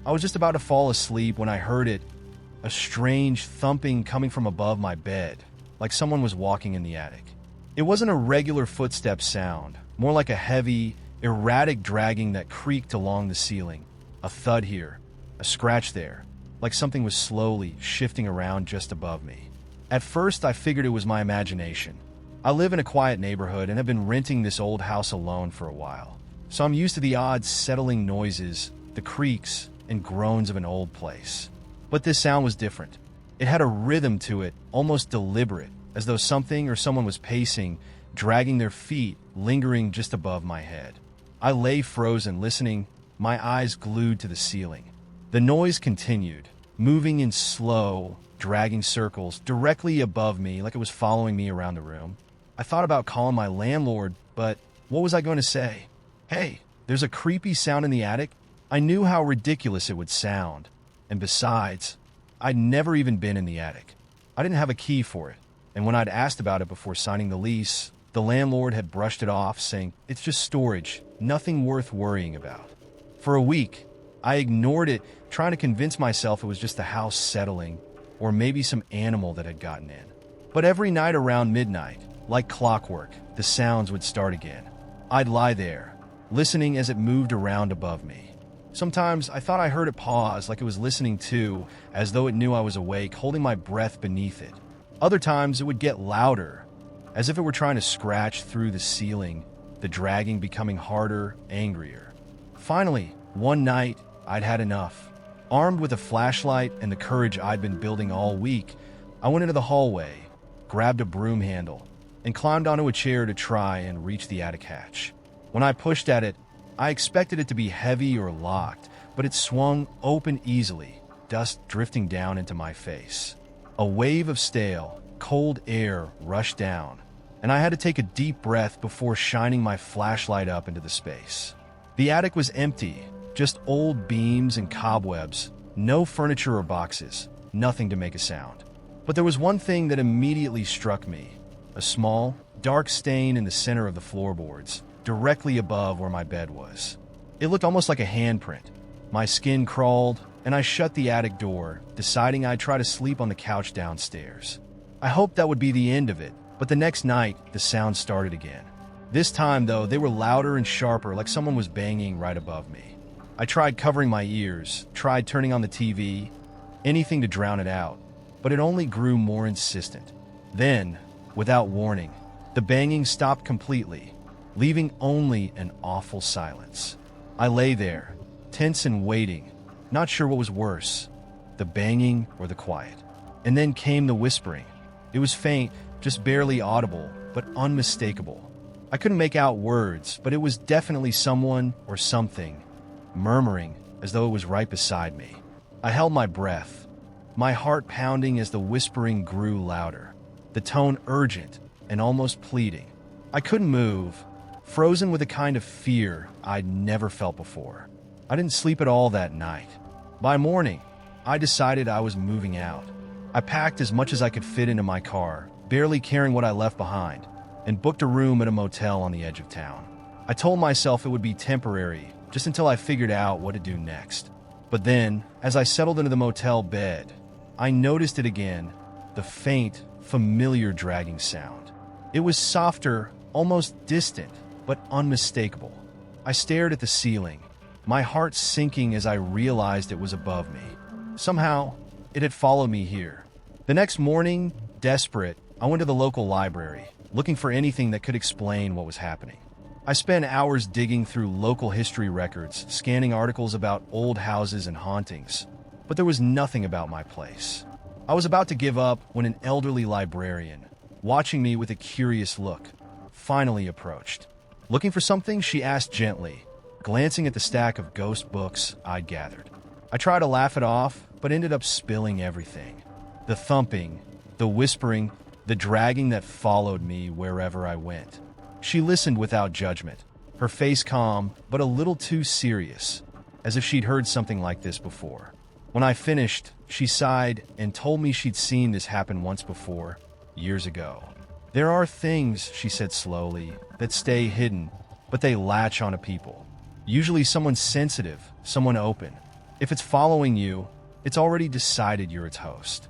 I was just about to fall asleep when I heard it, a strange thumping coming from above my bed, like someone was walking in the attic. It wasn't a regular footstep sound, more like a heavy, erratic dragging that creaked along the ceiling. A thud here, a scratch there, like something was slowly shifting around just above me. At first, I figured it was my imagination. I live in a quiet neighborhood and have been renting this old house alone for a while, so I'm used to the odd settling noises, the creaks and groans of an old place. But this sound was different. It had a rhythm to it, almost deliberate, as though something or someone was pacing, dragging their feet, lingering just above my head. I lay frozen, listening, my eyes glued to the ceiling. The noise continued, moving in slow, dragging circles directly above me like it was following me around the room. I thought about calling my landlord, but what was I going to say? Hey, there's a creepy sound in the attic? I knew how ridiculous it would sound. And besides, I'd never even been in the attic. I didn't have a key for it, and when I'd asked about it before signing the lease, the landlord had brushed it off, saying, "It's just storage, nothing worth worrying about." For a week, I ignored it, trying to convince myself it was just the house settling, or maybe some animal that had gotten in. But every night around midnight, like clockwork, the sounds would start again. I'd lie there, listening as it moved around above me. Sometimes I thought I heard it pause, like it was listening too, as though it knew I was awake, holding my breath beneath it. Other times it would get louder, as if it were trying to scratch through the ceiling, the dragging becoming harder, angrier. Finally, one night, I'd had enough. Armed with a flashlight and the courage I'd been building all week, I went into the hallway, grabbed a broom handle, and climbed onto a chair to try and reach the attic hatch. When I pushed at it, I expected it to be heavy or locked, but it swung open easily, dust drifting down into my face. A wave of stale, cold air rushed down, and I had to take a deep breath before shining my flashlight up into the space. The attic was empty, just old beams and cobwebs, no furniture or boxes, nothing to make a sound. But there was one thing that immediately struck me, a small, dark stain in the center of the floorboards, directly above where my bed was. It looked almost like a handprint. My skin crawled, and I shut the attic door, deciding I'd try to sleep on the couch downstairs. I hoped that would be the end of it, but the next night, the sounds started again. This time, though, they were louder and sharper, like someone was banging right above me. I tried covering my ears, tried turning on the TV, anything to drown it out, but it only grew more insistent. Then, without warning, the banging stopped completely, leaving only an awful silence. I lay there, tense and waiting, not sure what was worse, the banging or the quiet. And then came the whispering. It was faint, just barely audible, but unmistakable. I couldn't make out words, but it was definitely someone or something, murmuring as though it was right beside me. I held my breath, my heart pounding as the whispering grew louder, the tone urgent and almost pleading. I couldn't move, frozen with a kind of fear I'd never felt before. I didn't sleep at all that night. By morning, I decided I was moving out. I packed as much as I could fit into my car, barely carrying what I left behind, and booked a room at a motel on the edge of town. I told myself it would be temporary, just until I figured out what to do next. But then, as I settled into the motel bed, I noticed it again, the faint, familiar dragging sound. It was softer, almost distant, but unmistakable. I stared at the ceiling, my heart sinking as I realized it was above me. Somehow, it had followed me here. The next morning, desperate, I went to the local library, looking for anything that could explain what was happening. I spent hours digging through local history records, scanning articles about old houses and hauntings, but there was nothing about my place. I was about to give up when an elderly librarian, watching me with a curious look, finally approached. Looking for something, she asked gently, glancing at the stack of ghost books I'd gathered. I tried to laugh it off, but ended up spilling everything. The thumping, the whispering, the dragging that followed me wherever I went. She listened without judgment, her face calm, but a little too serious, as if she'd heard something like this before. When I finished, she sighed and told me she'd seen this happen once before, years ago. There are things, she said slowly, that stay hidden, but they latch onto people. Usually someone sensitive, someone open. If it's following you, it's already decided you're its host.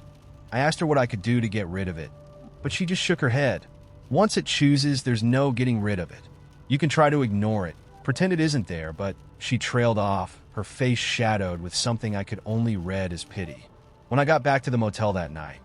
I asked her what I could do to get rid of it, but she just shook her head. Once it chooses, there's no getting rid of it. You can try to ignore it, pretend it isn't there, but she trailed off, her face shadowed with something I could only read as pity. When I got back to the motel that night,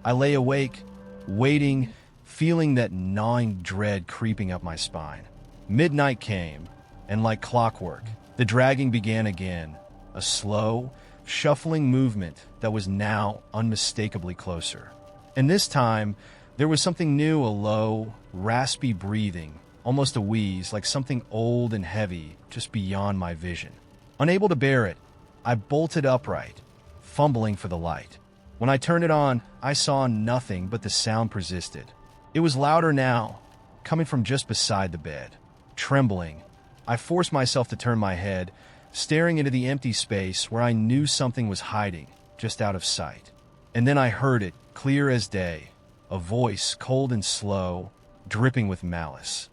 I lay awake, waiting, feeling that gnawing dread creeping up my spine. Midnight came, and like clockwork, the dragging began again, a slow, shuffling movement that was now unmistakably closer. And this time, there was something new, a low, raspy breathing, almost a wheeze, like something old and heavy, just beyond my vision. Unable to bear it, I bolted upright, fumbling for the light. When I turned it on, I saw nothing, but the sound persisted. It was louder now, coming from just beside the bed. Trembling, I forced myself to turn my head, staring into the empty space where I knew something was hiding, just out of sight. And then I heard it, clear as day, a voice cold and slow, dripping with malice.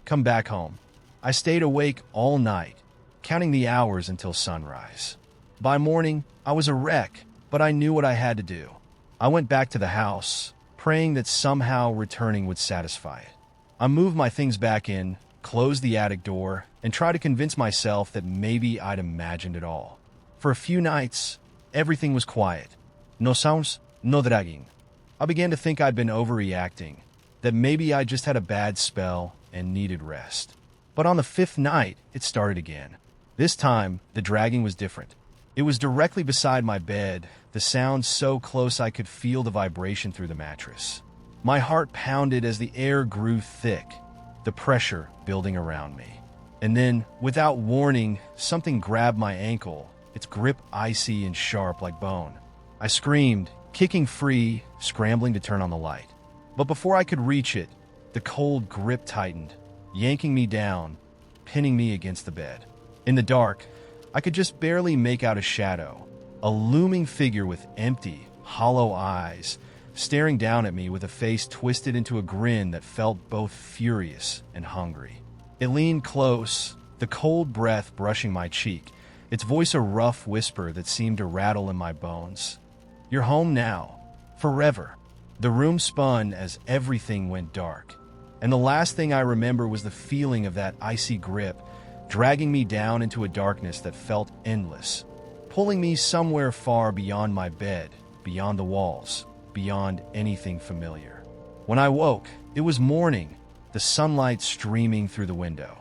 Come back home. I stayed awake all night, counting the hours until sunrise. By morning, I was a wreck, but I knew what I had to do. I went back to the house, praying that somehow returning would satisfy it. I moved my things back in, closed the attic door, and tried to convince myself that maybe I'd imagined it all. For a few nights, everything was quiet. No sounds, no dragging. I began to think I'd been overreacting, that maybe I just had a bad spell and needed rest. But on the fifth night, it started again. This time, the dragging was different. It was directly beside my bed, the sound so close I could feel the vibration through the mattress. My heart pounded as the air grew thick, the pressure building around me. And then, without warning, something grabbed my ankle, its grip icy and sharp like bone. I screamed, kicking free, scrambling to turn on the light. But before I could reach it, the cold grip tightened, yanking me down, pinning me against the bed. In the dark, I could just barely make out a shadow, a looming figure with empty, hollow eyes, staring down at me with a face twisted into a grin that felt both furious and hungry. It leaned close, the cold breath brushing my cheek, its voice a rough whisper that seemed to rattle in my bones. You're home now, forever. The room spun as everything went dark, and the last thing I remember was the feeling of that icy grip, dragging me down into a darkness that felt endless, pulling me somewhere far beyond my bed, beyond the walls, beyond anything familiar. When I woke, it was morning, the sunlight streaming through the window.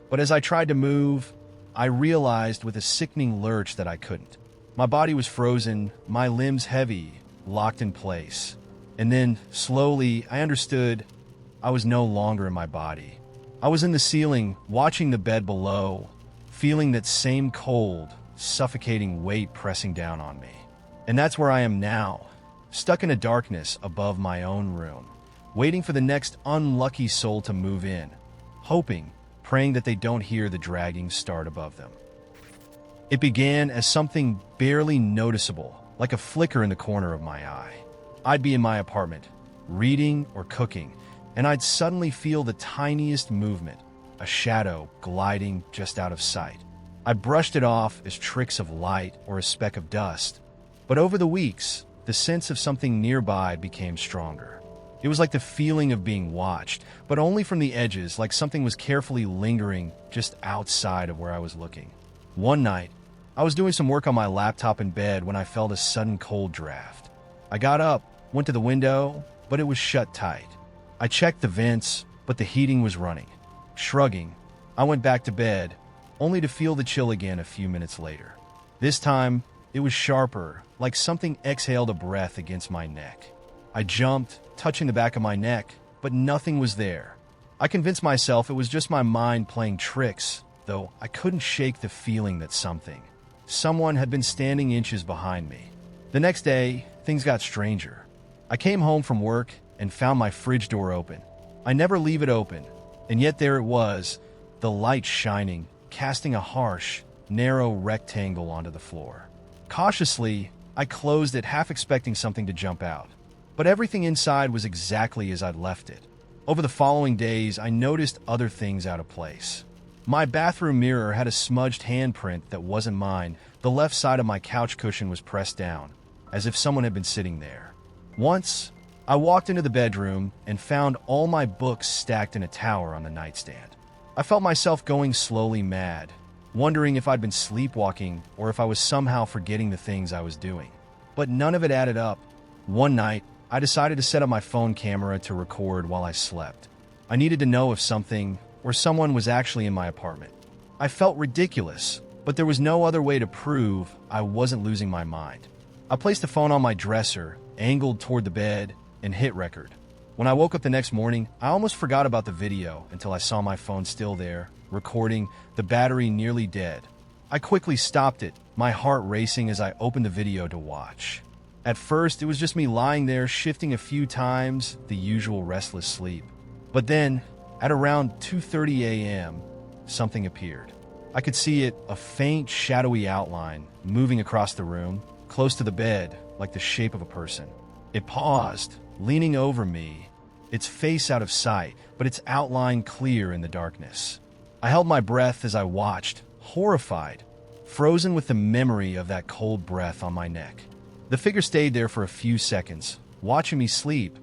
But as I tried to move, I realized with a sickening lurch that I couldn't. My body was frozen, my limbs heavy, locked in place. And then, slowly, I understood I was no longer in my body. I was in the ceiling, watching the bed below, feeling that same cold, suffocating weight pressing down on me. And that's where I am now, stuck in a darkness above my own room, waiting for the next unlucky soul to move in, hoping, praying that they don't hear the dragging start above them. It began as something barely noticeable, like a flicker in the corner of my eye. I'd be in my apartment, reading or cooking, and I'd suddenly feel the tiniest movement, a shadow gliding just out of sight. I brushed it off as tricks of light or a speck of dust, but over the weeks, the sense of something nearby became stronger. It was like the feeling of being watched, but only from the edges, like something was carefully lingering just outside of where I was looking. One night, I was doing some work on my laptop in bed when I felt a sudden cold draft. I got up, went to the window, but it was shut tight. I checked the vents, but the heating was running. Shrugging, I went back to bed, only to feel the chill again a few minutes later. This time, it was sharper, like something exhaled a breath against my neck. I jumped, touching the back of my neck, but nothing was there. I convinced myself it was just my mind playing tricks, though I couldn't shake the feeling that someone had been standing inches behind me. The next day, things got stranger. I came home from work and found my fridge door open. I never leave it open, and yet there it was, the light shining, casting a harsh, narrow rectangle onto the floor. Cautiously, I closed it, half expecting something to jump out. But everything inside was exactly as I'd left it. Over the following days, I noticed other things out of place. My bathroom mirror had a smudged handprint that wasn't mine, The left side of my couch cushion was pressed down, as if someone had been sitting there. Once, I walked into the bedroom and found all my books stacked in a tower on the nightstand. I felt myself going slowly mad, wondering if I'd been sleepwalking or if I was somehow forgetting the things I was doing. But none of it added up. One night, I decided to set up my phone camera to record while I slept. I needed to know if something or someone was actually in my apartment. I felt ridiculous, but there was no other way to prove I wasn't losing my mind. I placed the phone on my dresser, angled toward the bed, and hit record. When I woke up the next morning, I almost forgot about the video until I saw my phone still there, recording, the battery nearly dead. I quickly stopped it, my heart racing as I opened the video to watch. At first, it was just me lying there, shifting a few times, the usual restless sleep. But then, at around 2:30 a.m., something appeared. I could see it, a faint, shadowy outline, moving across the room, close to the bed, like the shape of a person. It paused, leaning over me, its face out of sight, but its outline clear in the darkness. I held my breath as I watched, horrified, frozen with the memory of that cold breath on my neck. The figure stayed there for a few seconds, watching me sleep,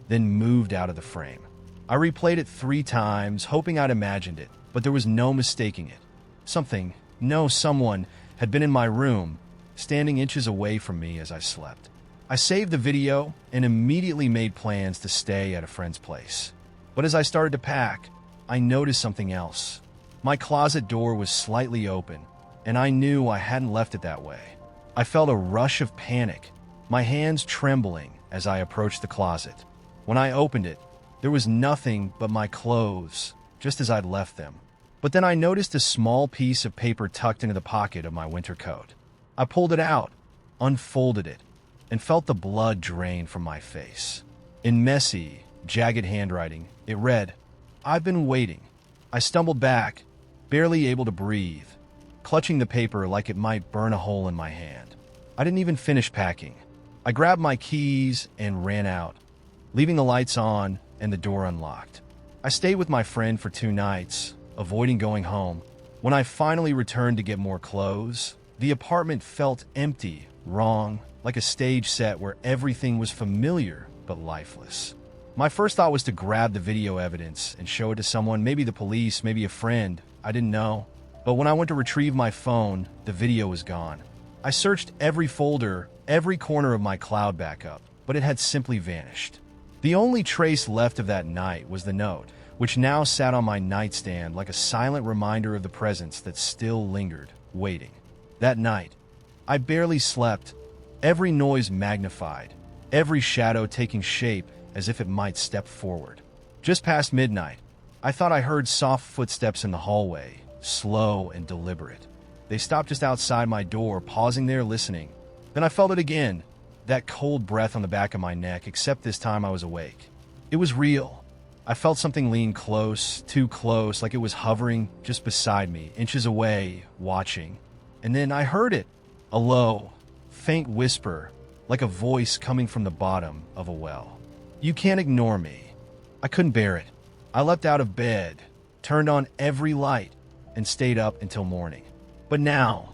then moved out of the frame. I replayed it 3 times, hoping I'd imagined it, but there was no mistaking it. Someone had been in my room, standing inches away from me as I slept. I saved the video and immediately made plans to stay at a friend's place. But as I started to pack, I noticed something else. My closet door was slightly open, and I knew I hadn't left it that way. I felt a rush of panic, my hands trembling as I approached the closet. When I opened it, there was nothing but my clothes, just as I'd left them. But then I noticed a small piece of paper tucked into the pocket of my winter coat. I pulled it out, unfolded it, and felt the blood drain from my face. In messy, jagged handwriting, it read, "I've been waiting." I stumbled back, barely able to breathe, clutching the paper like it might burn a hole in my hand. I didn't even finish packing. I grabbed my keys and ran out, leaving the lights on and the door unlocked. I stayed with my friend for 2 nights, avoiding going home. When I finally returned to get more clothes, the apartment felt empty, wrong, like a stage set where everything was familiar but lifeless. My first thought was to grab the video evidence and show it to someone, maybe the police, maybe a friend. I didn't know. But when I went to retrieve my phone, the video was gone. I searched every folder, every corner of my cloud backup, but it had simply vanished. The only trace left of that night was the note, which now sat on my nightstand like a silent reminder of the presence that still lingered, waiting. That night, I barely slept, every noise magnified, every shadow taking shape as if it might step forward. Just past midnight, I thought I heard soft footsteps in the hallway, slow and deliberate. They stopped just outside my door, pausing there listening. Then I felt it again, that cold breath on the back of my neck, except this time I was awake. It was real. I felt something lean close, too close, like it was hovering just beside me, inches away, watching. And then I heard it, a low, faint whisper, like a voice coming from the bottom of a well. "You can't ignore me." I couldn't bear it. I leapt out of bed, turned on every light, and stayed up until morning. But now,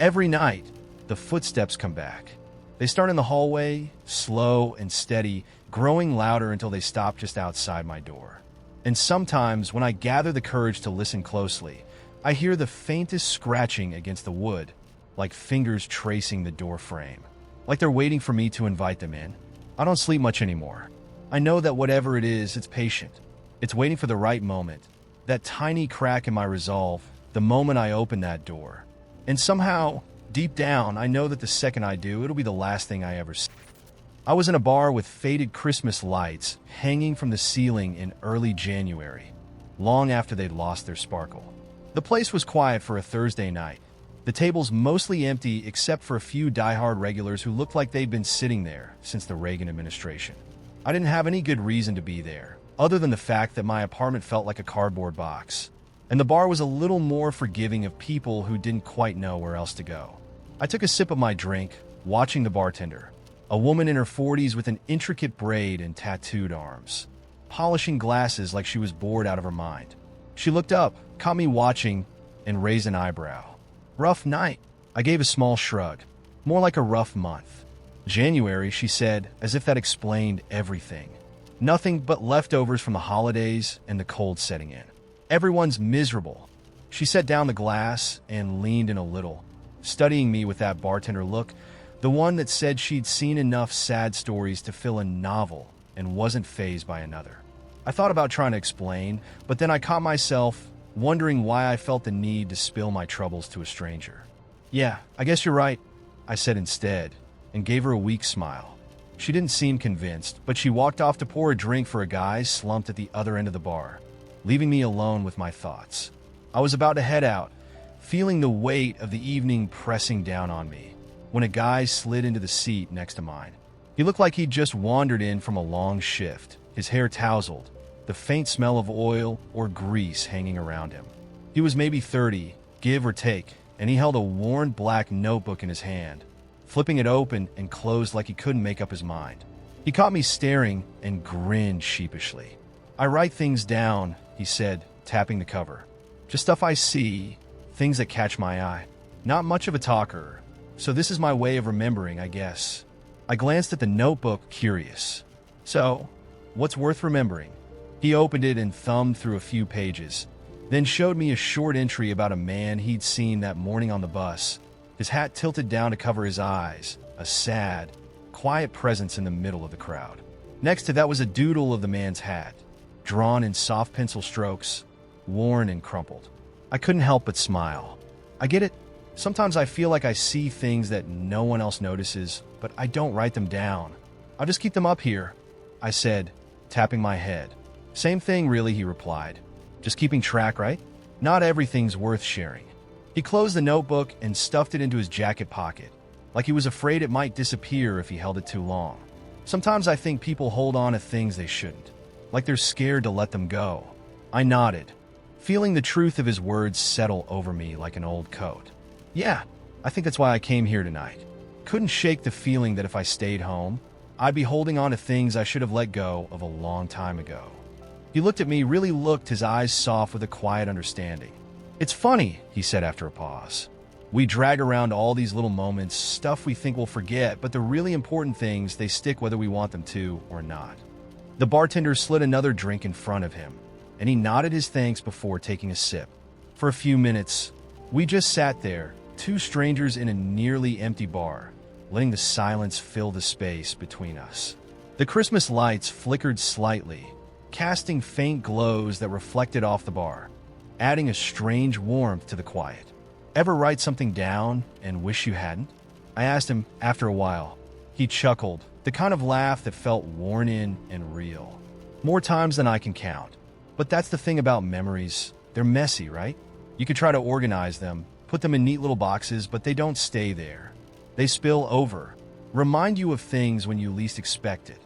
every night, the footsteps come back. They start in the hallway, slow and steady, growing louder until they stop just outside my door. And sometimes, when I gather the courage to listen closely, I hear the faintest scratching against the wood, like fingers tracing the door frame, like they're waiting for me to invite them in. I don't sleep much anymore. I know that whatever it is, it's patient. It's waiting for the right moment, that tiny crack in my resolve, the moment I open that door. And somehow, deep down, I know that the second I do, it'll be the last thing I ever see. I was in a bar with faded Christmas lights hanging from the ceiling in early January, long after they'd lost their sparkle. The place was quiet for a Thursday night, the tables mostly empty except for a few diehard regulars who looked like they'd been sitting there since the Reagan administration. I didn't have any good reason to be there, other than the fact that my apartment felt like a cardboard box, and the bar was a little more forgiving of people who didn't quite know where else to go. I took a sip of my drink, watching the bartender, a woman in her 40s with an intricate braid and tattooed arms, polishing glasses like she was bored out of her mind. She looked up, caught me watching, and raised an eyebrow. "Rough night," I gave a small shrug. More like a rough month. January, she said, as if that explained everything. Nothing but leftovers from the holidays and the cold setting in. Everyone's miserable. She set down the glass and leaned in a little, studying me with that bartender look, the one that said she'd seen enough sad stories to fill a novel and wasn't fazed by another. I thought about trying to explain, but then I caught myself wondering why I felt the need to spill my troubles to a stranger. "Yeah, I guess you're right," I said instead, and gave her a weak smile. She didn't seem convinced, but she walked off to pour a drink for a guy slumped at the other end of the bar, leaving me alone with my thoughts. I was about to head out, feeling the weight of the evening pressing down on me, when a guy slid into the seat next to mine. He looked like he'd just wandered in from a long shift, his hair tousled, the faint smell of oil or grease hanging around him. He was maybe 30, give or take, and he held a worn black notebook in his hand, flipping it open and closed like he couldn't make up his mind. He caught me staring and grinned sheepishly. "I write things down," he said, tapping the cover. "Just stuff I see, things that catch my eye. Not much of a talker, so this is my way of remembering, I guess." I glanced at the notebook, curious. "So, what's worth remembering?" He opened it and thumbed through a few pages, then showed me a short entry about a man he'd seen that morning on the bus, his hat tilted down to cover his eyes, a sad, quiet presence in the middle of the crowd. Next to that was a doodle of the man's hat, drawn in soft pencil strokes, worn and crumpled. I couldn't help but smile. I get it. Sometimes I feel like I see things that no one else notices, but I don't write them down. I'll just keep them up here, I said, tapping my head. "Same thing, really," he replied. "Just keeping track, right? Not everything's worth sharing." He closed the notebook and stuffed it into his jacket pocket, like he was afraid it might disappear if he held it too long. Sometimes I think people hold on to things they shouldn't, like they're scared to let them go. I nodded, feeling the truth of his words settle over me like an old coat. "Yeah, I think that's why I came here tonight." Couldn't shake the feeling that if I stayed home, I'd be holding on to things I should have let go of a long time ago. He looked at me, really looked, his eyes soft with a quiet understanding. "It's funny," he said after a pause. "We drag around all these little moments, stuff we think we'll forget, but the really important things, they stick whether we want them to or not." The bartender slid another drink in front of him, and he nodded his thanks before taking a sip. For a few minutes, we just sat there, two strangers in a nearly empty bar, letting the silence fill the space between us. The Christmas lights flickered slightly, casting faint glows that reflected off the bar, adding a strange warmth to the quiet. "Ever write something down and wish you hadn't?" I asked him after a while. He chuckled, the kind of laugh that felt worn in and real. "More times than I can count. But that's the thing about memories. They're messy, right? You could try to organize them, put them in neat little boxes, but they don't stay there. They spill over, remind you of things when you least expect it."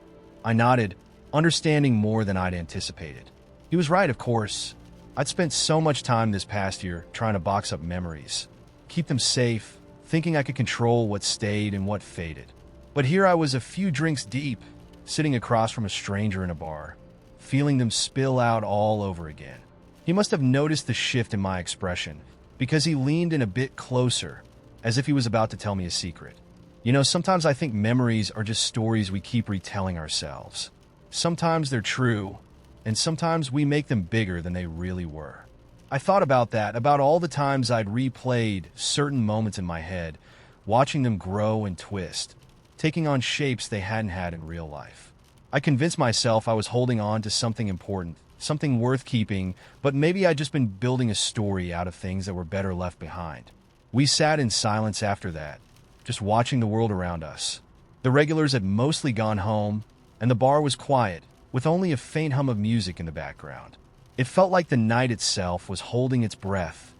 I nodded, understanding more than I'd anticipated. He was right, of course. I'd spent so much time this past year trying to box up memories, keep them safe, thinking I could control what stayed and what faded. But here I was a few drinks deep, sitting across from a stranger in a bar, feeling them spill out all over again. He must have noticed the shift in my expression, because he leaned in a bit closer, as if he was about to tell me a secret. "You know, sometimes I think memories are just stories we keep retelling ourselves. Sometimes they're true, and sometimes we make them bigger than they really were." I thought about that, about all the times I'd replayed certain moments in my head, watching them grow and twist, taking on shapes they hadn't had in real life. I convinced myself I was holding on to something important, something worth keeping, but maybe I'd just been building a story out of things that were better left behind. We sat in silence after that, just watching the world around us. The regulars had mostly gone home, and the bar was quiet, with only a faint hum of music in the background. It felt like the night itself was holding its breath,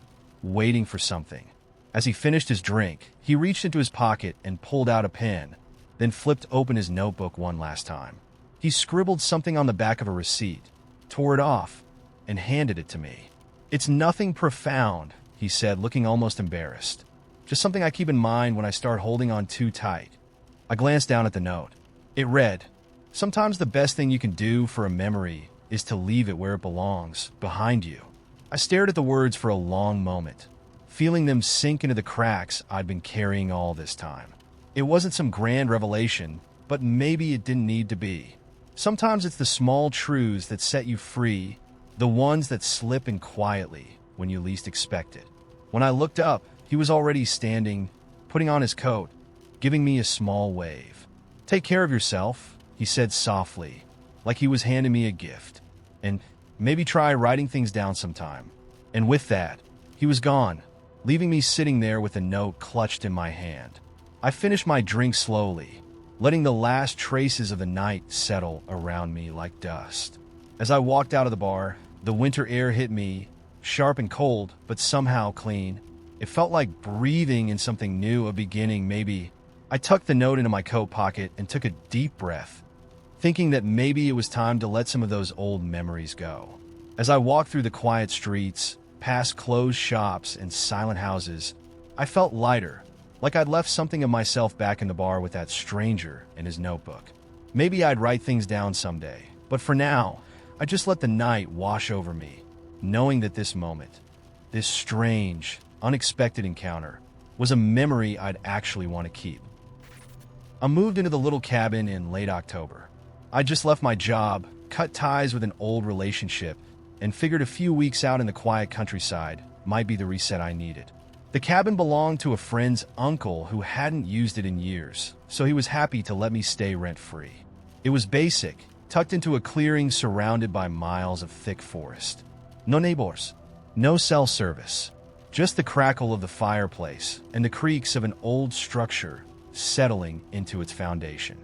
waiting for something. As he finished his drink, he reached into his pocket and pulled out a pen, then flipped open his notebook one last time. He scribbled something on the back of a receipt, tore it off, and handed it to me. "It's nothing profound," he said, looking almost embarrassed. "Just something I keep in mind when I start holding on too tight." I glanced down at the note. It read, "Sometimes the best thing you can do for a memory is to leave it where it belongs, behind you." I stared at the words for a long moment, feeling them sink into the cracks I'd been carrying all this time. It wasn't some grand revelation, but maybe it didn't need to be. Sometimes it's the small truths that set you free, the ones that slip in quietly when you least expect it. When I looked up, he was already standing, putting on his coat, giving me a small wave. "Take care of yourself," he said softly, like he was handing me a gift. "And maybe try writing things down sometime." And with that, he was gone, leaving me sitting there with a note clutched in my hand. I finished my drink slowly, letting the last traces of the night settle around me like dust. As I walked out of the bar, the winter air hit me, sharp and cold, but somehow clean. It felt like breathing in something new, a beginning, maybe. I tucked the note into my coat pocket and took a deep breath, thinking that maybe it was time to let some of those old memories go. As I walked through the quiet streets, past closed shops and silent houses, I felt lighter, like I'd left something of myself back in the bar with that stranger and his notebook. Maybe I'd write things down someday, but for now, I just let the night wash over me, knowing that this moment, this strange, unexpected encounter, was a memory I'd actually want to keep. I moved into the little cabin in late October. I just left my job, cut ties with an old relationship, and figured a few weeks out in the quiet countryside might be the reset I needed. The cabin belonged to a friend's uncle who hadn't used it in years, so he was happy to let me stay rent-free. It was basic, tucked into a clearing surrounded by miles of thick forest. No neighbors, no cell service, just the crackle of the fireplace and the creaks of an old structure settling into its foundation.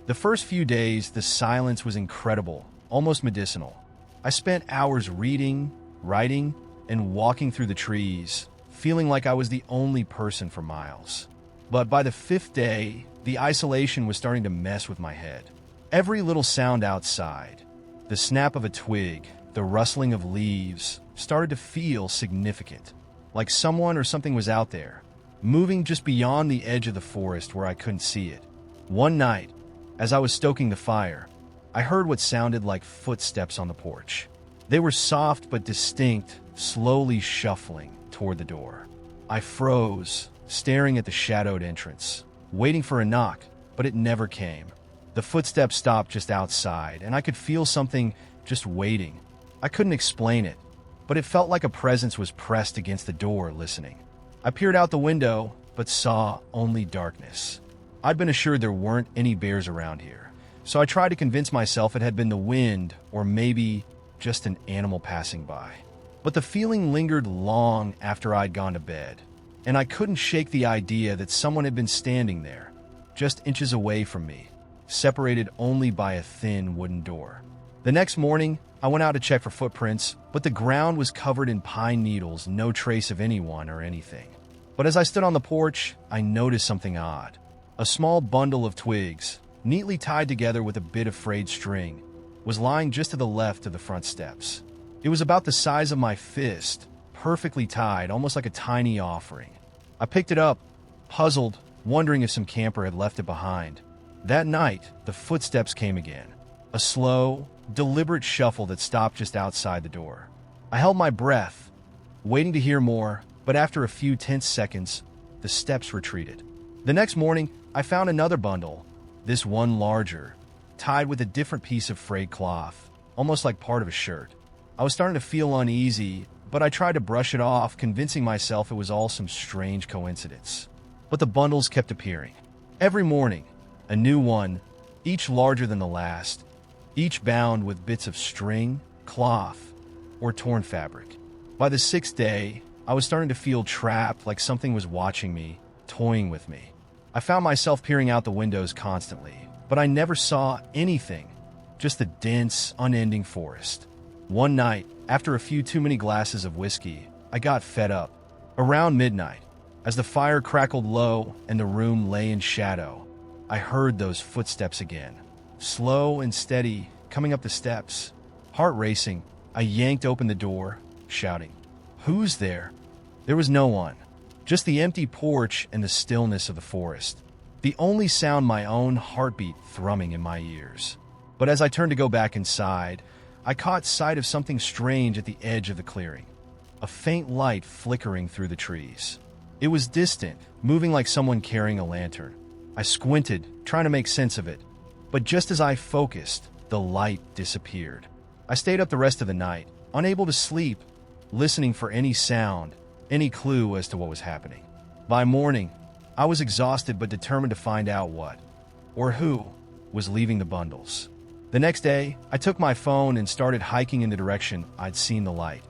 The first few days, the silence was incredible, almost medicinal. I spent hours reading, writing, and walking through the trees, feeling like I was the only person for miles. But by the fifth day, the isolation was starting to mess with my head. Every little sound outside, the snap of a twig, the rustling of leaves, started to feel significant, like someone or something was out there, moving just beyond the edge of the forest where I couldn't see it. One night, as I was stoking the fire, I heard what sounded like footsteps on the porch. They were soft but distinct, slowly shuffling toward the door. I froze, staring at the shadowed entrance, waiting for a knock, but it never came. The footsteps stopped just outside, and I could feel something just waiting. I couldn't explain it, but it felt like a presence was pressed against the door, listening. I peered out the window, but saw only darkness. I'd been assured there weren't any bears around here, so I tried to convince myself it had been the wind or maybe just an animal passing by. But the feeling lingered long after I'd gone to bed, and I couldn't shake the idea that someone had been standing there, just inches away from me, separated only by a thin wooden door. The next morning, I went out to check for footprints, but the ground was covered in pine needles, no trace of anyone or anything. But as I stood on the porch, I noticed something odd. A small bundle of twigs, neatly tied together with a bit of frayed string, was lying just to the left of the front steps. It was about the size of my fist, perfectly tied, almost like a tiny offering. I picked it up, puzzled, wondering if some camper had left it behind. That night, the footsteps came again, a slow, deliberate shuffle that stopped just outside the door. I held my breath, waiting to hear more, but after a few tense seconds, the steps retreated. The next morning, I found another bundle, this one larger, tied with a different piece of frayed cloth, almost like part of a shirt. I was starting to feel uneasy, but I tried to brush it off, convincing myself it was all some strange coincidence. But the bundles kept appearing. Every morning, a new one, each larger than the last, each bound with bits of string, cloth, or torn fabric. By the sixth day, I was starting to feel trapped, like something was watching me, toying with me. I found myself peering out the windows constantly, but I never saw anything, just the dense, unending forest. One night, after a few too many glasses of whiskey, I got fed up. Around midnight, as the fire crackled low and the room lay in shadow, I heard those footsteps again, slow and steady, coming up the steps. Heart racing, I yanked open the door, shouting, "Who's there?" There was no one, just the empty porch and the stillness of the forest. The only sound my own heartbeat thrumming in my ears. But as I turned to go back inside, I caught sight of something strange at the edge of the clearing. a faint light flickering through the trees. It was distant, moving like someone carrying a lantern. I squinted, trying to make sense of it, but just as I focused, the light disappeared. I stayed up the rest of the night, unable to sleep, listening for any sound, any clue as to what was happening. By morning, I was exhausted but determined to find out what, or who, was leaving the bundles. The next day, I took my phone and started hiking in the direction I'd seen the light,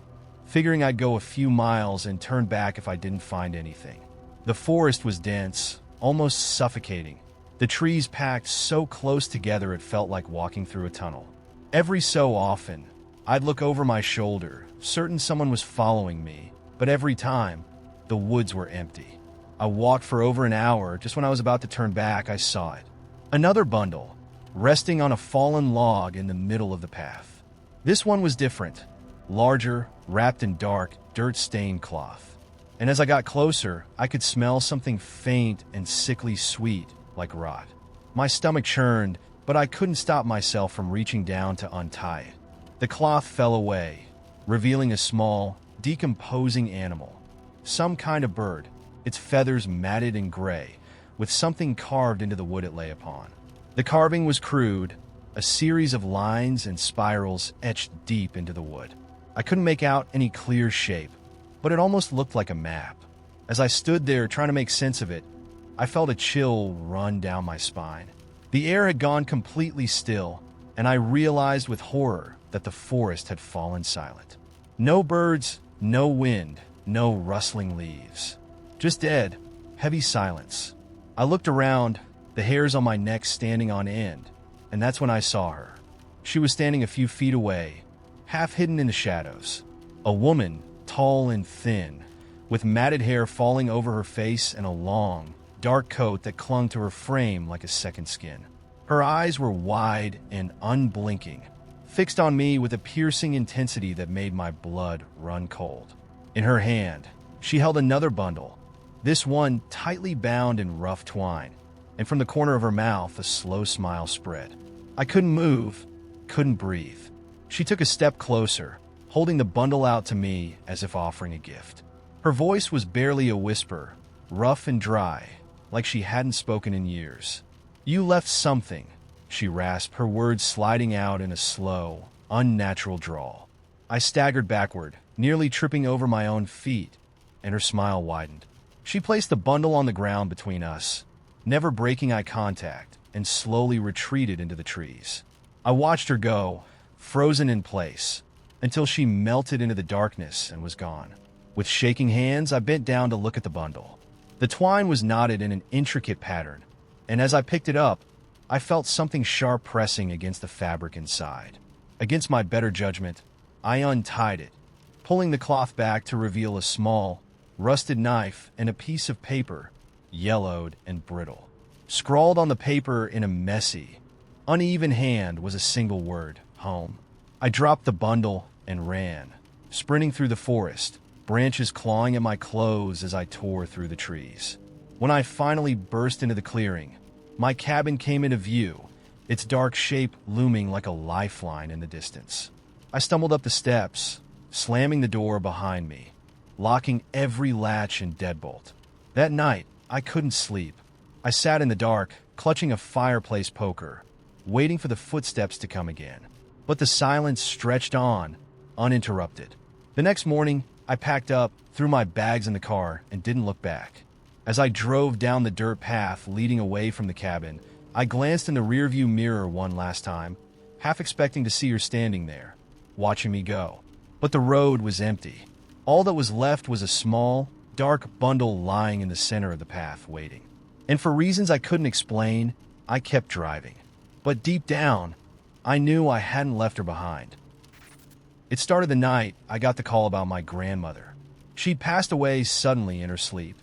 figuring I'd go a few miles and turn back if I didn't find anything. The forest was dense, almost suffocating. The trees packed so close together it felt like walking through a tunnel. Every so often, I'd look over my shoulder, certain someone was following me, but every time, the woods were empty. I walked for over an hour. Just when I was about to turn back, I saw it. Another bundle, resting on a fallen log in the middle of the path. This one was different, larger, wrapped in dark, dirt-stained cloth. And as I got closer, I could smell something faint and sickly sweet, like rot. My stomach churned, but I couldn't stop myself from reaching down to untie it. The cloth fell away, revealing a small, decomposing animal. Some kind of bird, its feathers matted and gray, with something carved into the wood it lay upon. The carving was crude, a series of lines and spirals etched deep into the wood. I couldn't make out any clear shape, but it almost looked like a map. As I stood there trying to make sense of it, I felt a chill run down my spine. The air had gone completely still, and I realized with horror that the forest had fallen silent. No birds, no wind, no rustling leaves. Just dead, heavy silence. I looked around, the hairs on my neck standing on end, and that's when I saw her. She was standing a few feet away, half hidden in the shadows. A woman, tall and thin, with matted hair falling over her face and a long, dark coat that clung to her frame like a second skin. Her eyes were wide and unblinking, fixed on me with a piercing intensity that made my blood run cold. In her hand, she held another bundle, this one tightly bound in rough twine, and from the corner of her mouth a slow smile spread. I couldn't move, couldn't breathe. She took a step closer, holding the bundle out to me as if offering a gift. Her voice was barely a whisper, rough and dry, like she hadn't spoken in years. "You left something," she rasped, her words sliding out in a slow, unnatural drawl. I staggered backward, nearly tripping over my own feet, and her smile widened. She placed the bundle on the ground between us, never breaking eye contact, and slowly retreated into the trees. I watched her go, frozen in place, until she melted into the darkness and was gone. With shaking hands, I bent down to look at the bundle. The twine was knotted in an intricate pattern, and as I picked it up, I felt something sharp pressing against the fabric inside. Against my better judgment, I untied it, pulling the cloth back to reveal a small, rusted knife and a piece of paper, yellowed and brittle. Scrawled on the paper in a messy, uneven hand was a single word, home. I dropped the bundle and ran, sprinting through the forest, branches clawing at my clothes as I tore through the trees. When I finally burst into the clearing, my cabin came into view, its dark shape looming like a lifeline in the distance. I stumbled up the steps, slamming the door behind me, locking every latch and deadbolt. That night, I couldn't sleep. I sat in the dark, clutching a fireplace poker, waiting for the footsteps to come again. But the silence stretched on, uninterrupted. The next morning, I packed up, threw my bags in the car, and didn't look back. As I drove down the dirt path leading away from the cabin, I glanced in the rearview mirror one last time, half expecting to see her standing there, watching me go. But the road was empty. All that was left was a small, dark bundle lying in the center of the path, waiting. And for reasons I couldn't explain, I kept driving. But deep down, I knew I hadn't left her behind. It started the night I got the call about my grandmother. She'd passed away suddenly in her sleep,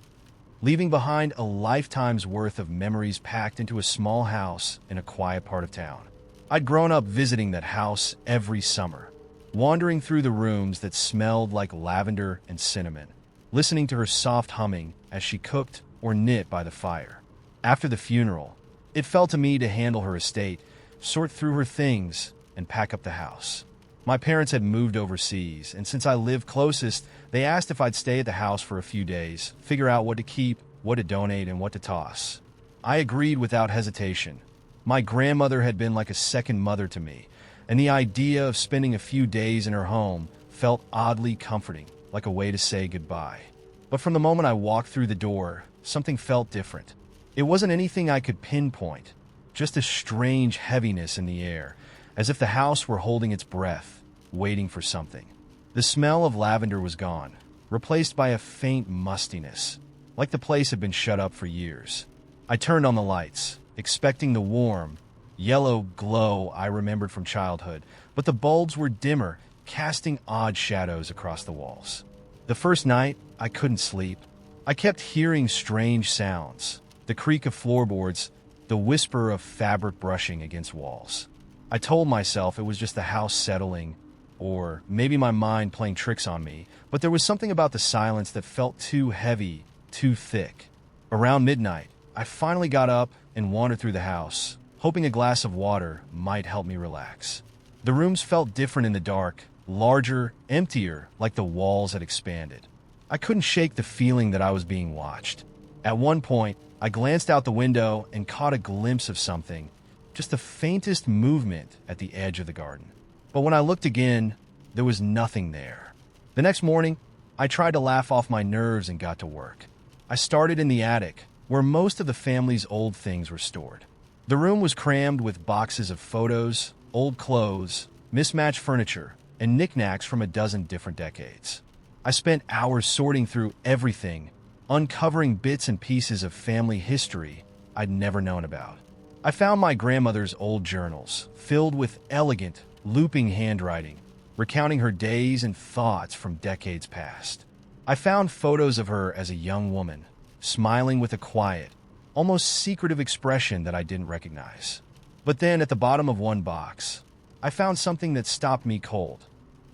leaving behind a lifetime's worth of memories packed into a small house in a quiet part of town. I'd grown up visiting that house every summer, wandering through the rooms that smelled like lavender and cinnamon, listening to her soft humming as she cooked or knit by the fire. After the funeral, it fell to me to handle her estate, sort through her things, and pack up the house. My parents had moved overseas, and since I lived closest, they asked if I'd stay at the house for a few days, figure out what to keep, what to donate, and what to toss. I agreed without hesitation. My grandmother had been like a second mother to me, and the idea of spending a few days in her home felt oddly comforting, like a way to say goodbye. But from the moment I walked through the door, something felt different. It wasn't anything I could pinpoint, just a strange heaviness in the air, as if the house were holding its breath, waiting for something. The smell of lavender was gone, replaced by a faint mustiness, like the place had been shut up for years. I turned on the lights, expecting the warm, yellow glow I remembered from childhood, but the bulbs were dimmer, casting odd shadows across the walls. The first night, I couldn't sleep. I kept hearing strange sounds, the creak of floorboards, the whisper of fabric brushing against walls. I told myself it was just the house settling, or maybe my mind playing tricks on me, but there was something about the silence that felt too heavy, too thick. Around midnight, I finally got up and wandered through the house, hoping a glass of water might help me relax. The rooms felt different in the dark, larger, emptier, like the walls had expanded. I couldn't shake the feeling that I was being watched. At one point, I glanced out the window and caught a glimpse of something, just the faintest movement at the edge of the garden. But when I looked again, there was nothing there. The next morning, I tried to laugh off my nerves and got to work. I started in the attic, where most of the family's old things were stored. The room was crammed with boxes of photos, old clothes, mismatched furniture, and knickknacks from a dozen different decades. I spent hours sorting through everything, uncovering bits and pieces of family history I'd never known about. I found my grandmother's old journals, filled with elegant, looping handwriting, recounting her days and thoughts from decades past. I found photos of her as a young woman, smiling with a quiet, almost secretive expression that I didn't recognize. But then, at the bottom of one box, I found something that stopped me cold.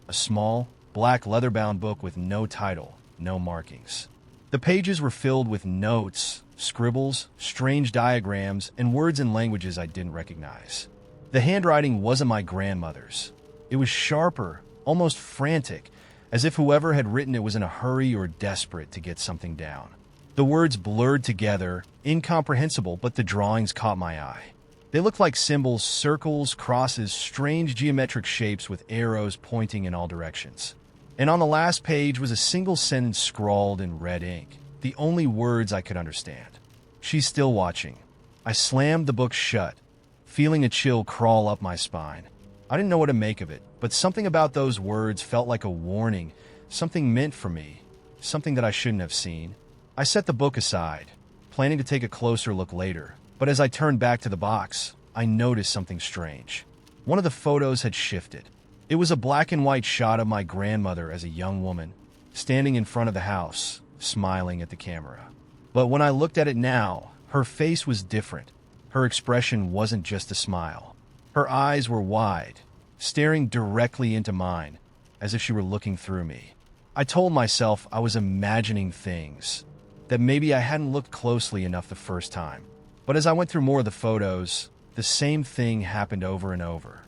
A small, black leather-bound book with no title, no markings. The pages were filled with notes, scribbles, strange diagrams, and words and languages I didn't recognize. The handwriting wasn't my grandmother's. It was sharper, almost frantic, as if whoever had written it was in a hurry or desperate to get something down. The words blurred together, incomprehensible, but the drawings caught my eye. They looked like symbols, circles, crosses, strange geometric shapes with arrows pointing in all directions. And on the last page was a single sentence scrawled in red ink, the only words I could understand. "She's still watching." I slammed the book shut, feeling a chill crawl up my spine. I didn't know what to make of it, but something about those words felt like a warning, something meant for me, something that I shouldn't have seen. I set the book aside, planning to take a closer look later, but as I turned back to the box, I noticed something strange. One of the photos had shifted. It was a black and white shot of my grandmother as a young woman, standing in front of the house, smiling at the camera. But when I looked at it now, her face was different. Her expression wasn't just a smile. Her eyes were wide, staring directly into mine, as if she were looking through me. I told myself I was imagining things, that maybe I hadn't looked closely enough the first time. But as I went through more of the photos, the same thing happened over and over.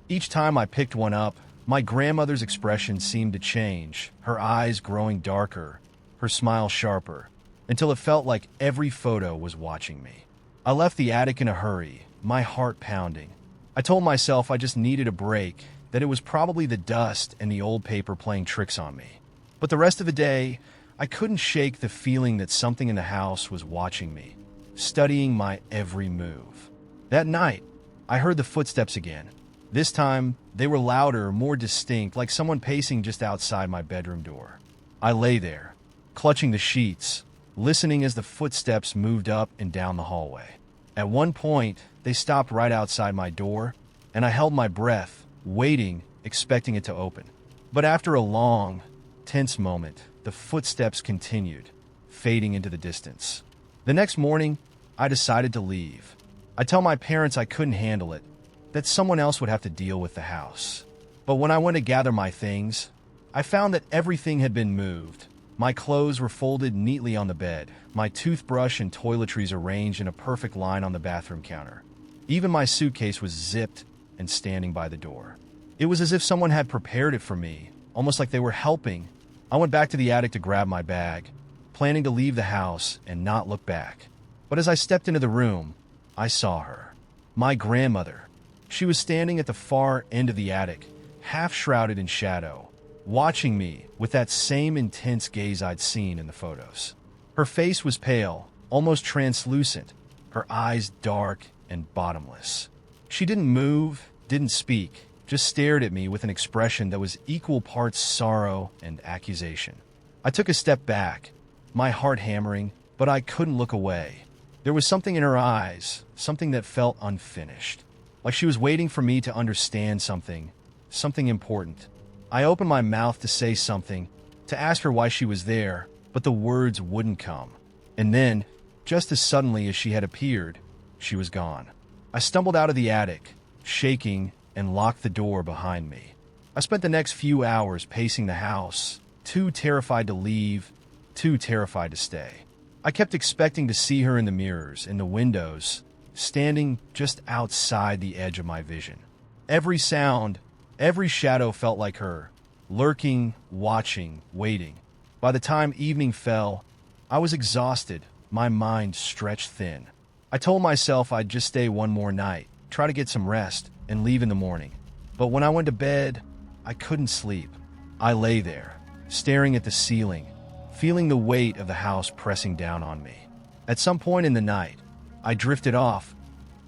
Each time I picked one up, my grandmother's expression seemed to change, her eyes growing darker, her smile sharper, until it felt like every photo was watching me. I left the attic in a hurry, my heart pounding. I told myself I just needed a break, that it was probably the dust and the old paper playing tricks on me. But the rest of the day, I couldn't shake the feeling that something in the house was watching me, studying my every move. That night, I heard the footsteps again. This time, they were louder, more distinct, like someone pacing just outside my bedroom door. I lay there, clutching the sheets, listening as the footsteps moved up and down the hallway. At one point, they stopped right outside my door, and I held my breath, waiting, expecting it to open. But after a long, tense moment, the footsteps continued, fading into the distance. The next morning, I decided to leave. I tell my parents I couldn't handle it, that someone else would have to deal with the house. But when I went to gather my things, I found that everything had been moved. My clothes were folded neatly on the bed, my toothbrush and toiletries arranged in a perfect line on the bathroom counter. Even my suitcase was zipped and standing by the door. It was as if someone had prepared it for me, almost like they were helping. I went back to the attic to grab my bag, planning to leave the house and not look back. But as I stepped into the room, I saw her. My grandmother. She was standing at the far end of the attic, half shrouded in shadow, watching me with that same intense gaze I'd seen in the photos. Her face was pale, almost translucent, her eyes dark and bottomless. She didn't move, didn't speak, just stared at me with an expression that was equal parts sorrow and accusation. I took a step back, my heart hammering, but I couldn't look away. There was something in her eyes, something that felt unfinished, like she was waiting for me to understand something important. I opened my mouth to say something, to ask her why she was there, but the words wouldn't come. And then, just as suddenly as she had appeared, she was gone. I stumbled out of the attic, shaking, and locked the door behind me. I spent the next few hours pacing the house, too terrified to leave, too terrified to stay. I kept expecting to see her in the mirrors, in the windows, standing just outside the edge of my vision. Every sound, every shadow felt like her, lurking, watching, waiting. By the time evening fell, I was exhausted, my mind stretched thin. I told myself I'd just stay one more night, try to get some rest, and leave in the morning. But when I went to bed, I couldn't sleep. I lay there, staring at the ceiling, feeling the weight of the house pressing down on me. At some point in the night, I drifted off,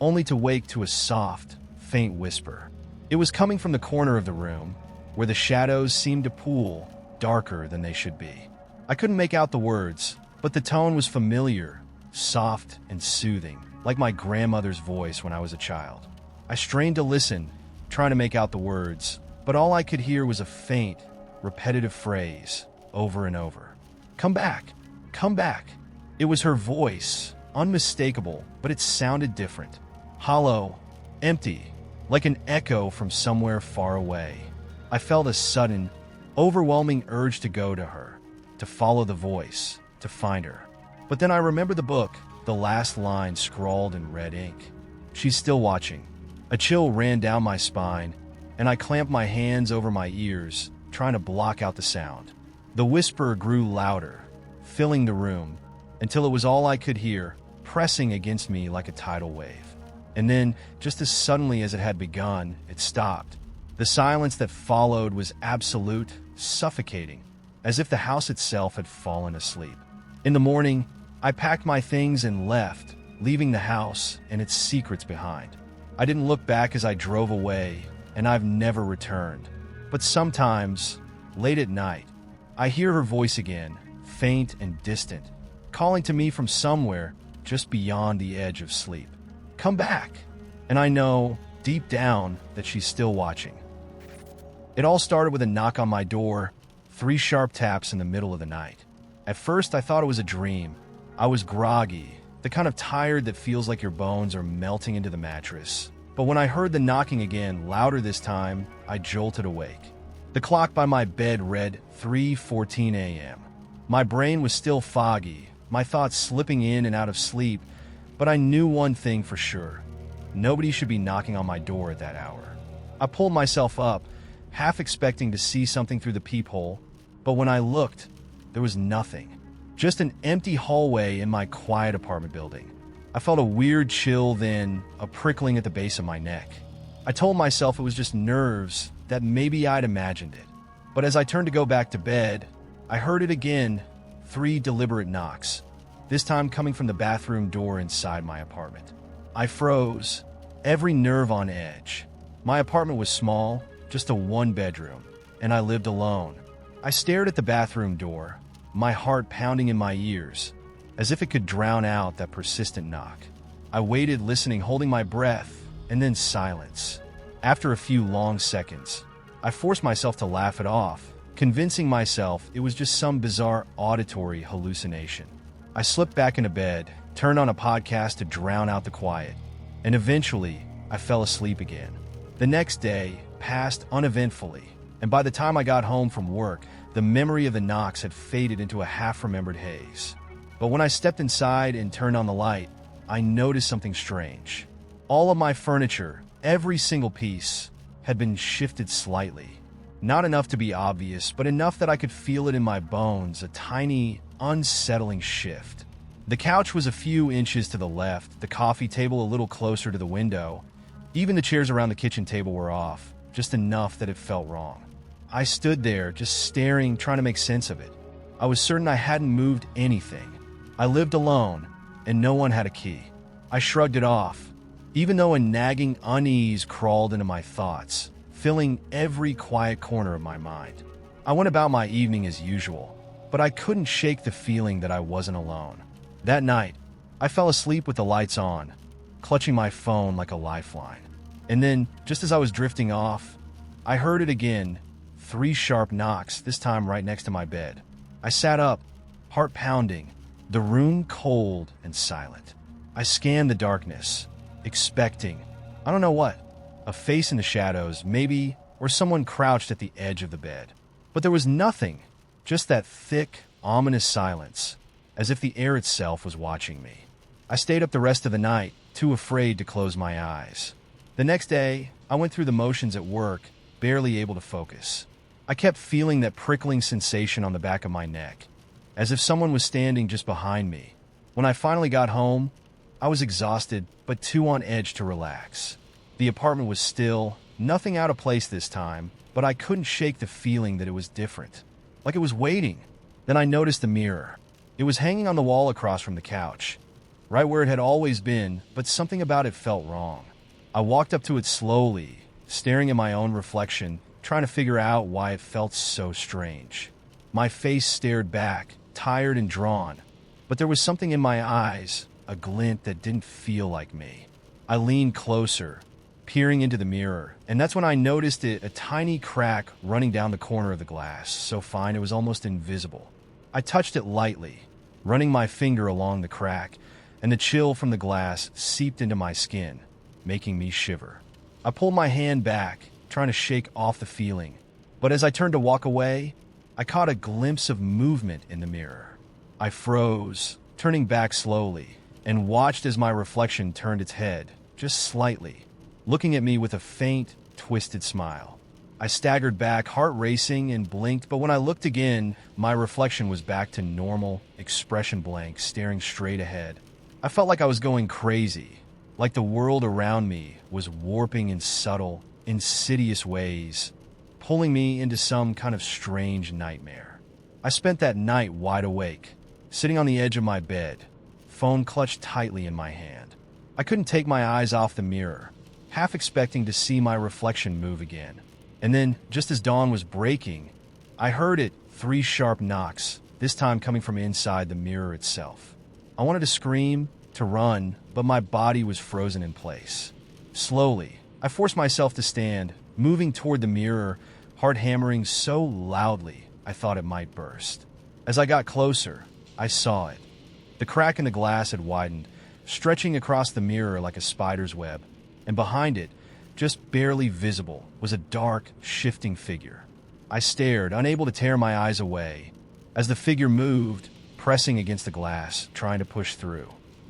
only to wake to a soft, faint whisper. It was coming from the corner of the room, where the shadows seemed to pool, darker than they should be. I couldn't make out the words, but the tone was familiar, soft and soothing, like my grandmother's voice when I was a child. I strained to listen, trying to make out the words, but all I could hear was a faint, repetitive phrase, over and over. Come back, come back. It was her voice, unmistakable, but it sounded different. Hollow, empty, like an echo from somewhere far away. I felt a sudden, overwhelming urge to go to her, to follow the voice, to find her. But then I remembered the book, the last line scrawled in red ink. She's still watching. A chill ran down my spine, and I clamped my hands over my ears, trying to block out the sound. The whisper grew louder, filling the room, until it was all I could hear, pressing against me like a tidal wave. And then, just as suddenly as it had begun, it stopped. The silence that followed was absolute, suffocating, as if the house itself had fallen asleep. In the morning, I packed my things and left, leaving the house and its secrets behind. I didn't look back as I drove away, and I've never returned. But sometimes, late at night, I hear her voice again, faint and distant, calling to me from somewhere just beyond the edge of sleep. Come back! And I know, deep down, that she's still watching. It all started with a knock on my door, 3 sharp taps in the middle of the night. At first, I thought it was a dream. I was groggy, the kind of tired that feels like your bones are melting into the mattress. But when I heard the knocking again, louder this time, I jolted awake. The clock by my bed read 3:14 a.m. My brain was still foggy, my thoughts slipping in and out of sleep, but I knew one thing for sure. Nobody should be knocking on my door at that hour. I pulled myself up, half expecting to see something through the peephole, but when I looked, there was nothing. Just an empty hallway in my quiet apartment building. I felt a weird chill, then a prickling at the base of my neck. I told myself it was just nerves, that maybe I'd imagined it. But as I turned to go back to bed, I heard it again, 3 deliberate knocks, this time coming from the bathroom door inside my apartment. I froze, every nerve on edge. My apartment was small, just a 1-bedroom, and I lived alone. I stared at the bathroom door, my heart pounding in my ears, as if it could drown out that persistent knock. I waited, listening, holding my breath, and then silence. After a few long seconds, I forced myself to laugh it off, convincing myself it was just some bizarre auditory hallucination. I slipped back into bed, turned on a podcast to drown out the quiet, and eventually, I fell asleep again. The next day passed uneventfully, and by the time I got home from work, the memory of the knocks had faded into a half-remembered haze. But when I stepped inside and turned on the light, I noticed something strange. All of my furniture, every single piece, had been shifted slightly. Not enough to be obvious, but enough that I could feel it in my bones, a tiny, unsettling shift. The couch was a few inches to the left, the coffee table a little closer to the window. Even the chairs around the kitchen table were off, just enough that it felt wrong. I stood there, just staring, trying to make sense of it. I was certain I hadn't moved anything. I lived alone, and no one had a key. I shrugged it off, even though a nagging unease crawled into my thoughts, filling every quiet corner of my mind. I went about my evening as usual, but I couldn't shake the feeling that I wasn't alone. That night, I fell asleep with the lights on, clutching my phone like a lifeline. And then, just as I was drifting off, I heard it again, 3 sharp knocks, this time right next to my bed. I sat up, heart pounding, the room cold and silent. I scanned the darkness, expecting, I don't know what, a face in the shadows, maybe, or someone crouched at the edge of the bed. But there was nothing, just that thick, ominous silence, as if the air itself was watching me. I stayed up the rest of the night, too afraid to close my eyes. The next day, I went through the motions at work, barely able to focus. I kept feeling that prickling sensation on the back of my neck, as if someone was standing just behind me. When I finally got home, I was exhausted, but too on edge to relax. The apartment was still, nothing out of place this time, but I couldn't shake the feeling that it was different, like it was waiting. Then I noticed the mirror. It was hanging on the wall across from the couch, right where it had always been, but something about it felt wrong. I walked up to it slowly, staring at my own reflection, trying to figure out why it felt so strange. My face stared back, tired and drawn, but there was something in my eyes, a glint that didn't feel like me. I leaned closer, peering into the mirror, and that's when I noticed it, a tiny crack running down the corner of the glass, so fine it was almost invisible. I touched it lightly, running my finger along the crack, and the chill from the glass seeped into my skin, making me shiver. I pulled my hand back, trying to shake off the feeling, but as I turned to walk away, I caught a glimpse of movement in the mirror. I froze, turning back slowly, and watched as my reflection turned its head, just slightly, looking at me with a faint, twisted smile. I staggered back, heart racing, and blinked, but when I looked again, my reflection was back to normal, expression blank, staring straight ahead. I felt like I was going crazy, like the world around me was warping in subtle, insidious ways, pulling me into some kind of strange nightmare. I spent that night wide awake, sitting on the edge of my bed, phone clutched tightly in my hand. I couldn't take my eyes off the mirror, half expecting to see my reflection move again. And then, just as dawn was breaking, I heard it, 3 sharp knocks, this time coming from inside the mirror itself. I wanted to scream, to run, but my body was frozen in place. Slowly, I forced myself to stand, moving toward the mirror, heart hammering so loudly I thought it might burst. As I got closer, I saw it. The crack in the glass had widened, stretching across the mirror like a spider's web, and behind it, just barely visible, was a dark, shifting figure. I stared, unable to tear my eyes away, as the figure moved, pressing against the glass, trying to push through.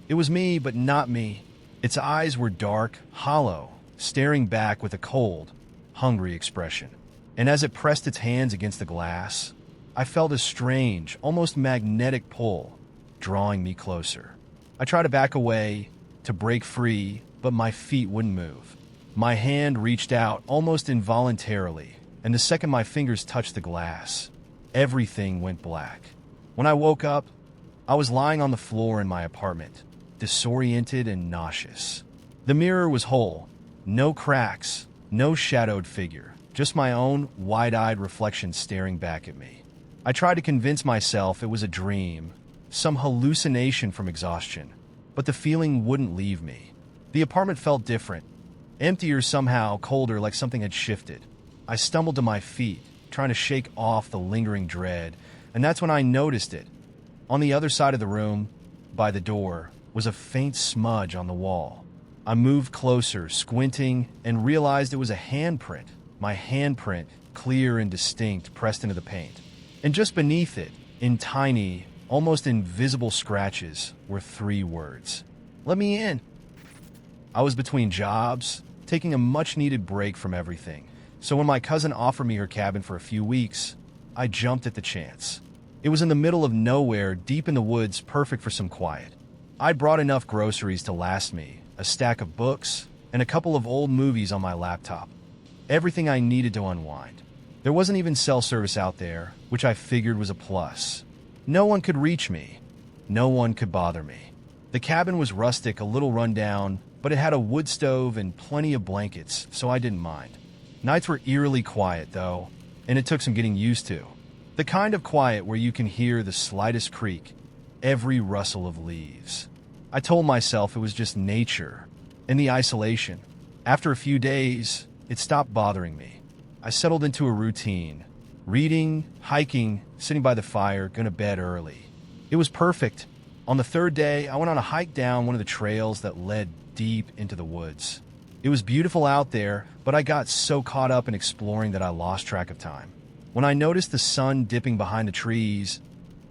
It was me, but not me. Its eyes were dark, hollow, staring back with a cold, hungry expression. And as it pressed its hands against the glass, I felt a strange, almost magnetic pull, drawing me closer. I tried to back away, to break free, but my feet wouldn't move. My hand reached out almost involuntarily, and the second my fingers touched the glass, everything went black. When I woke up, I was lying on the floor in my apartment, disoriented and nauseous. The mirror was whole, no cracks, no shadowed figure, just my own wide-eyed reflection staring back at me. I tried to convince myself it was a dream, some hallucination from exhaustion, but the feeling wouldn't leave me. The apartment felt different, emptier somehow, colder, like something had shifted. I stumbled to my feet, trying to shake off the lingering dread, and that's when I noticed it. On the other side of the room, by the door, was a faint smudge on the wall. I moved closer, squinting, and realized it was a handprint. My handprint, clear and distinct, pressed into the paint. And just beneath it, in tiny, almost invisible scratches, were 3 words. "Let me in." I was between jobs, taking a much-needed break from everything. So when my cousin offered me her cabin for a few weeks, I jumped at the chance. It was in the middle of nowhere, deep in the woods, perfect for some quiet. I'd brought enough groceries to last me, a stack of books, and a couple of old movies on my laptop. Everything I needed to unwind. There wasn't even cell service out there, which I figured was a plus. No one could reach me. No one could bother me. The cabin was rustic, a little rundown, but it had a wood stove and plenty of blankets, so I didn't mind. Nights were eerily quiet, though, and it took some getting used to. The kind of quiet where you can hear the slightest creak, every rustle of leaves. I told myself it was just nature, and the isolation. After a few days, it stopped bothering me. I settled into a routine. Reading, hiking, sitting by the fire, going to bed early. It was perfect. On the third day, I went on a hike down one of the trails that led deep into the woods. It was beautiful out there, but I got so caught up in exploring that I lost track of time. When I noticed the sun dipping behind the trees,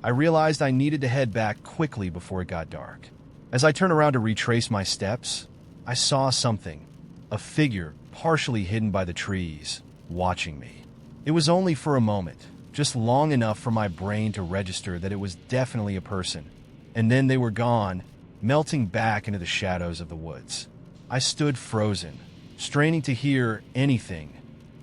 I realized I needed to head back quickly before it got dark. As I turned around to retrace my steps, I saw something, a figure partially hidden by the trees, watching me. It was only for a moment, just long enough for my brain to register that it was definitely a person. And then they were gone, melting back into the shadows of the woods. I stood frozen, straining to hear anything.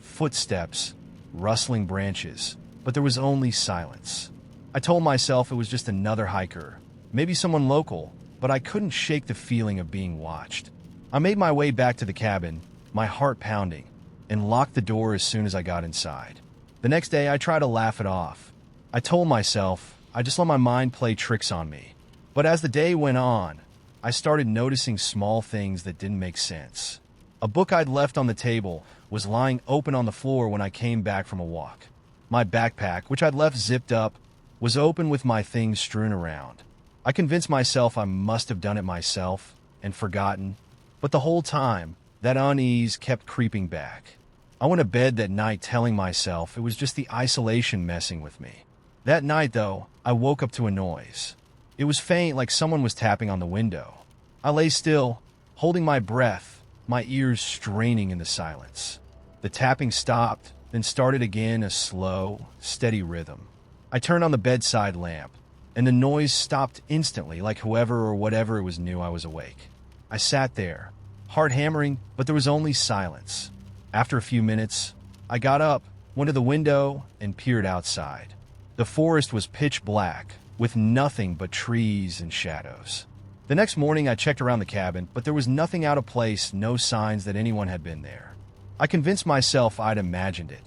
Footsteps, rustling branches, but there was only silence. I told myself it was just another hiker, maybe someone local, but I couldn't shake the feeling of being watched. I made my way back to the cabin, my heart pounding, and locked the door as soon as I got inside. The next day, I tried to laugh it off. I told myself I just let my mind play tricks on me. But as the day went on, I started noticing small things that didn't make sense. A book I'd left on the table was lying open on the floor when I came back from a walk. My backpack, which I'd left zipped up, was open with my things strewn around. I convinced myself I must have done it myself and forgotten, but the whole time, that unease kept creeping back. I went to bed that night telling myself it was just the isolation messing with me. That night, though, I woke up to a noise. It was faint, like someone was tapping on the window. I lay still, holding my breath, my ears straining in the silence. The tapping stopped, then started again, a slow, steady rhythm. I turned on the bedside lamp, and the noise stopped instantly, like whoever or whatever it was knew I was awake. I sat there, heart hammering, but there was only silence. After a few minutes, I got up, went to the window, and peered outside. The forest was pitch black, with nothing but trees and shadows. The next morning, I checked around the cabin, but there was nothing out of place, no signs that anyone had been there. I convinced myself I'd imagined it,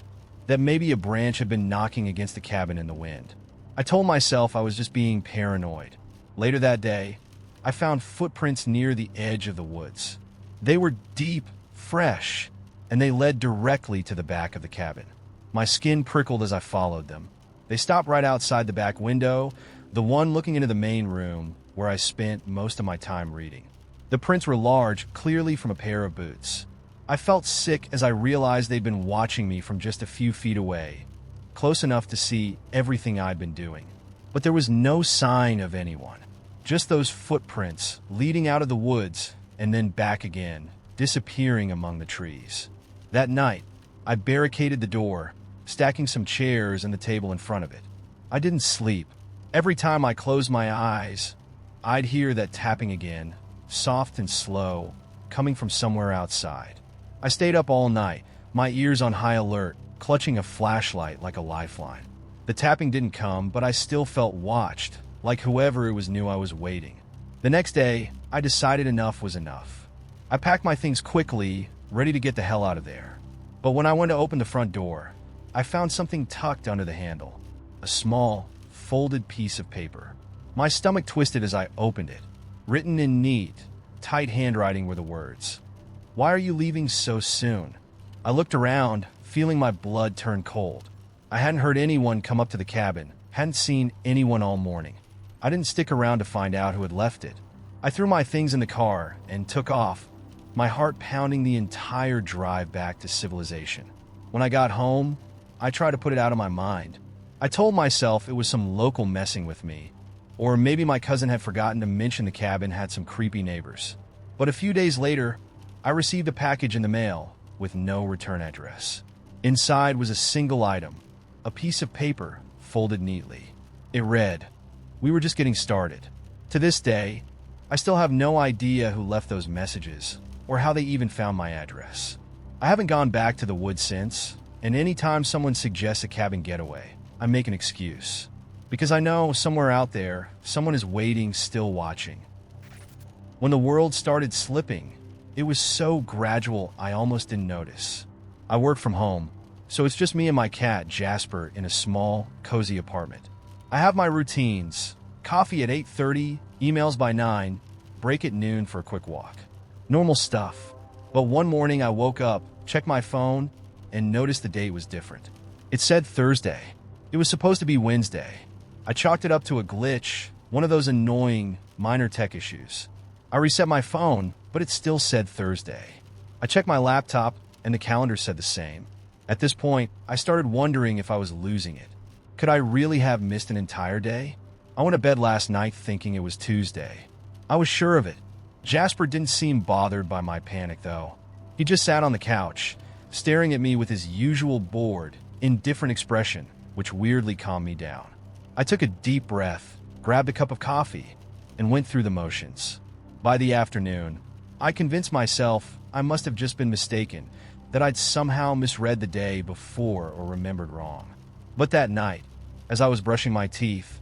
that maybe a branch had been knocking against the cabin in the wind. I told myself I was just being paranoid. Later that day, I found footprints near the edge of the woods. They were deep, fresh, and they led directly to the back of the cabin. My skin prickled as I followed them. They stopped right outside the back window, the one looking into the main room where I spent most of my time reading. The prints were large, clearly from a pair of boots. I felt sick as I realized they'd been watching me from just a few feet away, close enough to see everything I'd been doing. But there was no sign of anyone. Just those footprints leading out of the woods and then back again, disappearing among the trees. That night, I barricaded the door, stacking some chairs and the table in front of it. I didn't sleep. Every time I closed my eyes, I'd hear that tapping again, soft and slow, coming from somewhere outside. I stayed up all night, my ears on high alert, clutching a flashlight like a lifeline. The tapping didn't come, but I still felt watched, like whoever it was knew I was waiting. The next day, I decided enough was enough. I packed my things quickly, ready to get the hell out of there. But when I went to open the front door, I found something tucked under the handle. A small, folded piece of paper. My stomach twisted as I opened it. Written in neat, tight handwriting were the words, "Why are you leaving so soon?" I looked around, feeling my blood turn cold. I hadn't heard anyone come up to the cabin, hadn't seen anyone all morning. I didn't stick around to find out who had left it. I threw my things in the car and took off, my heart pounding the entire drive back to civilization. When I got home, I tried to put it out of my mind. I told myself it was some local messing with me, or maybe my cousin had forgotten to mention the cabin had some creepy neighbors. But a few days later, I received a package in the mail with no return address. Inside was a single item, a piece of paper folded neatly. It read, "We were just getting started." To this day, I still have no idea who left those messages or how they even found my address. I haven't gone back to the woods since, and anytime someone suggests a cabin getaway, I make an excuse. Because I know somewhere out there, someone is waiting, still watching. When the world started slipping, it was so gradual I almost didn't notice. I work from home, so it's just me and my cat, Jasper, in a small, cozy apartment. I have my routines: coffee at 8:30, emails by 9, break at noon for a quick walk. Normal stuff. But one morning I woke up, checked my phone, and noticed the date was different. It said Thursday. It was supposed to be Wednesday. I chalked it up to a glitch, one of those annoying, minor tech issues. I reset my phone, but it still said Thursday. I checked my laptop, and the calendar said the same. At this point, I started wondering if I was losing it. Could I really have missed an entire day? I went to bed last night thinking it was Tuesday. I was sure of it. Jasper didn't seem bothered by my panic, though. He just sat on the couch, staring at me with his usual bored, indifferent expression, which weirdly calmed me down. I took a deep breath, grabbed a cup of coffee, and went through the motions. By the afternoon, I convinced myself I must have just been mistaken, that I'd somehow misread the day before or remembered wrong. But that night, as I was brushing my teeth,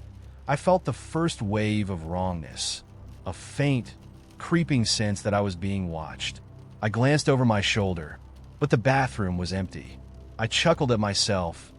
I felt the first wave of wrongness, a faint, creeping sense that I was being watched. I glanced over my shoulder, but the bathroom was empty. I chuckled at myself,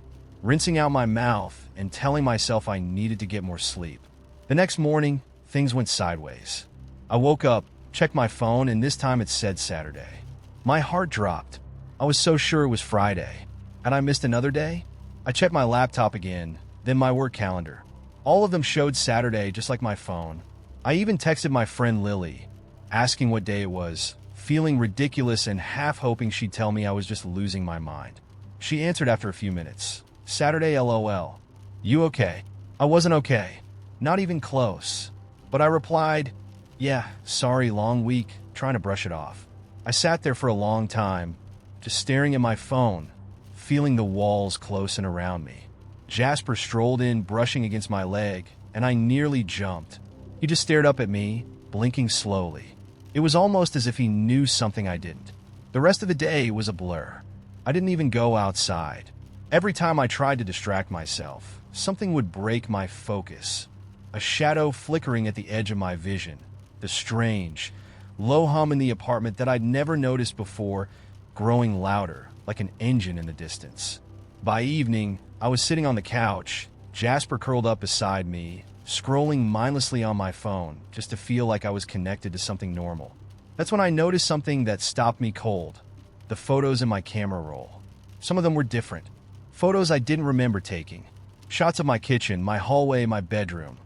rinsing out my mouth and telling myself I needed to get more sleep. The next morning, things went sideways. I woke up, checked my phone, and this time it said Saturday. My heart dropped. I was so sure it was Friday. Had I missed another day? I checked my laptop again, then my work calendar. All of them showed Saturday, just like my phone. I even texted my friend Lily, asking what day it was, feeling ridiculous and half hoping she'd tell me I was just losing my mind. She answered after a few minutes, "Saturday, LOL. You okay?" I wasn't okay. Not even close. But I replied, "Yeah, sorry, long week, trying to brush it off." I sat there for a long time, just staring at my phone, feeling the walls close and around me. Jasper strolled in, brushing against my leg, and I nearly jumped. He just stared up at me, blinking slowly. It was almost as if he knew something I didn't. The rest of the day was a blur. I didn't even go outside. Every time I tried to distract myself, something would break my focus. A shadow flickering at the edge of my vision. The strange, low hum in the apartment that I'd never noticed before, growing louder, like an engine in the distance. By evening, I was sitting on the couch, Jasper curled up beside me, scrolling mindlessly on my phone just to feel like I was connected to something normal. That's when I noticed something that stopped me cold. The photos in my camera roll. Some of them were different. Photos I didn't remember taking. Shots of my kitchen, my hallway, my bedroom.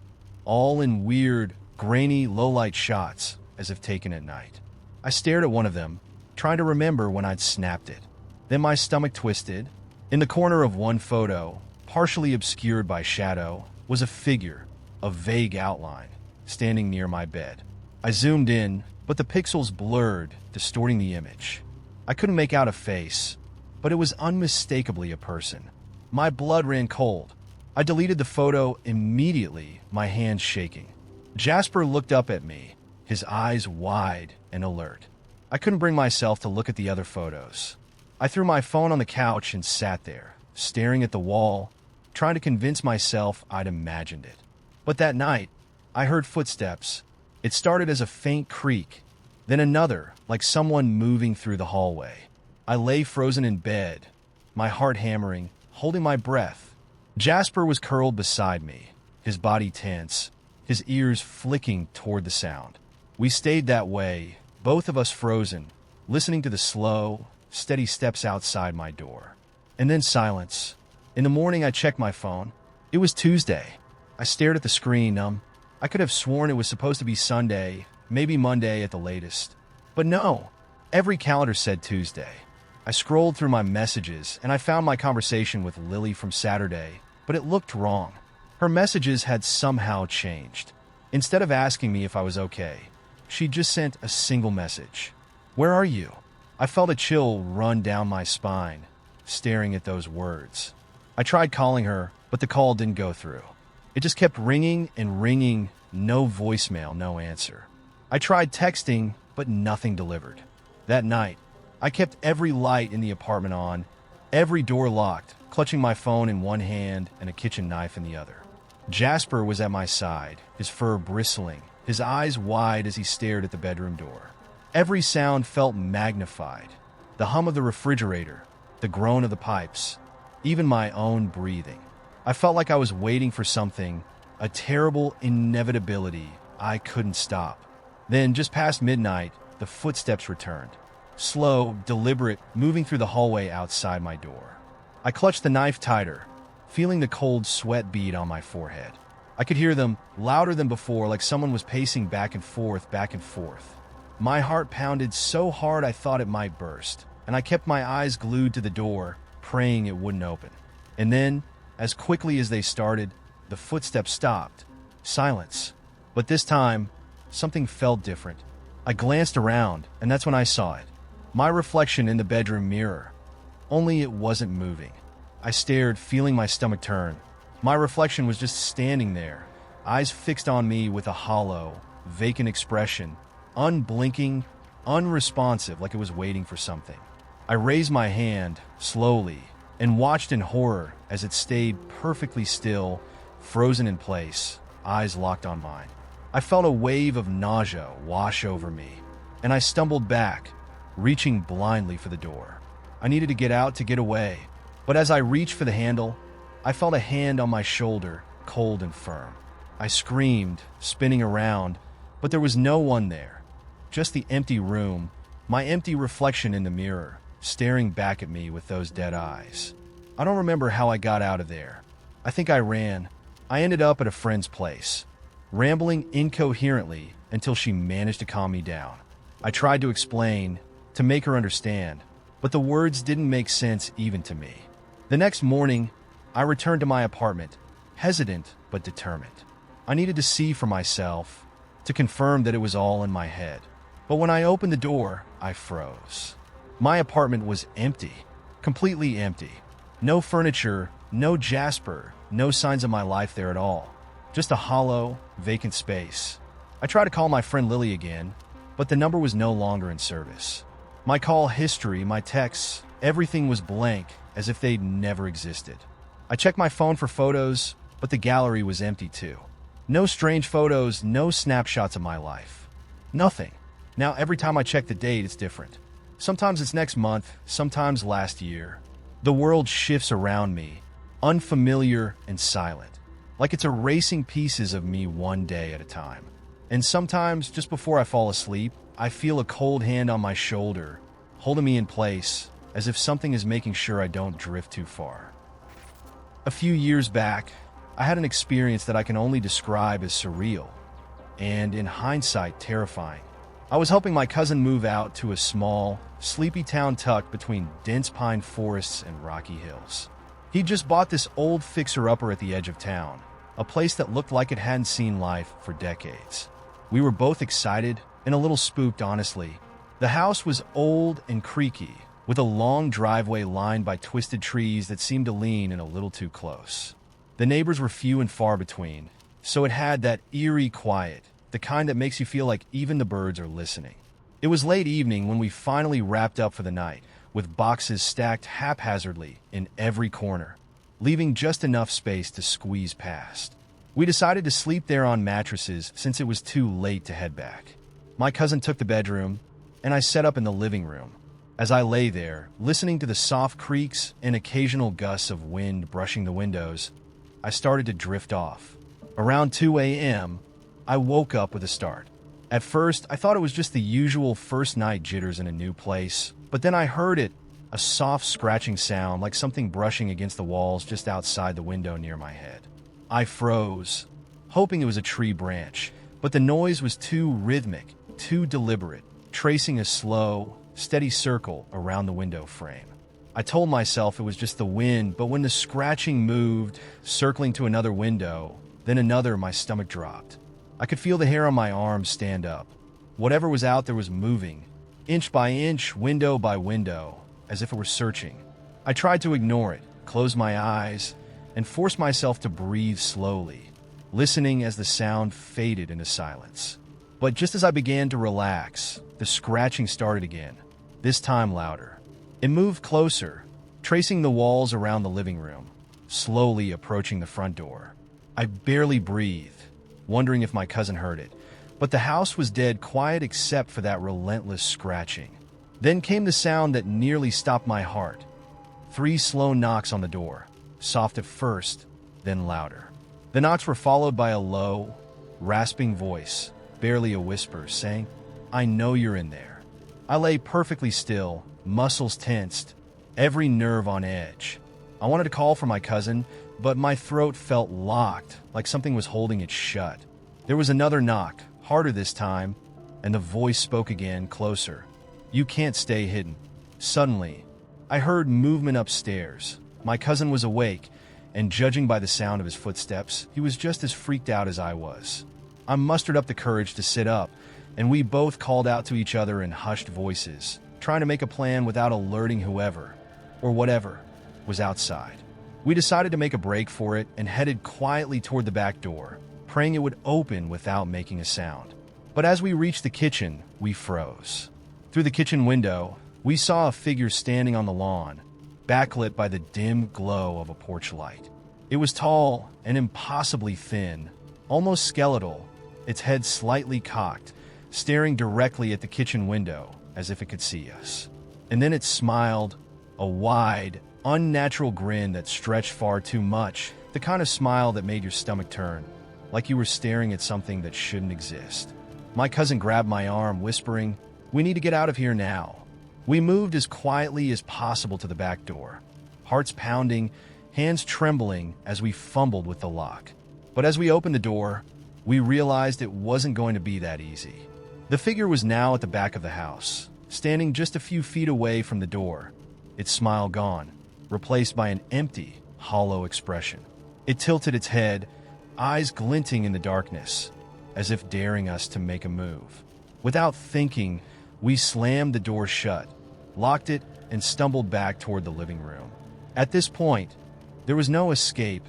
All in weird, grainy, low-light shots, as if taken at night. I stared at one of them, trying to remember when I'd snapped it. Then my stomach twisted. In the corner of one photo, partially obscured by shadow, was a figure, a vague outline, standing near my bed. I zoomed in, but the pixels blurred, distorting the image. I couldn't make out a face, but it was unmistakably a person. My blood ran cold. I deleted the photo immediately, my hands shaking. Jasper looked up at me, his eyes wide and alert. I couldn't bring myself to look at the other photos. I threw my phone on the couch and sat there, staring at the wall, trying to convince myself I'd imagined it. But that night, I heard footsteps. It started as a faint creak, then another, like someone moving through the hallway. I lay frozen in bed, my heart hammering, holding my breath. Jasper was curled beside me, his body tense, his ears flicking toward the sound. We stayed that way, both of us frozen, listening to the slow, steady steps outside my door. And then silence. In the morning, I checked my phone. It was Tuesday. I stared at the screen, I could have sworn it was supposed to be Sunday, maybe Monday at the latest. But no, every calendar said Tuesday. I scrolled through my messages, and I found my conversation with Lily from Saturday, but it looked wrong. Her messages had somehow changed. Instead of asking me if I was okay, she just sent a single message. Where are you?" I felt a chill run down my spine, staring at those words. I tried calling her, but the call didn't go through. It just kept ringing and ringing, no voicemail, no answer. I tried texting, but nothing delivered. That night, I kept every light in the apartment on, every door locked, clutching my phone in one hand and a kitchen knife in the other. Jasper was at my side, his fur bristling, his eyes wide as he stared at the bedroom door. Every sound felt magnified. The hum of the refrigerator, the groan of the pipes, even my own breathing. I felt like I was waiting for something, a terrible inevitability I couldn't stop. Then, just past midnight, the footsteps returned. Slow, deliberate, moving through the hallway outside my door. I clutched the knife tighter, feeling the cold sweat bead on my forehead. I could hear them, louder than before, like someone was pacing back and forth, back and forth. My heart pounded so hard I thought it might burst, and I kept my eyes glued to the door, praying it wouldn't open. And then, as quickly as they started, the footsteps stopped. Silence. But this time, something felt different. I glanced around, and that's when I saw it. My reflection in the bedroom mirror. Only it wasn't moving. I stared, feeling my stomach turn. My reflection was just standing there, eyes fixed on me with a hollow, vacant expression, unblinking, unresponsive, like it was waiting for something. I raised my hand, slowly, and watched in horror as it stayed perfectly still, frozen in place, eyes locked on mine. I felt a wave of nausea wash over me, and I stumbled back, reaching blindly for the door. I needed to get out to get away, but as I reached for the handle, I felt a hand on my shoulder, cold and firm. I screamed, spinning around, but there was no one there. Just the empty room, my empty reflection in the mirror, staring back at me with those dead eyes. I don't remember how I got out of there. I think I ran. I ended up at a friend's place, rambling incoherently until she managed to calm me down. I tried to explain, to make her understand, but the words didn't make sense even to me. The next morning, I returned to my apartment, hesitant but determined. I needed to see for myself, to confirm that it was all in my head. But when I opened the door, I froze. My apartment was empty, completely empty. No furniture, no Jasper, no signs of my life there at all. Just a hollow, vacant space. I tried to call my friend Lily again, but the number was no longer in service. My call history, my texts, everything was blank, as if they'd never existed. I checked my phone for photos, but the gallery was empty too. No strange photos, no snapshots of my life. Nothing. Now every time I check the date, it's different. Sometimes it's next month, sometimes last year. The world shifts around me, unfamiliar and silent, like it's erasing pieces of me one day at a time. And sometimes, just before I fall asleep, I feel a cold hand on my shoulder, holding me in place, as if something is making sure I don't drift too far. A few years back, I had an experience that I can only describe as surreal, and in hindsight, terrifying. I was helping my cousin move out to a small, sleepy town tucked between dense pine forests and rocky hills. He'd just bought this old fixer-upper at the edge of town, a place that looked like it hadn't seen life for decades. We were both excited and a little spooked, honestly. The house was old and creaky, with a long driveway lined by twisted trees that seemed to lean in a little too close. The neighbors were few and far between, so it had that eerie quiet, the kind that makes you feel like even the birds are listening. It was late evening when we finally wrapped up for the night, with boxes stacked haphazardly in every corner, leaving just enough space to squeeze past. We decided to sleep there on mattresses since it was too late to head back. My cousin took the bedroom, and I set up in the living room. As I lay there, listening to the soft creaks and occasional gusts of wind brushing the windows, I started to drift off. Around 2 a.m., I woke up with a start. At first, I thought it was just the usual first-night jitters in a new place, but then I heard it, a soft scratching sound like something brushing against the walls just outside the window near my head. I froze, hoping it was a tree branch, but the noise was too rhythmic, too deliberate, tracing a slow, steady circle around the window frame. I told myself it was just the wind, but when the scratching moved, circling to another window, then another, my stomach dropped. I could feel the hair on my arms stand up. Whatever was out there was moving, inch by inch, window by window, as if it were searching. I tried to ignore it, close my eyes, and force myself to breathe slowly, listening as the sound faded into silence. But just as I began to relax, the scratching started again, this time louder. It moved closer, tracing the walls around the living room, slowly approaching the front door. I barely breathed, wondering if my cousin heard it, but the house was dead quiet except for that relentless scratching. Then came the sound that nearly stopped my heart. 3 slow knocks on the door, soft at first, then louder. The knocks were followed by a low, rasping voice, barely a whisper, saying, "I know you're in there." I lay perfectly still, muscles tensed, every nerve on edge. I wanted to call for my cousin, but my throat felt locked, like something was holding it shut. There was another knock, harder this time, and the voice spoke again, closer. "You can't stay hidden." Suddenly, I heard movement upstairs. My cousin was awake, and judging by the sound of his footsteps, he was just as freaked out as I was. I mustered up the courage to sit up, and we both called out to each other in hushed voices, trying to make a plan without alerting whoever, or whatever, was outside. We decided to make a break for it and headed quietly toward the back door, praying it would open without making a sound. But as we reached the kitchen, we froze. Through the kitchen window, we saw a figure standing on the lawn, backlit by the dim glow of a porch light. It was tall and impossibly thin, almost skeletal, its head slightly cocked, staring directly at the kitchen window as if it could see us. And then it smiled, a wide, unnatural grin that stretched far too much, the kind of smile that made your stomach turn, like you were staring at something that shouldn't exist. My cousin grabbed my arm, whispering, "We need to get out of here now." We moved as quietly as possible to the back door, hearts pounding, hands trembling as we fumbled with the lock. But as we opened the door, we realized it wasn't going to be that easy. The figure was now at the back of the house, standing just a few feet away from the door, its smile gone, replaced by an empty, hollow expression. It tilted its head, eyes glinting in the darkness, as if daring us to make a move. Without thinking, we slammed the door shut, locked it, and stumbled back toward the living room. At this point, there was no escape.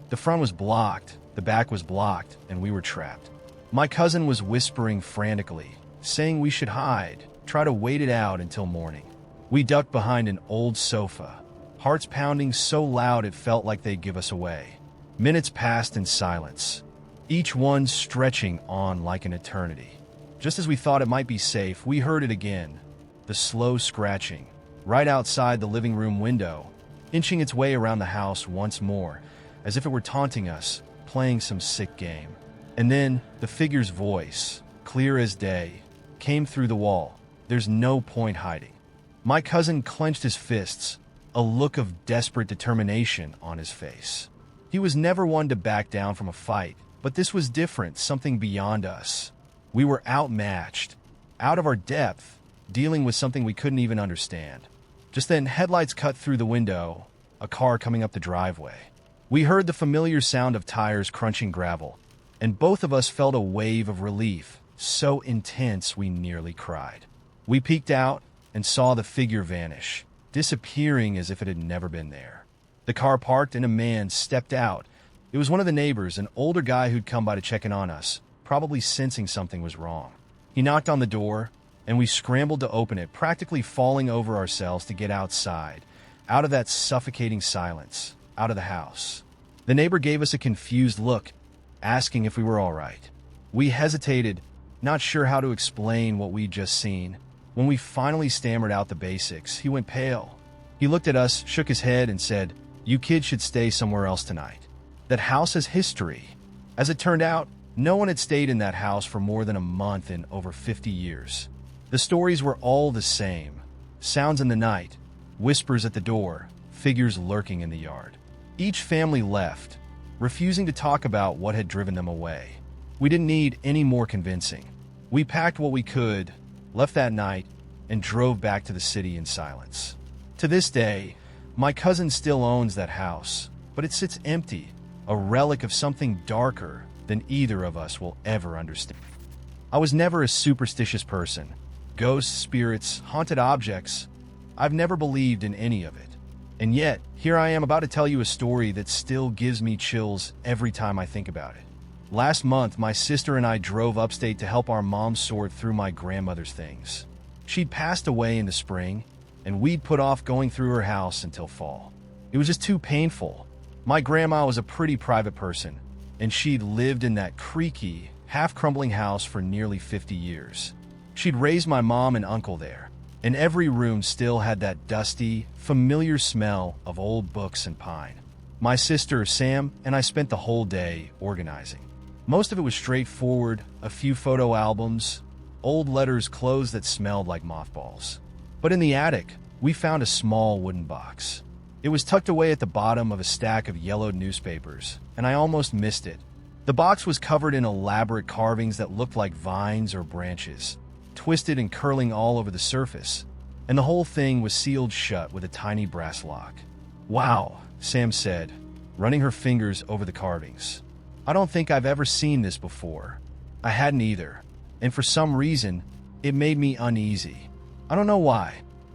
The front was blocked, the back was blocked, and we were trapped. My cousin was whispering frantically, saying we should hide, try to wait it out until morning. We ducked behind an old sofa, hearts pounding so loud it felt like they'd give us away. Minutes passed in silence, each one stretching on like an eternity. Just as we thought it might be safe, we heard it again, the slow scratching, right outside the living room window, inching its way around the house once more, as if it were taunting us, playing some sick game. And then the figure's voice, clear as day, came through the wall. "There's no point hiding." My cousin clenched his fists, a look of desperate determination on his face. He was never one to back down from a fight, but this was different, something beyond us. We were outmatched, out of our depth, dealing with something we couldn't even understand. Just then, headlights cut through the window, a car coming up the driveway. We heard the familiar sound of tires crunching gravel, and both of us felt a wave of relief, so intense we nearly cried. We peeked out and saw the figure vanish, disappearing as if it had never been there. The car parked and a man stepped out. It was one of the neighbors, an older guy who'd come by to check in on us, probably sensing something was wrong. He knocked on the door, and we scrambled to open it, practically falling over ourselves to get outside, out of that suffocating silence, out of the house. The neighbor gave us a confused look, asking if we were all right. We hesitated, not sure how to explain what we'd just seen. When we finally stammered out the basics, he went pale. He looked at us, shook his head, and said, "You kids should stay somewhere else tonight. That house has history." As it turned out, no one had stayed in that house for more than a month in over 50 years. The stories were all the same. Sounds in the night, whispers at the door, figures lurking in the yard. Each family left, refusing to talk about what had driven them away. We didn't need any more convincing. We packed what we could, left that night, and drove back to the city in silence. To this day, my cousin still owns that house, but it sits empty, a relic of something darker than either of us will ever understand. I was never a superstitious person. ghosts, spirits, haunted objects. I've never believed in any of it. And yet, here I am about to tell you a story that still gives me chills every time I think about it. Last month, my sister and I drove upstate to help our mom sort through my grandmother's things. She'd passed away in the spring, and we'd put off going through her house until fall. It was just too painful. My grandma was a pretty private person, and she'd lived in that creaky, half-crumbling house for nearly 50 years. She'd raised my mom and uncle there, and every room still had that dusty, familiar smell of old books and pine. My sister, Sam, and I spent the whole day organizing. Most of it was straightforward, a few photo albums, old letters, clothes that smelled like mothballs. But in the attic, we found a small wooden box. It was tucked away at the bottom of a stack of yellowed newspapers, and I almost missed it. The box was covered in elaborate carvings that looked like vines or branches, twisted and curling all over the surface, and the whole thing was sealed shut with a tiny brass lock. "Wow," Sam said, running her fingers over the carvings. "I don't think I've ever seen this before." I hadn't either, and for some reason, it made me uneasy. I don't know why.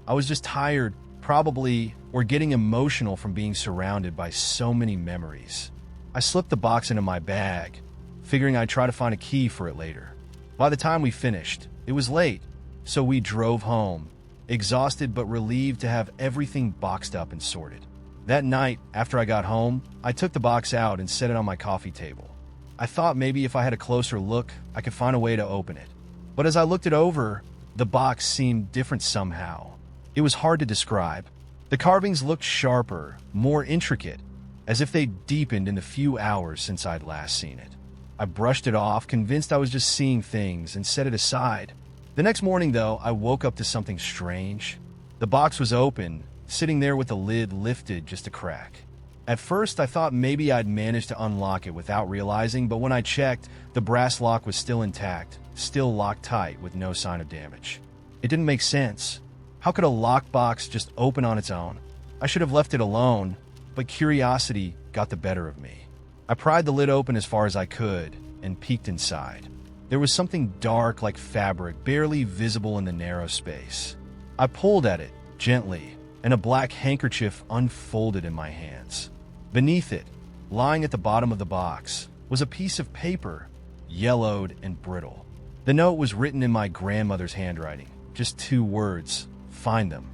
I was just tired, probably, or getting emotional from being surrounded by so many memories. I slipped the box into my bag, figuring I'd try to find a key for it later. By the time we finished, it was late, so we drove home, exhausted but relieved to have everything boxed up and sorted. That night, after I got home, I took the box out and set it on my coffee table. I thought maybe if I had a closer look, I could find a way to open it. But as I looked it over, the box seemed different somehow. It was hard to describe. The carvings looked sharper, more intricate, as if they'd deepened in the few hours since I'd last seen it. I brushed it off, convinced I was just seeing things, and set it aside. The next morning, though, I woke up to something strange. The box was open, sitting there with the lid lifted just a crack. At first, I thought maybe I'd managed to unlock it without realizing, but when I checked, the brass lock was still intact, still locked tight with no sign of damage. It didn't make sense. How could a lockbox just open on its own? I should have left it alone, but curiosity got the better of me. I pried the lid open as far as I could and peeked inside. There was something dark like fabric, barely visible in the narrow space. I pulled at it, gently, and a black handkerchief unfolded in my hands. Beneath it, lying at the bottom of the box, was a piece of paper, yellowed and brittle. The note was written in my grandmother's handwriting, just 2 words, "Find them."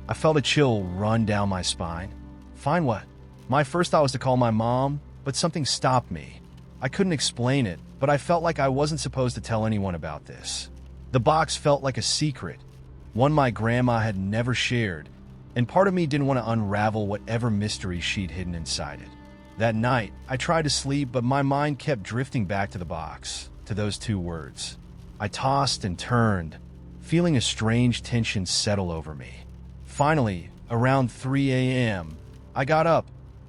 I felt a chill run down my spine. Find what? My first thought was to call my mom, but something stopped me. I couldn't explain it, but I felt like I wasn't supposed to tell anyone about this. The box felt like a secret, one my grandma had never shared, and part of me didn't want to unravel whatever mystery she'd hidden inside it. That night, I tried to sleep, but my mind kept drifting back to the box, to those 2 words. I tossed and turned, feeling a strange tension settle over me. Finally, around 3 a.m., I got up,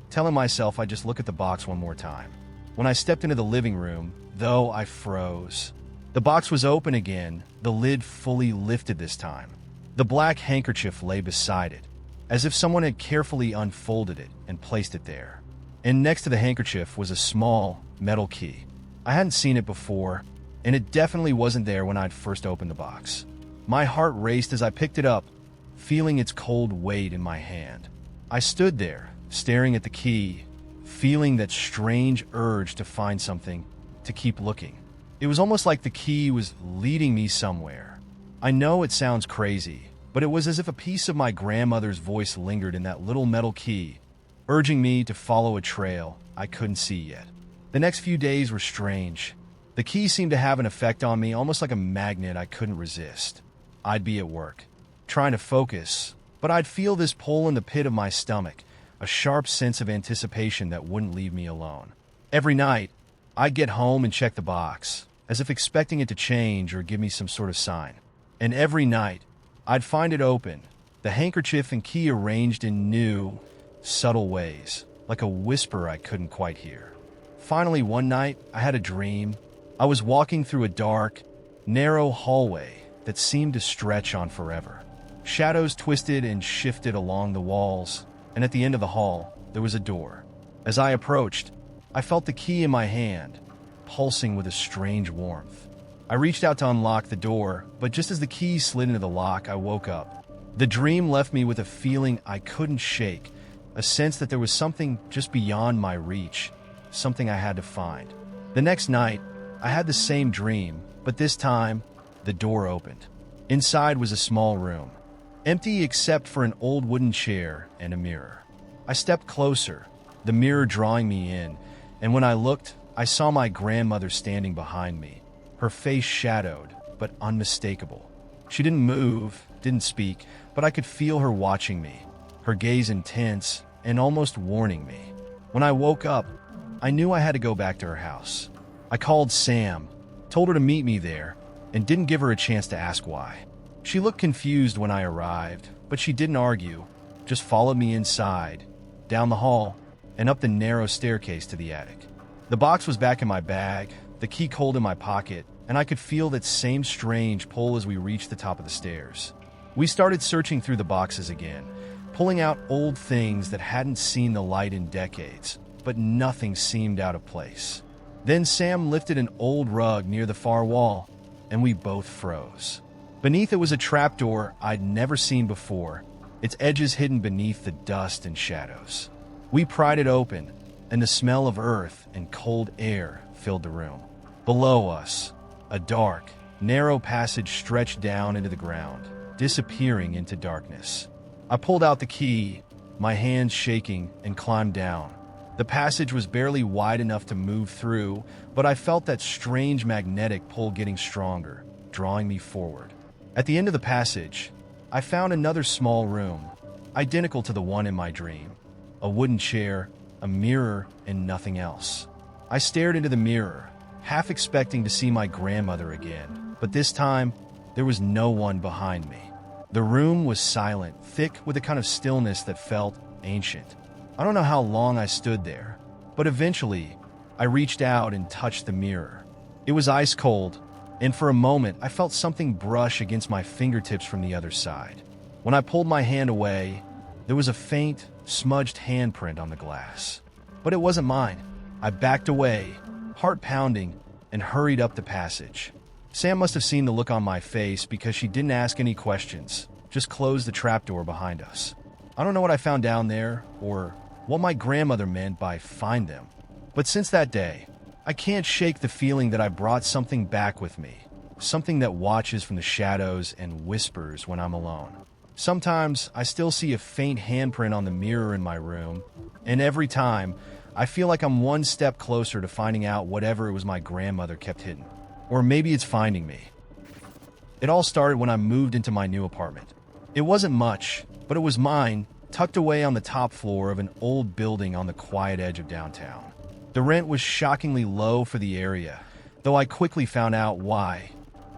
telling myself I'd just look at the box one more time. When I stepped into the living room, though, I froze. The box was open again, the lid fully lifted this time. The black handkerchief lay beside it, as if someone had carefully unfolded it and placed it there. And next to the handkerchief was a small, metal key. I hadn't seen it before, and it definitely wasn't there when I'd first opened the box. My heart raced as I picked it up, feeling its cold weight in my hand. I stood there, staring at the key, feeling that strange urge to find something, to keep looking. It was almost like the key was leading me somewhere. I know it sounds crazy, but it was as if a piece of my grandmother's voice lingered in that little metal key, urging me to follow a trail I couldn't see yet. The next few days were strange. The key seemed to have an effect on me, almost like a magnet I couldn't resist. I'd be at work, trying to focus, but I'd feel this pull in the pit of my stomach, a sharp sense of anticipation that wouldn't leave me alone. Every night, I'd get home and check the box, as if expecting it to change or give me some sort of sign. And every night, I'd find it open, the handkerchief and key arranged in new, subtle ways, like a whisper I couldn't quite hear. Finally, one night, I had a dream. I was walking through a dark, narrow hallway that seemed to stretch on forever. Shadows twisted and shifted along the walls, and at the end of the hall, there was a door. As I approached, I felt the key in my hand, pulsing with a strange warmth. I reached out to unlock the door, but just as the key slid into the lock, I woke up. The dream left me with a feeling I couldn't shake, a sense that there was something just beyond my reach, something I had to find. The next night, I had the same dream, but this time, the door opened. Inside was a small room, empty except for an old wooden chair and a mirror. I stepped closer, the mirror drawing me in, and when I looked, I saw my grandmother standing behind me, her face shadowed, but unmistakable. She didn't move, didn't speak, but I could feel her watching me, her gaze intense and almost warning me. When I woke up, I knew I had to go back to her house. I called Sam, told her to meet me there, and didn't give her a chance to ask why. She looked confused when I arrived, but she didn't argue, just followed me inside, down the hall, and up the narrow staircase to the attic. The box was back in my bag, the key cold in my pocket, and I could feel that same strange pull as we reached the top of the stairs. We started searching through the boxes again, pulling out old things that hadn't seen the light in decades, but nothing seemed out of place. Then Sam lifted an old rug near the far wall, and we both froze. Beneath it was a trapdoor I'd never seen before, its edges hidden beneath the dust and shadows. We pried it open, and the smell of earth and cold air filled the room. Below us, a dark, narrow passage stretched down into the ground, disappearing into darkness. I pulled out the key, my hands shaking, and climbed down. The passage was barely wide enough to move through, but I felt that strange magnetic pull getting stronger, drawing me forward. At the end of the passage, I found another small room, identical to the one in my dream. A wooden chair, a mirror, and nothing else. I stared into the mirror, half expecting to see my grandmother again, but this time, there was no one behind me. The room was silent, thick with a kind of stillness that felt ancient. I don't know how long I stood there, but eventually, I reached out and touched the mirror. It was ice cold, and for a moment, I felt something brush against my fingertips from the other side. When I pulled my hand away, there was a faint, smudged handprint on the glass. But it wasn't mine. I backed away, heart pounding, and hurried up the passage. Sam must have seen the look on my face because she didn't ask any questions, just closed the trapdoor behind us. I don't know what I found down there, or what my grandmother meant by find them. But since that day, I can't shake the feeling that I brought something back with me, something that watches from the shadows and whispers when I'm alone. Sometimes I still see a faint handprint on the mirror in my room, and every time, I feel like I'm one step closer to finding out whatever it was my grandmother kept hidden. Or maybe it's finding me. It all started when I moved into my new apartment. It wasn't much, but it was mine, tucked away on the top floor of an old building on the quiet edge of downtown. The rent was shockingly low for the area, though I quickly found out why.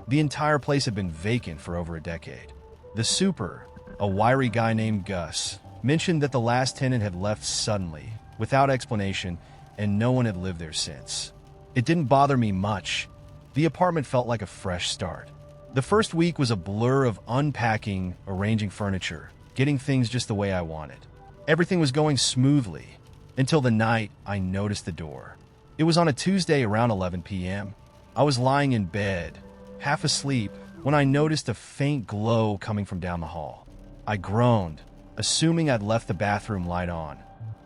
The entire place had been vacant for over a decade. The super, a wiry guy named Gus, mentioned that the last tenant had left suddenly, without explanation, and no one had lived there since. It didn't bother me much. The apartment felt like a fresh start. The first week was a blur of unpacking, arranging furniture, getting things just the way I wanted. Everything was going smoothly, until the night I noticed the door. It was on a Tuesday around 11 p.m. I was lying in bed, half asleep, when I noticed a faint glow coming from down the hall. I groaned, assuming I'd left the bathroom light on.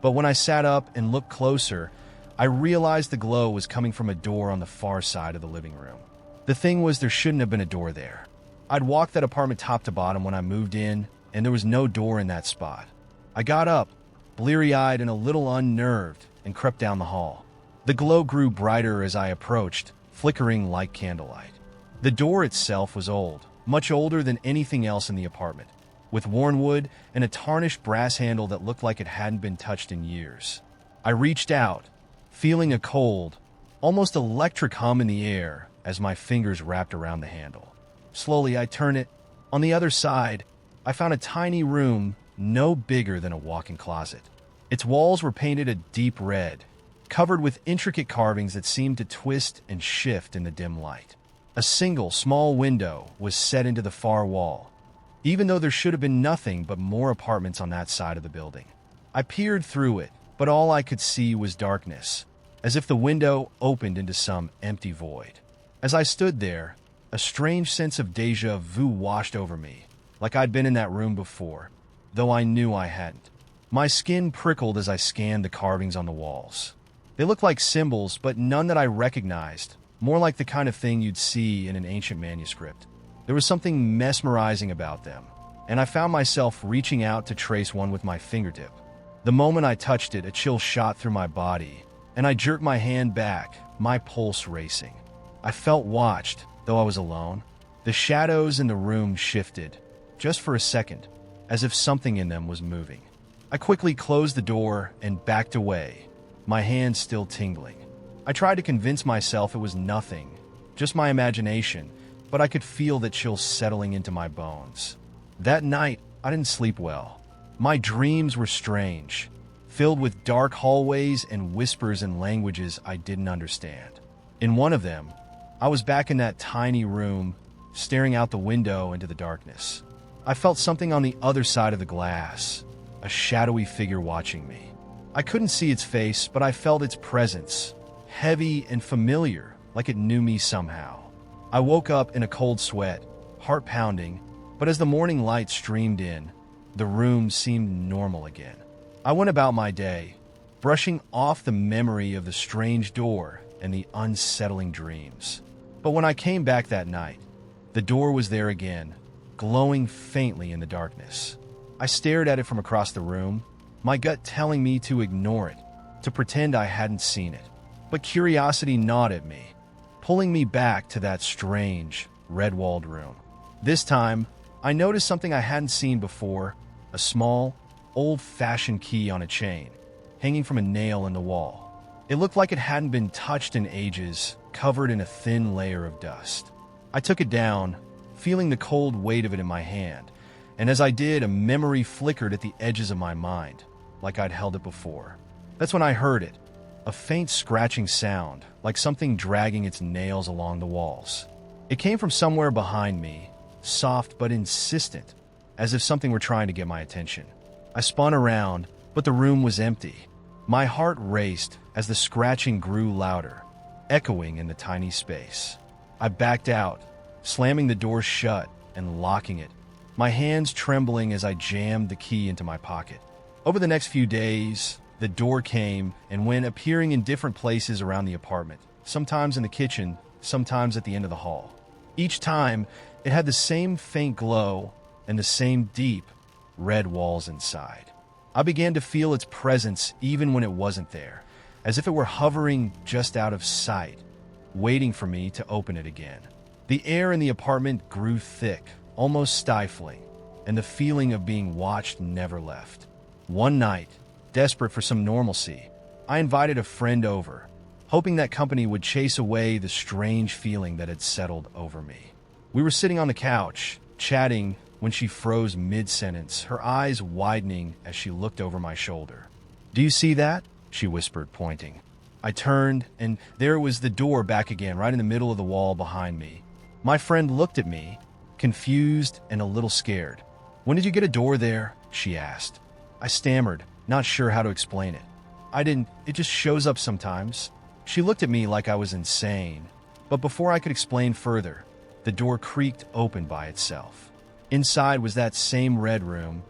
But when I sat up and looked closer, I realized the glow was coming from a door on the far side of the living room. The thing was, there shouldn't have been a door there. I'd walked that apartment top to bottom when I moved in, and there was no door in that spot. I got up, bleary-eyed and a little unnerved, and crept down the hall. The glow grew brighter as I approached, flickering like candlelight. The door itself was old, much older than anything else in the apartment, with worn wood and a tarnished brass handle that looked like it hadn't been touched in years. I reached out, feeling a cold, almost electric hum in the air as my fingers wrapped around the handle. Slowly, I turned it. On the other side, I found a tiny room no bigger than a walk-in closet. Its walls were painted a deep red, covered with intricate carvings that seemed to twist and shift in the dim light. A single small window was set into the far wall, even though there should have been nothing but more apartments on that side of the building. I peered through it, but all I could see was darkness, as if the window opened into some empty void. As I stood there, a strange sense of déjà vu washed over me, like I'd been in that room before, though I knew I hadn't. My skin prickled as I scanned the carvings on the walls. They looked like symbols, but none that I recognized, more like the kind of thing you'd see in an ancient manuscript. There was something mesmerizing about them, and I found myself reaching out to trace one with my fingertip. The moment I touched it, a chill shot through my body, and I jerked my hand back, my pulse racing. I felt watched, though I was alone. The shadows in the room shifted, just for a second, as if something in them was moving. I quickly closed the door and backed away, my hands still tingling. I tried to convince myself it was nothing, just my imagination, but I could feel the chill settling into my bones. That night, I didn't sleep well. My dreams were strange, filled with dark hallways and whispers in languages I didn't understand. In one of them, I was back in that tiny room, staring out the window into the darkness. I felt something on the other side of the glass, a shadowy figure watching me. I couldn't see its face, but I felt its presence, heavy and familiar, like it knew me somehow. I woke up in a cold sweat, heart pounding, but as the morning light streamed in, the room seemed normal again. I went about my day, brushing off the memory of the strange door and the unsettling dreams. But when I came back that night, the door was there again, glowing faintly in the darkness. I stared at it from across the room, my gut telling me to ignore it, to pretend I hadn't seen it. But curiosity gnawed at me, pulling me back to that strange, red-walled room. This time, I noticed something I hadn't seen before, a small, old-fashioned key on a chain, hanging from a nail in the wall. It looked like it hadn't been touched in ages, covered in a thin layer of dust. I took it down, feeling the cold weight of it in my hand, and as I did, a memory flickered at the edges of my mind, like I'd held it before. That's when I heard it, a faint scratching sound, like something dragging its nails along the walls. It came from somewhere behind me, soft but insistent, as if something were trying to get my attention. I spun around, but the room was empty. My heart raced as the scratching grew louder, echoing in the tiny space. I backed out, slamming the door shut and locking it, my hands trembling as I jammed the key into my pocket. Over the next few days, the door came and went, appearing in different places around the apartment, sometimes in the kitchen, sometimes at the end of the hall. Each time, it had the same faint glow and the same deep, red walls inside. I began to feel its presence even when it wasn't there, as if it were hovering just out of sight, waiting for me to open it again. The air in the apartment grew thick, almost stifling, and the feeling of being watched never left. One night, desperate for some normalcy, I invited a friend over, hoping that company would chase away the strange feeling that had settled over me. We were sitting on the couch, chatting, when she froze mid-sentence, her eyes widening as she looked over my shoulder. "Do you see that?" she whispered, pointing. I turned, and there was the door back again, right in the middle of the wall behind me. My friend looked at me, confused and a little scared. "When did you get a door there?" she asked. I stammered, not sure how to explain it. It just shows up sometimes." She looked at me like I was insane, but before I could explain further, the door creaked open by itself. Inside was that same red room,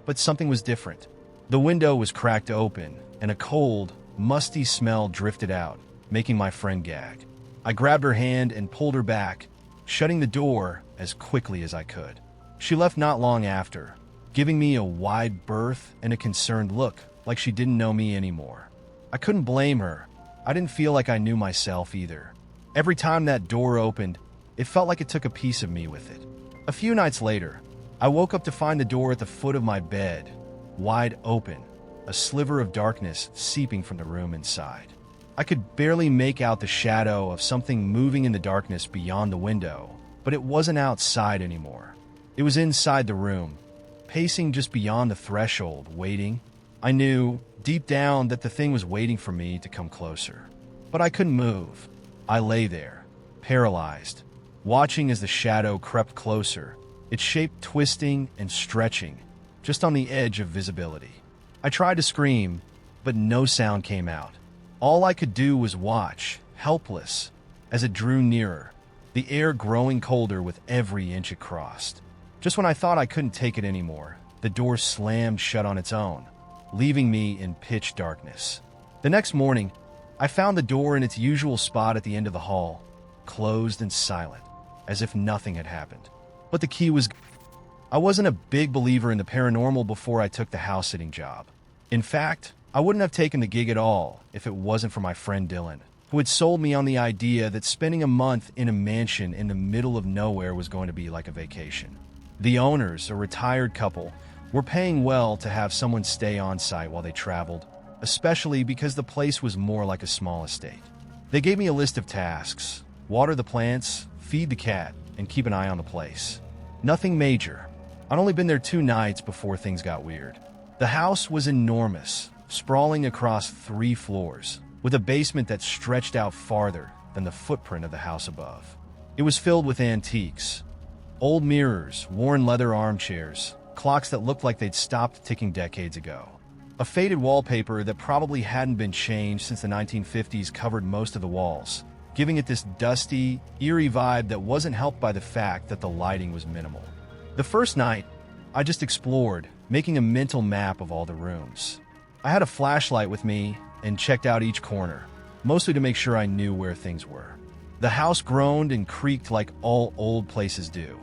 but something was different. The window was cracked open, and a cold, musty smell drifted out, making my friend gag. I grabbed her hand and pulled her back, shutting the door as quickly as I could. She left not long after, giving me a wide berth and a concerned look, like she didn't know me anymore. I couldn't blame her. I didn't feel like I knew myself either. Every time that door opened, it felt like it took a piece of me with it. A few nights later, I woke up to find the door at the foot of my bed, wide open, a sliver of darkness seeping from the room inside. I could barely make out the shadow of something moving in the darkness beyond the window, but it wasn't outside anymore. It was inside the room, pacing just beyond the threshold, waiting. I knew, deep down, that the thing was waiting for me to come closer. But I couldn't move. I lay there, paralyzed, watching as the shadow crept closer, its shape twisting and stretching, just on the edge of visibility. I tried to scream, but no sound came out. All I could do was watch, helpless, as it drew nearer, the air growing colder with every inch it crossed. Just when I thought I couldn't take it anymore, the door slammed shut on its own, leaving me in pitch darkness. The next morning, I found the door in its usual spot at the end of the hall, closed and silent, as if nothing had happened. But the key was... I wasn't a big believer in the paranormal before I took the house-sitting job. In fact, I wouldn't have taken the gig at all if it wasn't for my friend Dylan, who had sold me on the idea that spending a month in a mansion in the middle of nowhere was going to be like a vacation. The owners, a retired couple, were paying well to have someone stay on site while they traveled, especially because the place was more like a small estate. They gave me a list of tasks: water the plants, feed the cat, and keep an eye on the place. Nothing major. I'd only been there 2 nights before things got weird. The house was enormous, sprawling across 3 floors, with a basement that stretched out farther than the footprint of the house above. It was filled with antiques: old mirrors, worn leather armchairs, clocks that looked like they'd stopped ticking decades ago. A faded wallpaper that probably hadn't been changed since the 1950s covered most of the walls, giving it this dusty, eerie vibe that wasn't helped by the fact that the lighting was minimal. The first night, I just explored, making a mental map of all the rooms. I had a flashlight with me and checked out each corner, mostly to make sure I knew where things were. The house groaned and creaked like all old places do,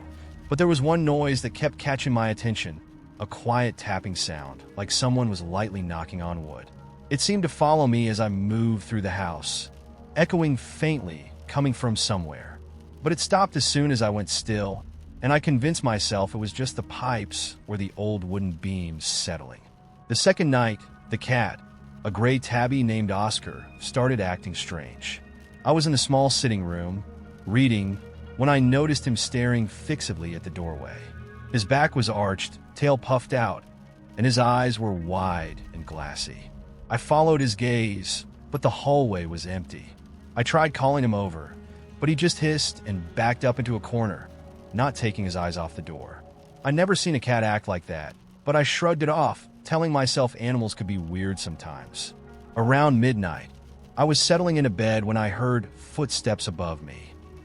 but there was one noise that kept catching my attention: a quiet tapping sound, like someone was lightly knocking on wood. It seemed to follow me as I moved through the house, echoing faintly, coming from somewhere. But it stopped as soon as I went still, and I convinced myself it was just the pipes or the old wooden beams settling. The second night, the cat, a gray tabby named Oscar, started acting strange. I was in the small sitting room, reading, when I noticed him staring fixedly at the doorway. His back was arched, tail puffed out, and his eyes were wide and glassy. I followed his gaze, but the hallway was empty. I tried calling him over, but he just hissed and backed up into a corner, not taking his eyes off the door. I'd never seen a cat act like that, but I shrugged it off, telling myself animals could be weird sometimes. Around midnight, I was settling into bed when I heard footsteps above me.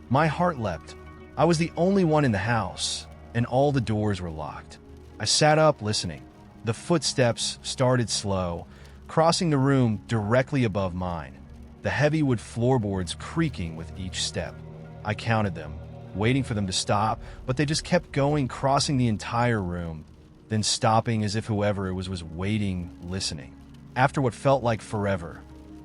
My heart leapt. I was the only one in the house, and all the doors were locked. I sat up, listening. The footsteps started slow, crossing the room directly above mine, the heavy wood floorboards creaking with each step. I counted them, waiting for them to stop, but they just kept going, crossing the entire room, then stopping as if whoever it was waiting, listening. After what felt like forever,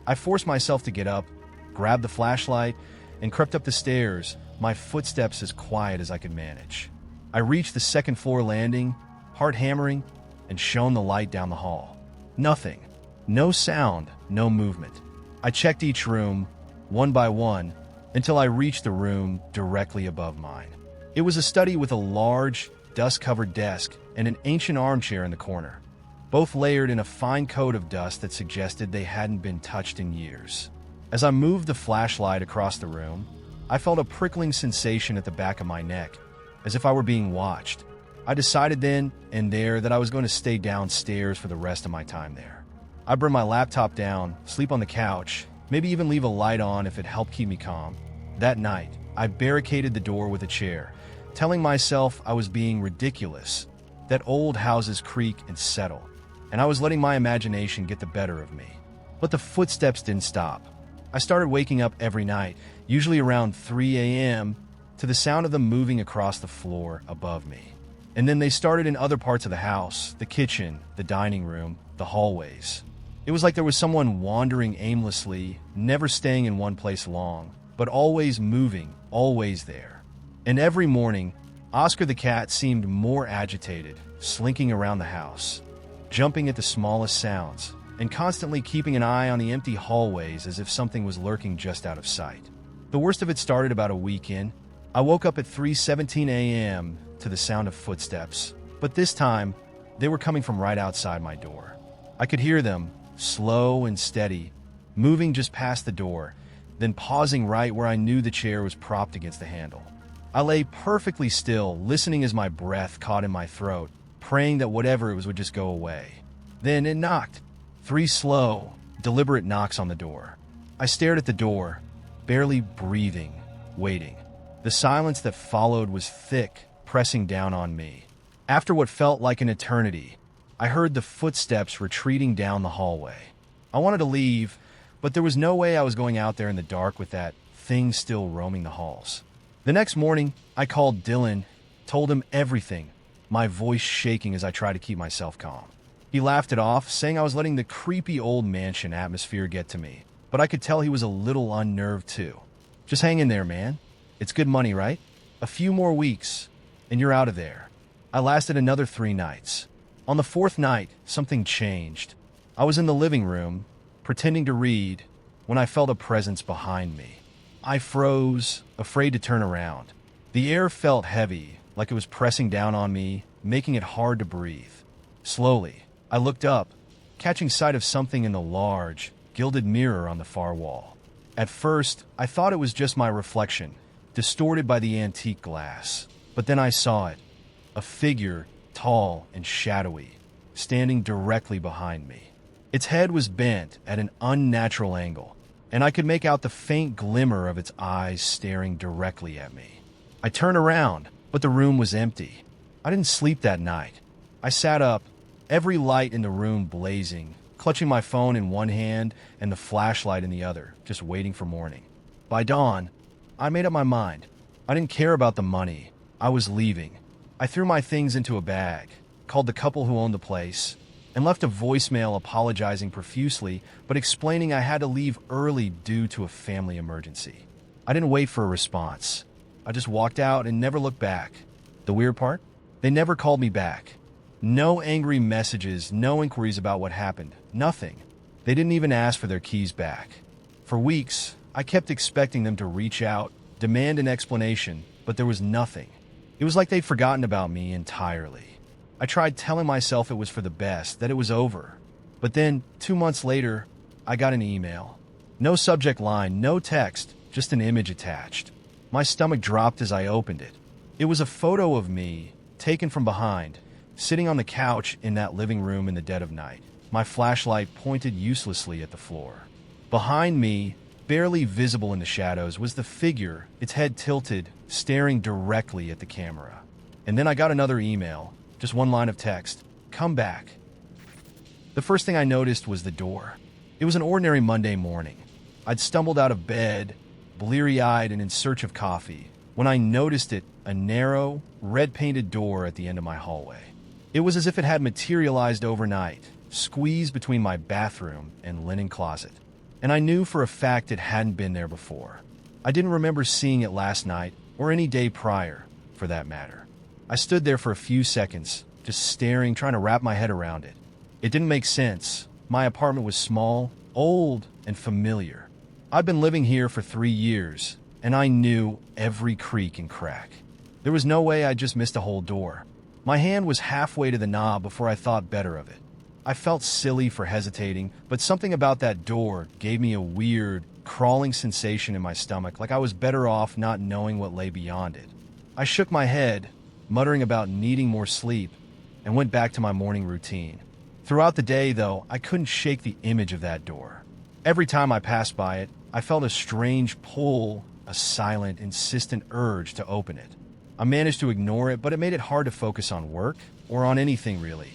I forced myself to get up, grabbed the flashlight, and crept up the stairs, my footsteps as quiet as I could manage. I reached the second-floor landing, heart hammering, and shone the light down the hall. Nothing. No sound, no movement. I checked each room, one by one, until I reached the room directly above mine. It was a study with a large, dust-covered desk and an ancient armchair in the corner, both layered in a fine coat of dust that suggested they hadn't been touched in years. As I moved the flashlight across the room, I felt a prickling sensation at the back of my neck, as if I were being watched. I decided then and there that I was going to stay downstairs for the rest of my time there. I'd bring my laptop down, sleep on the couch, maybe even leave a light on if it helped keep me calm. That night, I barricaded the door with a chair, telling myself I was being ridiculous, that old houses creak and settle, and I was letting my imagination get the better of me. But the footsteps didn't stop. I started waking up every night, usually around 3 a.m., to the sound of them moving across the floor above me. And then they started in other parts of the house, the kitchen, the dining room, the hallways. It was like there was someone wandering aimlessly, never staying in one place long, but always moving, always there. And every morning, Oscar the cat seemed more agitated, slinking around the house, jumping at the smallest sounds, and constantly keeping an eye on the empty hallways as if something was lurking just out of sight. The worst of it started about a week in. I woke up at 3:17 a.m. to the sound of footsteps, but this time, they were coming from right outside my door. I could hear them, slow and steady, moving just past the door, then pausing right where I knew the chair was propped against the handle. I lay perfectly still, listening as my breath caught in my throat, praying that whatever it was would just go away. Then it knocked. 3 slow, deliberate knocks on the door. I stared at the door, barely breathing, waiting. The silence that followed was thick, pressing down on me. After what felt like an eternity, I heard the footsteps retreating down the hallway. I wanted to leave, but there was no way I was going out there in the dark with that thing still roaming the halls. The next morning, I called Dylan, told him everything, my voice shaking as I tried to keep myself calm. He laughed it off, saying I was letting the creepy old mansion atmosphere get to me, but I could tell he was a little unnerved too. Just hang in there, man. It's good money, right? A few more weeks, and you're out of there. I lasted another 3 nights. On the 4th night, something changed. I was in the living room, pretending to read, when I felt a presence behind me. I froze, afraid to turn around. The air felt heavy, like it was pressing down on me, making it hard to breathe. Slowly, I looked up, catching sight of something in the large, gilded mirror on the far wall. At first, I thought it was just my reflection, distorted by the antique glass. But then I saw it, a figure, tall and shadowy, standing directly behind me. Its head was bent at an unnatural angle, and I could make out the faint glimmer of its eyes staring directly at me. I turned around, but the room was empty. I didn't sleep that night. I sat up, every light in the room blazing, clutching my phone in one hand and the flashlight in the other, just waiting for morning. By dawn, I made up my mind. I didn't care about the money. I was leaving. I threw my things into a bag, called the couple who owned the place, and left a voicemail apologizing profusely, but explaining I had to leave early due to a family emergency. I didn't wait for a response. I just walked out and never looked back. The weird part? They never called me back. No angry messages, no inquiries about what happened, nothing. They didn't even ask for their keys back. For weeks, I kept expecting them to reach out, demand an explanation, but there was nothing. It was like they'd forgotten about me entirely. I tried telling myself it was for the best, that it was over. But then, 2 months later, I got an email. No subject line, no text, just an image attached. My stomach dropped as I opened it. It was a photo of me, taken from behind, sitting on the couch in that living room in the dead of night, my flashlight pointed uselessly at the floor. Behind me, barely visible in the shadows, was the figure, its head tilted, staring directly at the camera. And then I got another email, just one line of text, "Come back." The first thing I noticed was the door. It was an ordinary Monday morning. I'd stumbled out of bed, bleary-eyed and in search of coffee, when I noticed it, a narrow, red-painted door at the end of my hallway. It was as if it had materialized overnight, squeezed between my bathroom and linen closet. And I knew for a fact it hadn't been there before. I didn't remember seeing it last night, or any day prior, for that matter. I stood there for a few seconds, just staring, trying to wrap my head around it. It didn't make sense. My apartment was small, old, and familiar. I'd been living here for 3 years, and I knew every creak and crack. There was no way I just missed a whole door. My hand was halfway to the knob before I thought better of it. I felt silly for hesitating, but something about that door gave me a weird, crawling sensation in my stomach, like I was better off not knowing what lay beyond it. I shook my head, muttering about needing more sleep, and went back to my morning routine. Throughout the day, though, I couldn't shake the image of that door. Every time I passed by it, I felt a strange pull, a silent, insistent urge to open it. I managed to ignore it, but it made it hard to focus on work, or on anything really.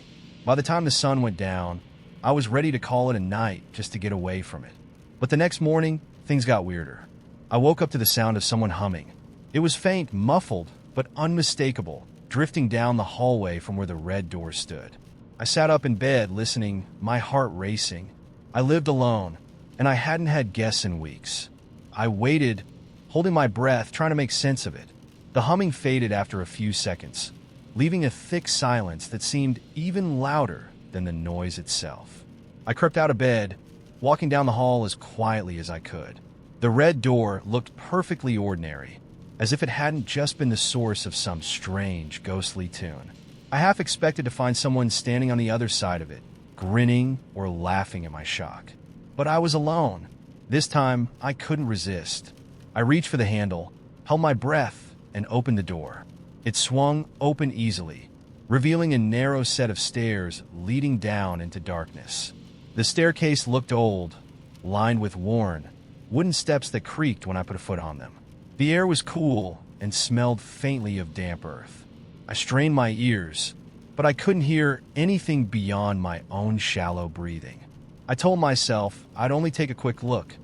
By the time the sun went down, I was ready to call it a night just to get away from it. But the next morning, things got weirder. I woke up to the sound of someone humming. It was faint, muffled, but unmistakable, drifting down the hallway from where the red door stood. I sat up in bed, listening, my heart racing. I lived alone, and I hadn't had guests in weeks. I waited, holding my breath, trying to make sense of it. The humming faded after a few seconds, leaving a thick silence that seemed even louder than the noise itself. I crept out of bed, walking down the hall as quietly as I could. The red door looked perfectly ordinary, as if it hadn't just been the source of some strange, ghostly tune. I half expected to find someone standing on the other side of it, grinning or laughing at my shock. But I was alone. This time, I couldn't resist. I reached for the handle, held my breath, and opened the door. It swung open easily, revealing a narrow set of stairs leading down into darkness. The staircase looked old, lined with worn, wooden steps that creaked when I put a foot on them. The air was cool, and smelled faintly of damp earth. I strained my ears, but I couldn't hear anything beyond my own shallow breathing. I told myself I'd only take a quick look,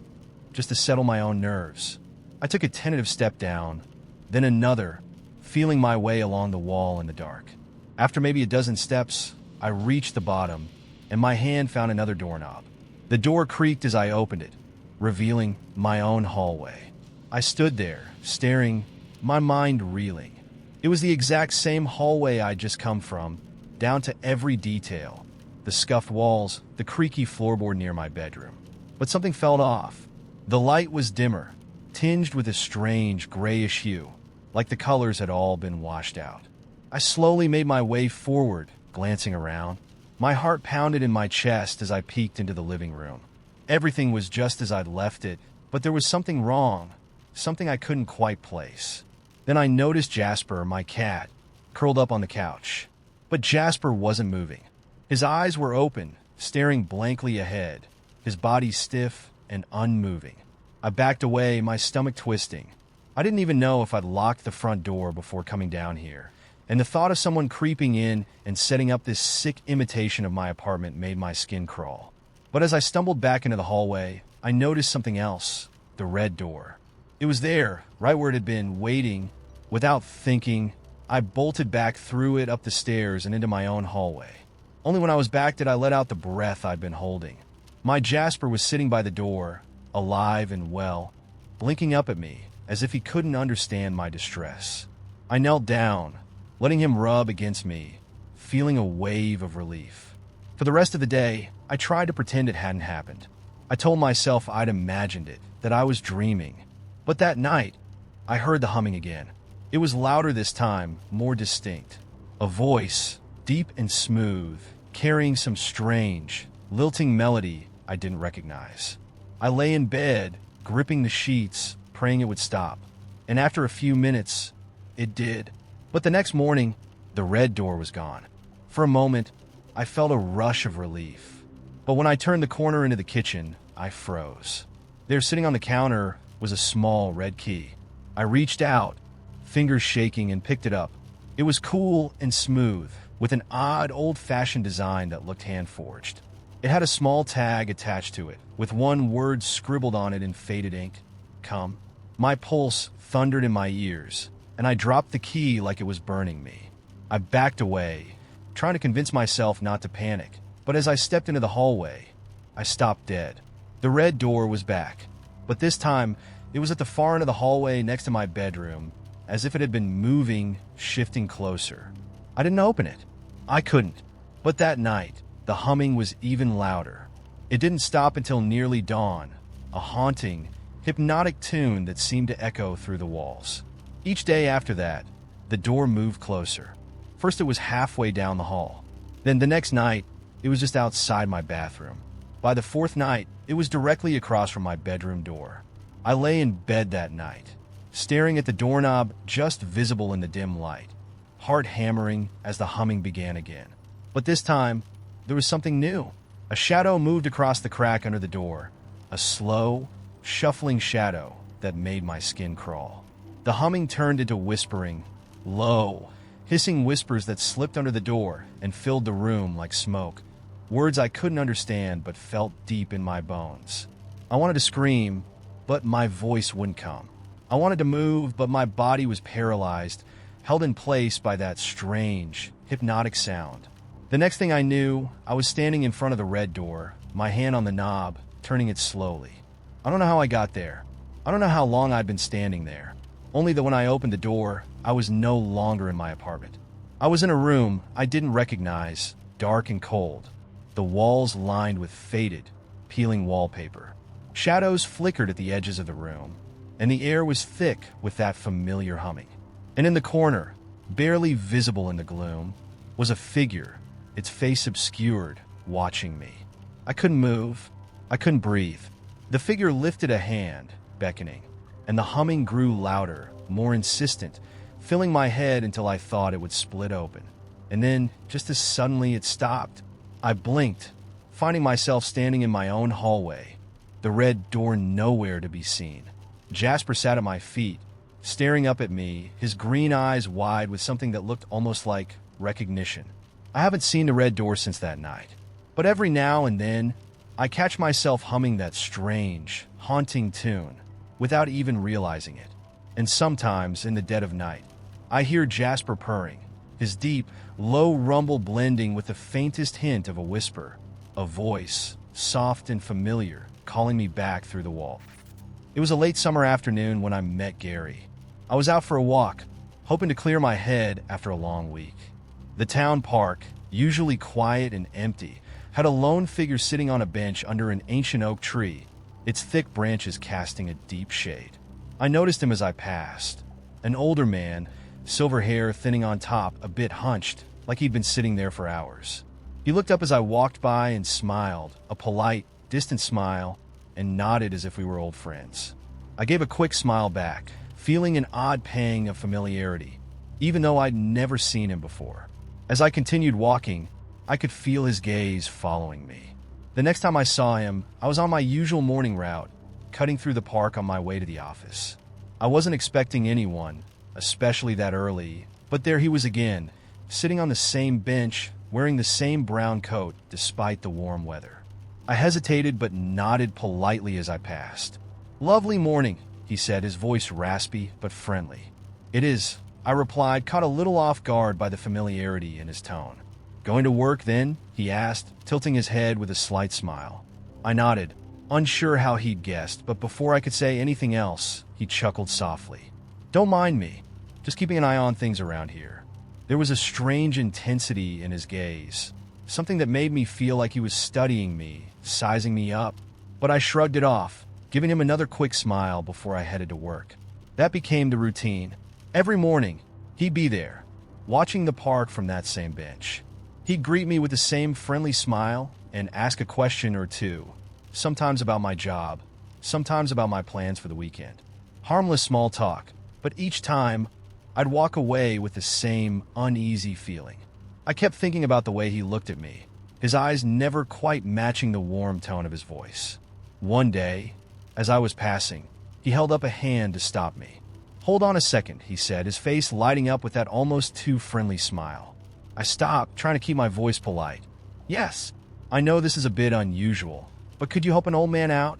just to settle my own nerves. I took a tentative step down, then another, feeling my way along the wall in the dark. After maybe a dozen steps, I reached the bottom, and my hand found another doorknob. The door creaked as I opened it, revealing my own hallway. I stood there, staring, my mind reeling. It was the exact same hallway I'd just come from, down to every detail. The scuffed walls, the creaky floorboard near my bedroom. But something felt off. The light was dimmer, tinged with a strange grayish hue, like the colors had all been washed out. I slowly made my way forward, glancing around. My heart pounded in my chest as I peeked into the living room. Everything was just as I'd left it, but there was something wrong, something I couldn't quite place. Then I noticed Jasper, my cat, curled up on the couch. But Jasper wasn't moving. His eyes were open, staring blankly ahead, his body stiff and unmoving. I backed away, my stomach twisting. I didn't even know if I'd locked the front door before coming down here, and the thought of someone creeping in and setting up this sick imitation of my apartment made my skin crawl. But as I stumbled back into the hallway, I noticed something else, the red door. It was there, right where it had been, waiting. Without thinking, I bolted back through it, up the stairs, and into my own hallway. Only when I was back did I let out the breath I'd been holding. My Jasper was sitting by the door, alive and well, blinking up at me as if he couldn't understand my distress. I knelt down, letting him rub against me, feeling a wave of relief. For the rest of the day, I tried to pretend it hadn't happened. I told myself I'd imagined it, that I was dreaming. But that night, I heard the humming again. It was louder this time, more distinct. A voice, deep and smooth, carrying some strange, lilting melody I didn't recognize. I lay in bed, gripping the sheets, praying it would stop. And after a few minutes, it did. But the next morning, the red door was gone. For a moment, I felt a rush of relief. But when I turned the corner into the kitchen, I froze. There, sitting on the counter, was a small red key. I reached out, fingers shaking, and picked it up. It was cool and smooth, with an odd, old-fashioned design that looked hand-forged. It had a small tag attached to it, with one word scribbled on it in faded ink: "Come." My pulse thundered in my ears, and I dropped the key like it was burning me. I backed away, trying to convince myself not to panic. But as I stepped into the hallway, I stopped dead. The red door was back, but this time it was at the far end of the hallway next to my bedroom, as if it had been moving, shifting closer. I didn't open it. I couldn't. But that night, the humming was even louder. It didn't stop until nearly dawn, a haunting, hypnotic tune that seemed to echo through the walls. Each day after that, the door moved closer. First it was halfway down the hall. Then the next night, it was just outside my bathroom. By the fourth night, it was directly across from my bedroom door. I lay in bed that night, staring at the doorknob just visible in the dim light, heart hammering as the humming began again. But this time, there was something new. A shadow moved across the crack under the door, a slow, shuffling shadow that made my skin crawl. The humming turned into whispering, low, hissing whispers that slipped under the door and filled the room like smoke. Words I couldn't understand but felt deep in my bones. I wanted to scream, but my voice wouldn't come. I wanted to move, but my body was paralyzed, held in place by that strange, hypnotic sound. The next thing I knew, I was standing in front of the red door, my hand on the knob, turning it slowly. I don't know how I got there. I don't know how long I'd been standing there. Only that when I opened the door, I was no longer in my apartment. I was in a room I didn't recognize, dark and cold. The walls lined with faded, peeling wallpaper. Shadows flickered at the edges of the room, and the air was thick with that familiar humming. And in the corner, barely visible in the gloom, was a figure, its face obscured, watching me. I couldn't move. I couldn't breathe. The figure lifted a hand, beckoning, and the humming grew louder, more insistent, filling my head until I thought it would split open. And then, just as suddenly, it stopped. I blinked, finding myself standing in my own hallway, the red door nowhere to be seen. Jasper sat at my feet, staring up at me, his green eyes wide with something that looked almost like recognition. I haven't seen the red door since that night, but every now and then, I catch myself humming that strange, haunting tune without even realizing it. And sometimes, in the dead of night, I hear Jasper purring, his deep, low rumble blending with the faintest hint of a whisper, a voice, soft and familiar, calling me back through the wall. It was a late summer afternoon when I met Gary. I was out for a walk, hoping to clear my head after a long week. The town park, usually quiet and empty, had a lone figure sitting on a bench under an ancient oak tree, its thick branches casting a deep shade. I noticed him as I passed. An older man, silver hair thinning on top, a bit hunched, like he'd been sitting there for hours. He looked up as I walked by and smiled, a polite, distant smile, and nodded as if we were old friends. I gave a quick smile back, feeling an odd pang of familiarity, even though I'd never seen him before. As I continued walking, I could feel his gaze following me. The next time I saw him, I was on my usual morning route, cutting through the park on my way to the office. I wasn't expecting anyone, especially that early, but there he was again, sitting on the same bench, wearing the same brown coat despite the warm weather. I hesitated but nodded politely as I passed. "Lovely morning," he said, his voice raspy but friendly. "It is," I replied, caught a little off guard by the familiarity in his tone. "Going to work then?" he asked, tilting his head with a slight smile. I nodded, unsure how he'd guessed, but before I could say anything else, he chuckled softly. "Don't mind me, just keeping an eye on things around here." There was a strange intensity in his gaze, something that made me feel like he was studying me, sizing me up, but I shrugged it off, giving him another quick smile before I headed to work. That became the routine. Every morning, he'd be there, watching the park from that same bench. He'd greet me with the same friendly smile and ask a question or two, sometimes about my job, sometimes about my plans for the weekend. Harmless small talk, but each time, I'd walk away with the same uneasy feeling. I kept thinking about the way he looked at me, his eyes never quite matching the warm tone of his voice. One day, as I was passing, he held up a hand to stop me. "Hold on a second," he said, his face lighting up with that almost too friendly smile. I stopped, trying to keep my voice polite. "Yes, I know this is a bit unusual, but could you help an old man out?"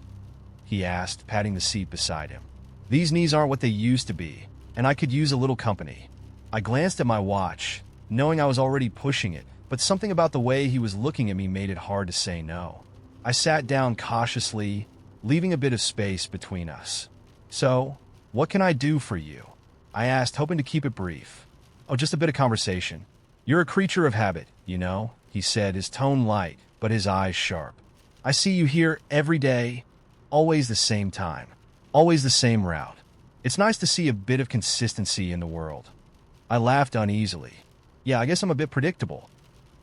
he asked, patting the seat beside him. "These knees aren't what they used to be, and I could use a little company." I glanced at my watch, knowing I was already pushing it, but something about the way he was looking at me made it hard to say no. I sat down cautiously, leaving a bit of space between us. "So, what can I do for you?" I asked, hoping to keep it brief. "Oh, just a bit of conversation. You're a creature of habit, you know," he said, his tone light, but his eyes sharp. "I see you here every day, always the same time, always the same route. It's nice to see a bit of consistency in the world." I laughed uneasily. "Yeah, I guess I'm a bit predictable."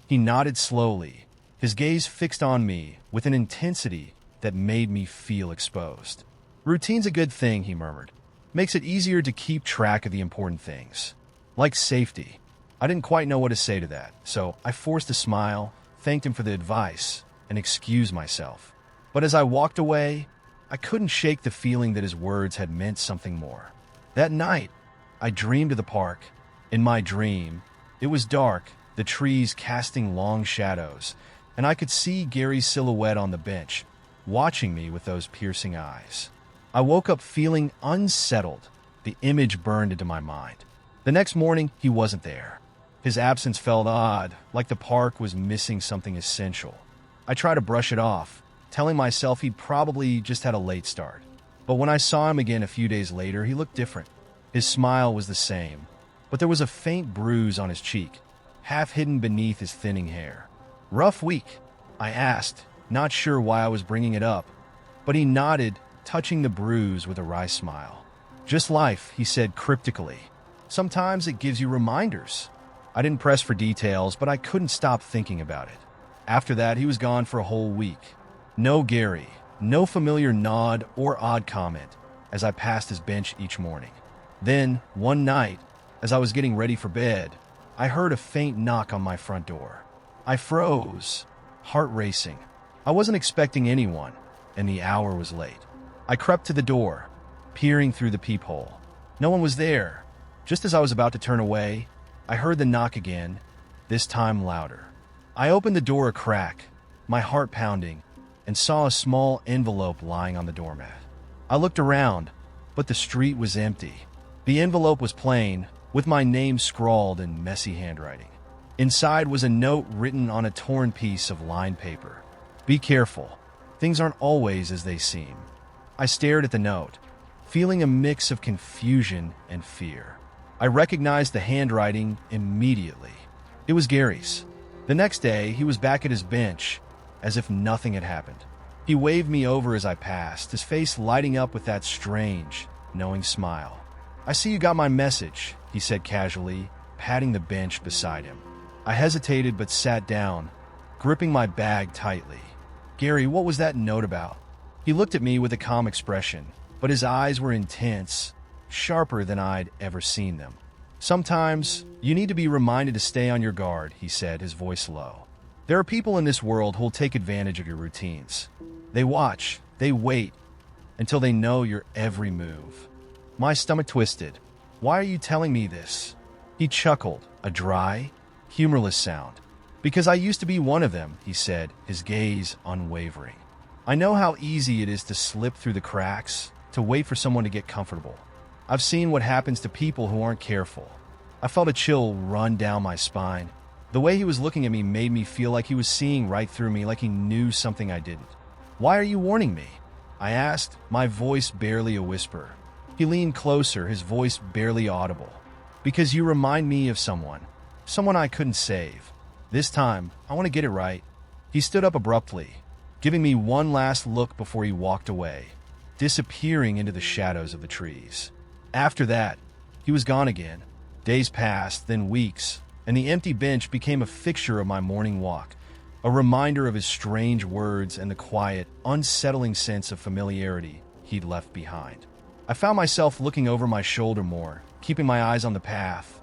He nodded slowly, his gaze fixed on me with an intensity that made me feel exposed. "Routine's a good thing," he murmured. "Makes it easier to keep track of the important things. Like safety." I didn't quite know what to say to that, so I forced a smile, thanked him for the advice, and excused myself. But as I walked away, I couldn't shake the feeling that his words had meant something more. That night, I dreamed of the park. In my dream, it was dark, the trees casting long shadows, and I could see Gary's silhouette on the bench, watching me with those piercing eyes. I woke up feeling unsettled. The image burned into my mind. The next morning, he wasn't there. His absence felt odd, like the park was missing something essential. I tried to brush it off, telling myself he'd probably just had a late start. But when I saw him again a few days later, he looked different. His smile was the same, but there was a faint bruise on his cheek, half hidden beneath his thinning hair. "Rough week?" I asked, not sure why I was bringing it up, but he nodded, touching the bruise with a wry smile. "Just life," he said cryptically. "Sometimes it gives you reminders." I didn't press for details, but I couldn't stop thinking about it. After that, he was gone for a whole week. No Gary, no familiar nod or odd comment as I passed his bench each morning. Then, one night, as I was getting ready for bed, I heard a faint knock on my front door. I froze, heart racing. I wasn't expecting anyone, and the hour was late. I crept to the door, peering through the peephole. No one was there. Just as I was about to turn away, I heard the knock again, this time louder. I opened the door a crack, my heart pounding, and saw a small envelope lying on the doormat. I looked around, but the street was empty. The envelope was plain, with my name scrawled in messy handwriting. Inside was a note written on a torn piece of lined paper. "Be careful. Things aren't always as they seem." I stared at the note, feeling a mix of confusion and fear. I recognized the handwriting immediately. It was Gary's. The next day, he was back at his bench, as if nothing had happened. He waved me over as I passed, his face lighting up with that strange, knowing smile. "I see you got my message," he said casually, patting the bench beside him. I hesitated but sat down, gripping my bag tightly. "Gary, what was that note about?" He looked at me with a calm expression, but his eyes were intense, sharper than I'd ever seen them. "Sometimes, you need to be reminded to stay on your guard," he said, his voice low. "There are people in this world who'll take advantage of your routines. They watch, they wait, until they know your every move." My stomach twisted. "Why are you telling me this?" He chuckled, a dry, humorless sound. "Because I used to be one of them," he said, his gaze unwavering. "I know how easy it is to slip through the cracks, to wait for someone to get comfortable. I've seen what happens to people who aren't careful." I felt a chill run down my spine. The way he was looking at me made me feel like he was seeing right through me, like he knew something I didn't. "Why are you warning me?" I asked, my voice barely a whisper. He leaned closer, his voice barely audible. "Because you remind me of someone I couldn't save. This time, I want to get it right." He stood up abruptly, giving me one last look before he walked away, disappearing into the shadows of the trees. After that, he was gone again. Days passed, then weeks, and the empty bench became a fixture of my morning walk, a reminder of his strange words and the quiet, unsettling sense of familiarity he'd left behind. I found myself looking over my shoulder more, keeping my eyes on the path,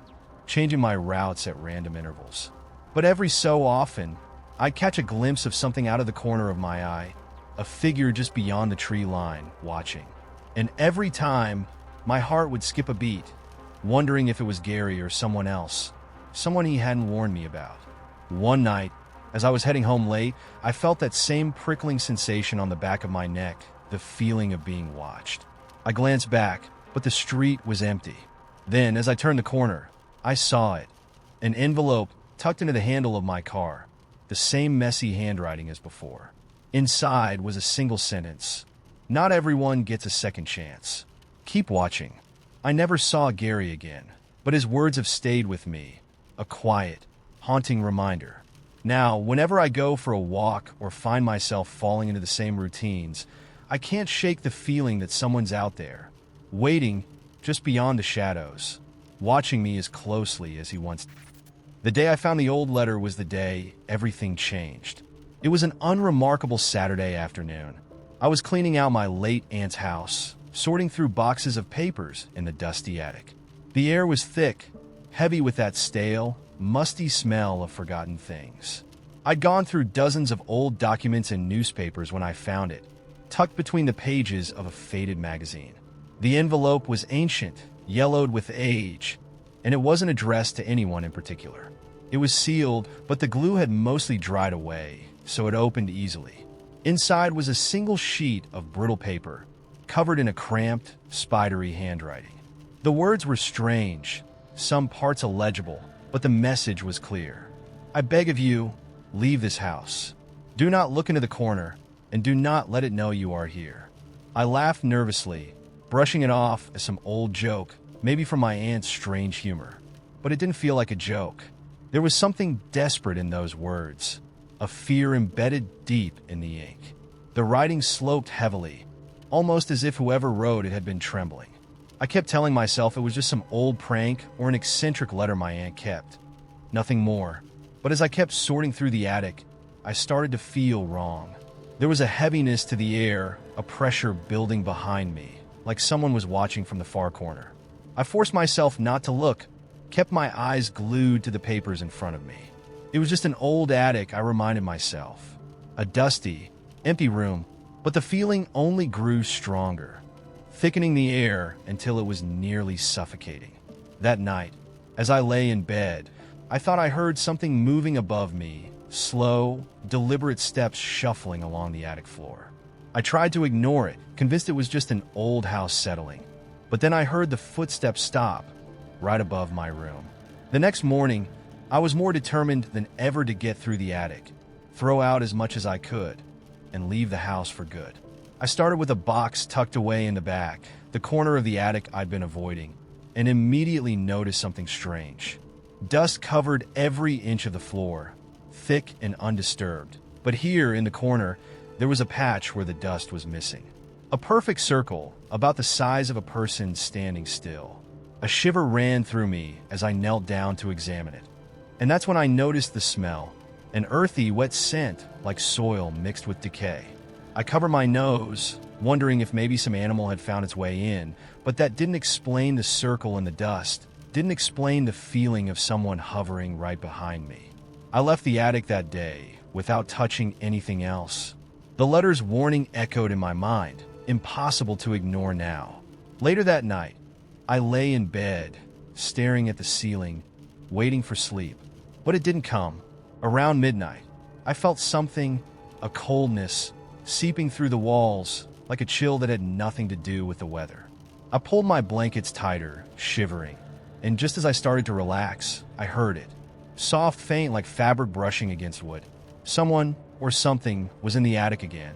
changing my routes at random intervals. But every so often, I'd catch a glimpse of something out of the corner of my eye, a figure just beyond the tree line, watching. And every time, my heart would skip a beat, wondering if it was Gary or someone else, someone he hadn't warned me about. One night, as I was heading home late, I felt that same prickling sensation on the back of my neck, the feeling of being watched. I glanced back, but the street was empty. Then, as I turned the corner, I saw it. An envelope tucked into the handle of my car, the same messy handwriting as before. Inside was a single sentence: "Not everyone gets a second chance. Keep watching." I never saw Gary again, but his words have stayed with me, a quiet, haunting reminder. Now, whenever I go for a walk or find myself falling into the same routines, I can't shake the feeling that someone's out there, waiting just beyond the shadows, watching me as closely as he once did. The day I found the old letter was the day everything changed. It was an unremarkable Saturday afternoon. I was cleaning out my late aunt's house, sorting through boxes of papers in the dusty attic. The air was thick, heavy with that stale, musty smell of forgotten things. I'd gone through dozens of old documents and newspapers when I found it, tucked between the pages of a faded magazine. The envelope was ancient, yellowed with age, and it wasn't addressed to anyone in particular. It was sealed, but the glue had mostly dried away, so it opened easily. Inside was a single sheet of brittle paper, covered in a cramped, spidery handwriting. The words were strange, some parts illegible, but the message was clear. "I beg of you, leave this house. Do not look into the corner, and do not let it know you are here." I laughed nervously, brushing it off as some old joke, maybe from my aunt's strange humor. But it didn't feel like a joke. There was something desperate in those words, a fear embedded deep in the ink. The writing sloped heavily, almost as if whoever wrote it had been trembling. I kept telling myself it was just some old prank or an eccentric letter my aunt kept. Nothing more. But as I kept sorting through the attic, I started to feel wrong. There was a heaviness to the air, a pressure building behind me, like someone was watching from the far corner. I forced myself not to look, kept my eyes glued to the papers in front of me. It was just an old attic, I reminded myself. A dusty, empty room, but the feeling only grew stronger. thickening the air until it was nearly suffocating. That night, as I lay in bed, I thought I heard something moving above me, slow, deliberate steps shuffling along the attic floor. I tried to ignore it, convinced it was just an old house settling. But then I heard the footsteps stop, right above my room. The next morning, I was more determined than ever to get through the attic, throw out as much as I could, and leave the house for good. I started with a box tucked away in the back, the corner of the attic I'd been avoiding, and immediately noticed something strange. Dust covered every inch of the floor, thick and undisturbed. But here, in the corner, there was a patch where the dust was missing. A perfect circle, about the size of a person standing still. A shiver ran through me as I knelt down to examine it. And that's when I noticed the smell, an earthy, wet scent like soil mixed with decay. I covered my nose, wondering if maybe some animal had found its way in, but that didn't explain the circle in the dust, didn't explain the feeling of someone hovering right behind me. I left the attic that day without touching anything else. The letter's warning echoed in my mind, impossible to ignore now. Later that night, I lay in bed, staring at the ceiling, waiting for sleep. But it didn't come. Around midnight, I felt something, a coldness, seeping through the walls, like a chill that had nothing to do with the weather. I pulled my blankets tighter, shivering, and just as I started to relax, I heard it. Soft, faint, like fabric brushing against wood. Someone or something was in the attic again.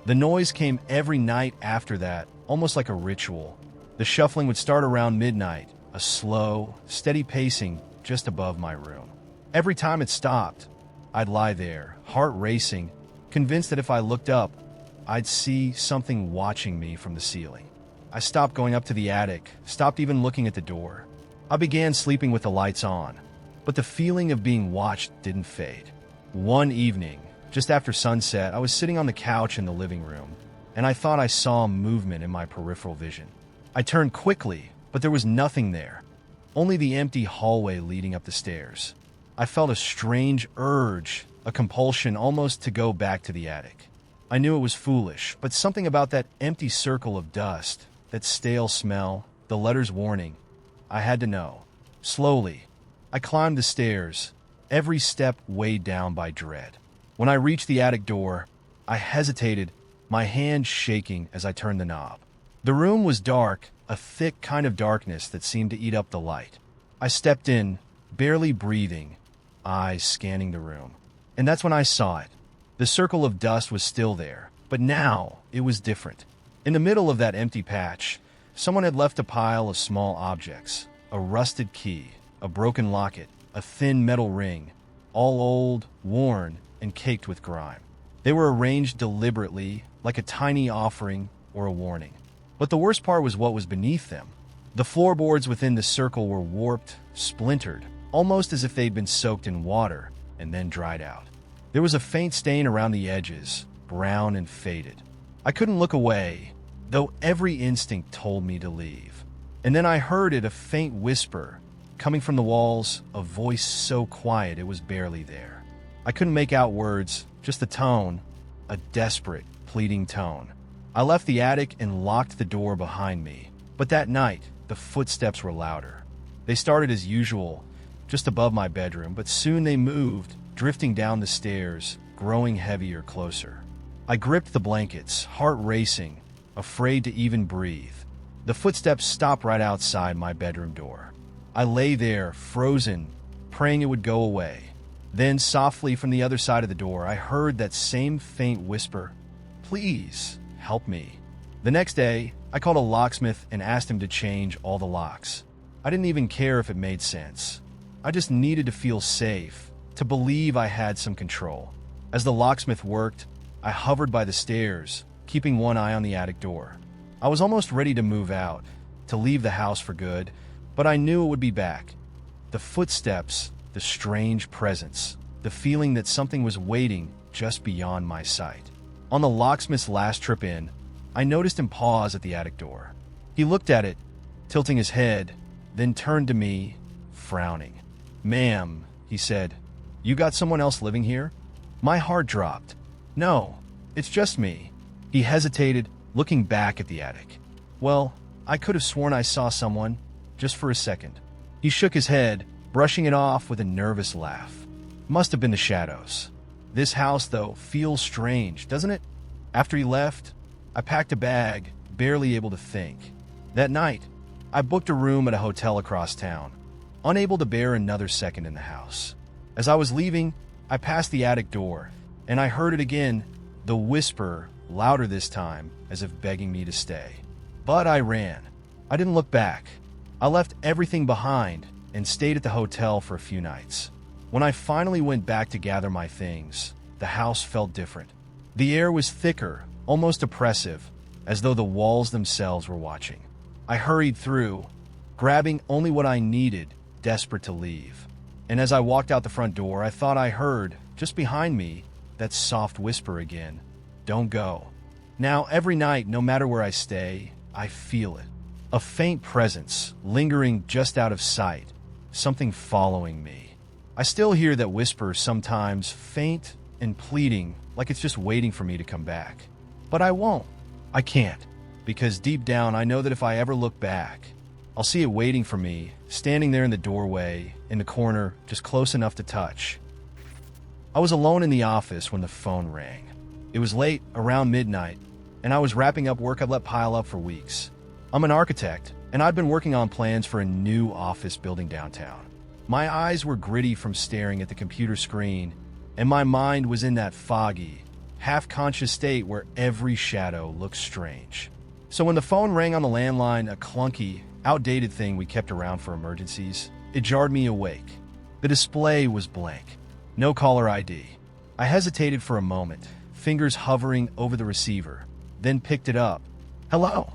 The noise came every night after that, almost like a ritual. The shuffling would start around midnight, a slow, steady pacing just above my room. Every time it stopped, I'd lie there, heart racing, convinced that if I looked up, I'd see something watching me from the ceiling. I stopped going up to the attic, stopped even looking at the door. I began sleeping with the lights on, but the feeling of being watched didn't fade. One evening, just after sunset, I was sitting on the couch in the living room, and I thought I saw movement in my peripheral vision. I turned quickly, but there was nothing there, only the empty hallway leading up the stairs. I felt a strange urge, a compulsion almost to go back to the attic. I knew it was foolish, but something about that empty circle of dust, that stale smell, the letter's warning, I had to know. Slowly, I climbed the stairs, every step weighed down by dread. When I reached the attic door, I hesitated, my hand shaking as I turned the knob. The room was dark, a thick kind of darkness that seemed to eat up the light. I stepped in, barely breathing, eyes scanning the room. And that's when I saw it. The circle of dust was still there, but now it was different. In the middle of that empty patch, someone had left a pile of small objects, a rusted key, a broken locket, a thin metal ring, all old, worn, and caked with grime. They were arranged deliberately, like a tiny offering or a warning. But the worst part was what was beneath them. The floorboards within the circle were warped, splintered, almost as if they'd been soaked in water and then dried out. There was a faint stain around the edges, brown and faded. I couldn't look away, though every instinct told me to leave. And then I heard it, a faint whisper, coming from the walls, a voice so quiet it was barely there. I couldn't make out words, just a tone, a desperate, pleading tone. I left the attic and locked the door behind me. But that night, the footsteps were louder. They started as usual, just above my bedroom, but soon they moved, drifting down the stairs, growing heavier, closer. I gripped the blankets, heart racing, afraid to even breathe. The footsteps stopped right outside my bedroom door. I lay there, frozen, praying it would go away. Then, softly from the other side of the door, I heard that same faint whisper, "Please, help me." The next day, I called a locksmith and asked him to change all the locks. I didn't even care if it made sense. I just needed to feel safe, to believe I had some control. As the locksmith worked, I hovered by the stairs, keeping one eye on the attic door. I was almost ready to move out, to leave the house for good, but I knew it would be back. The footsteps, the strange presence, the feeling that something was waiting just beyond my sight. On the locksmith's last trip in, I noticed him pause at the attic door. He looked at it, tilting his head, then turned to me, frowning. "Ma'am," he said, "you got someone else living here?" My heart dropped. "No, it's just me." He hesitated, looking back at the attic. Well, I could have sworn I saw someone, just for a second. He shook his head, brushing it off with a nervous laugh. Must have been the shadows. This house, though, feels strange, doesn't it? After he left, I packed a bag, barely able to think. That night, I booked a room at a hotel across town, unable to bear another second in the house. As I was leaving, I passed the attic door, and I heard it again, the whisper, louder this time, as if begging me to stay. But I ran. I didn't look back. I left everything behind and stayed at the hotel for a few nights. When I finally went back to gather my things, the house felt different. The air was thicker, almost oppressive, as though the walls themselves were watching. I hurried through, grabbing only what I needed, desperate to leave. And as I walked out the front door, I thought I heard, just behind me, that soft whisper again, "Don't go." Now, every night, no matter where I stay, I feel it. A faint presence, lingering just out of sight, something following me. I still hear that whisper sometimes, faint and pleading, like it's just waiting for me to come back. But I won't. I can't. Because deep down, I know that if I ever look back, I'll see it waiting for me, standing there in the doorway, in the corner, just close enough to touch. I was alone in the office when the phone rang. It was late, around midnight, and I was wrapping up work I'd let pile up for weeks. I'm an architect, and I'd been working on plans for a new office building downtown. My eyes were gritty from staring at the computer screen, and my mind was in that foggy, half-conscious state where every shadow looked strange. So when the phone rang on the landline, a clunky, outdated thing we kept around for emergencies, it jarred me awake. The display was blank. No caller ID. I hesitated for a moment, fingers hovering over the receiver, then picked it up. "Hello?"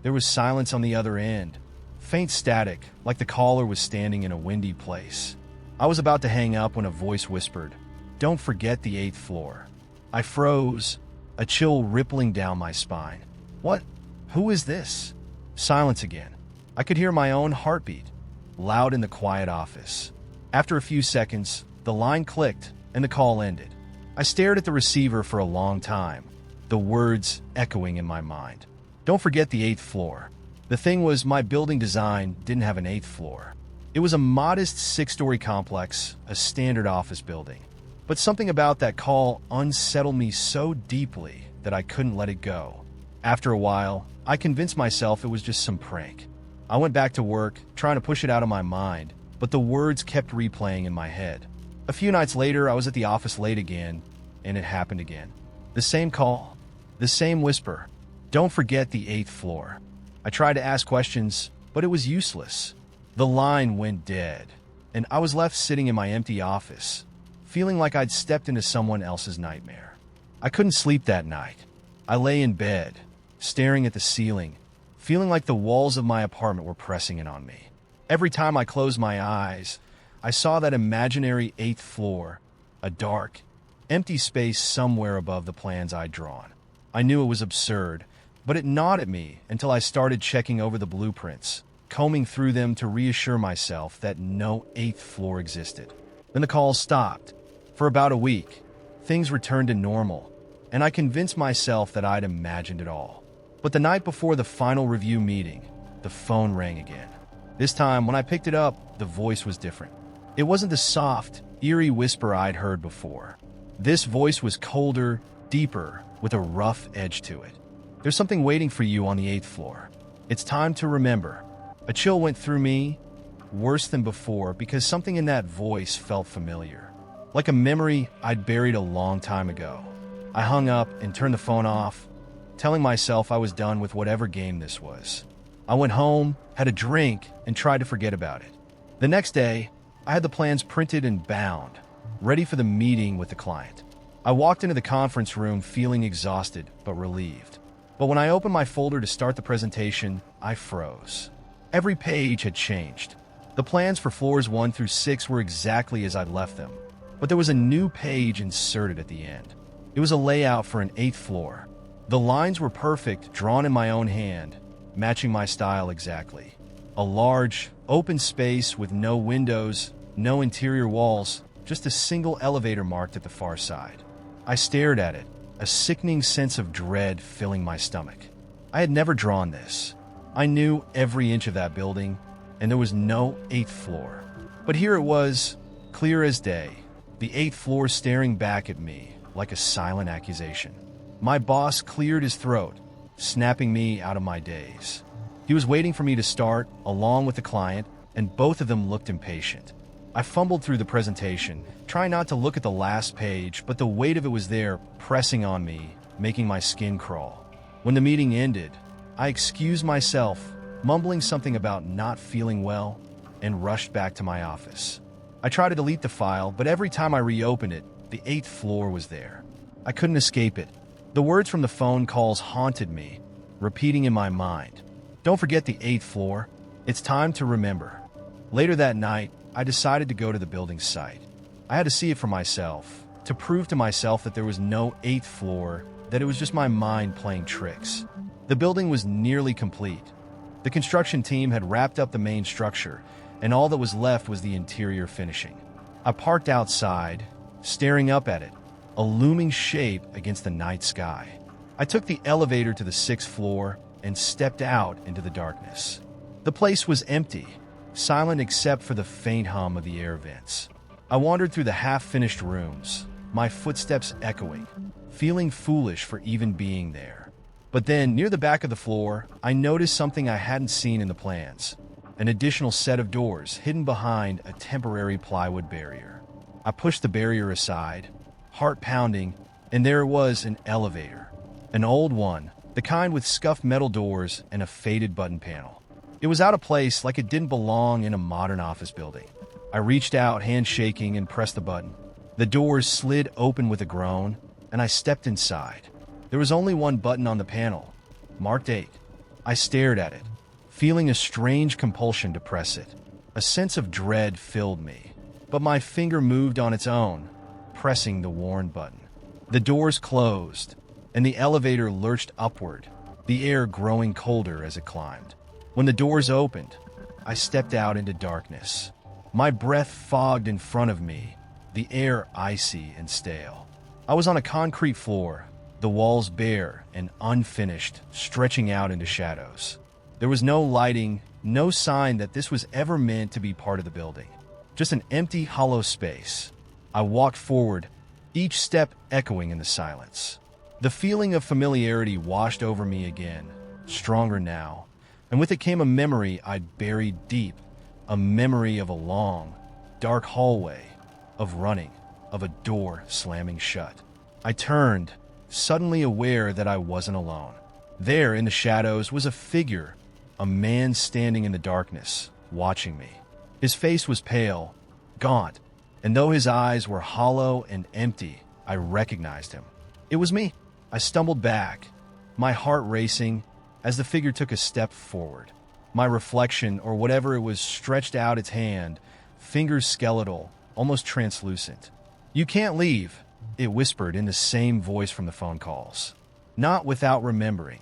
There was silence on the other end. Faint static, like the caller was standing in a windy place. I was about to hang up when a voice whispered, "Don't forget the 8th floor." I froze, a chill rippling down my spine. What? Who is this? Silence again. I could hear my own heartbeat, loud in the quiet office. After a few seconds, the line clicked and the call ended. I stared at the receiver for a long time, the words echoing in my mind. Don't forget the 8th floor. The thing was, my building design didn't have an 8th floor. It was a modest 6-story complex, a standard office building. But something about that call unsettled me so deeply that I couldn't let it go. After a while, I convinced myself it was just some prank. I went back to work, trying to push it out of my mind, but the words kept replaying in my head. A few nights later, I was at the office late again, and it happened again. The same call, the same whisper. Don't forget the 8th floor. I tried to ask questions, but it was useless. The line went dead, and I was left sitting in my empty office, feeling like I'd stepped into someone else's nightmare. I couldn't sleep that night. I lay in bed, staring at the ceiling, feeling like the walls of my apartment were pressing in on me. Every time I closed my eyes, I saw that imaginary 8th floor, a dark, empty space somewhere above the plans I'd drawn. I knew it was absurd, but it gnawed at me until I started checking over the blueprints, combing through them to reassure myself that no 8th floor existed. Then the calls stopped. For about a week, things returned to normal, and I convinced myself that I'd imagined it all. But the night before the final review meeting, the phone rang again. This time, when I picked it up, the voice was different. It wasn't the soft, eerie whisper I'd heard before. This voice was colder, deeper, with a rough edge to it. There's something waiting for you on the 8th floor. It's time to remember. A chill went through me, worse than before, because something in that voice felt familiar. Like a memory I'd buried a long time ago. I hung up and turned the phone off, telling myself I was done with whatever game this was. I went home, had a drink, and tried to forget about it. The next day, I had the plans printed and bound, ready for the meeting with the client. I walked into the conference room feeling exhausted but relieved. But when I opened my folder to start the presentation, I froze. Every page had changed. The plans for floors 1 through 6 were exactly as I'd left them, but there was a new page inserted at the end. It was a layout for an 8th floor. The lines were perfect, drawn in my own hand, matching my style exactly. A large, open space with no windows, no interior walls, just a single elevator marked at the far side. I stared at it, a sickening sense of dread filling my stomach. I had never drawn this. I knew every inch of that building, and there was no 8th floor. But here it was, clear as day, the 8th floor staring back at me like a silent accusation. My boss cleared his throat, snapping me out of my daze. He was waiting for me to start, along with the client, and both of them looked impatient. I fumbled through the presentation, trying not to look at the last page, but the weight of it was there, pressing on me, making my skin crawl. When the meeting ended, I excused myself, mumbling something about not feeling well, and rushed back to my office. I tried to delete the file, but every time I reopened it, the 8th floor was there. I couldn't escape it. The words from the phone calls haunted me, repeating in my mind, "Don't forget the 8th floor. It's time to remember." Later that night, I decided to go to the building site. I had to see it for myself, to prove to myself that there was no 8th floor, that it was just my mind playing tricks. The building was nearly complete. The construction team had wrapped up the main structure, and all that was left was the interior finishing. I parked outside, staring up at it, a looming shape against the night sky. I took the elevator to the 6th floor and stepped out into the darkness. The place was empty, silent except for the faint hum of the air vents. I wandered through the half-finished rooms, my footsteps echoing, feeling foolish for even being there. But then, near the back of the floor, I noticed something I hadn't seen in the plans. An additional set of doors hidden behind a temporary plywood barrier. I pushed the barrier aside, heart pounding, and there it was, an elevator. An old one, the kind with scuffed metal doors and a faded button panel. It was out of place, like it didn't belong in a modern office building. I reached out, hand shaking, and pressed the button. The doors slid open with a groan, and I stepped inside. There was only one button on the panel, marked 8. I stared at it, feeling a strange compulsion to press it. A sense of dread filled me, but my finger moved on its own, pressing the worn button. The doors closed, and the elevator lurched upward, the air growing colder as it climbed. When the doors opened, I stepped out into darkness. My breath fogged in front of me, the air icy and stale. I was on a concrete floor, the walls bare and unfinished, stretching out into shadows. There was no lighting, no sign that this was ever meant to be part of the building. Just an empty, hollow space. I walked forward, each step echoing in the silence. The feeling of familiarity washed over me again, stronger now, and with it came a memory I'd buried deep, a memory of a long, dark hallway, of running, of a door slamming shut. I turned, suddenly aware that I wasn't alone. There, in the shadows, was a figure, a man standing in the darkness, watching me. His face was pale, gaunt, and though his eyes were hollow and empty, I recognized him. It was me. I stumbled back, my heart racing, as the figure took a step forward. My reflection, or whatever it was, stretched out its hand, fingers skeletal, almost translucent. "You can't leave," it whispered in the same voice from the phone calls. Not without remembering.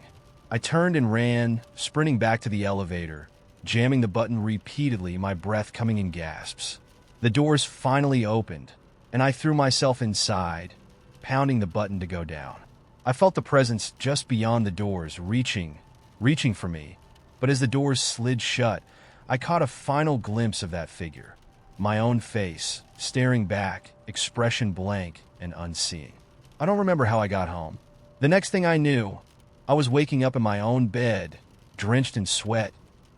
I turned and ran, sprinting back to the elevator, jamming the button repeatedly, my breath coming in gasps. The doors finally opened, and I threw myself inside, pounding the button to go down. I felt the presence just beyond the doors, reaching for me, but as the doors slid shut, I caught a final glimpse of that figure. My own face, staring back, expression blank and unseeing. I don't remember how I got home. The next thing I knew, I was waking up in my own bed, drenched in sweat,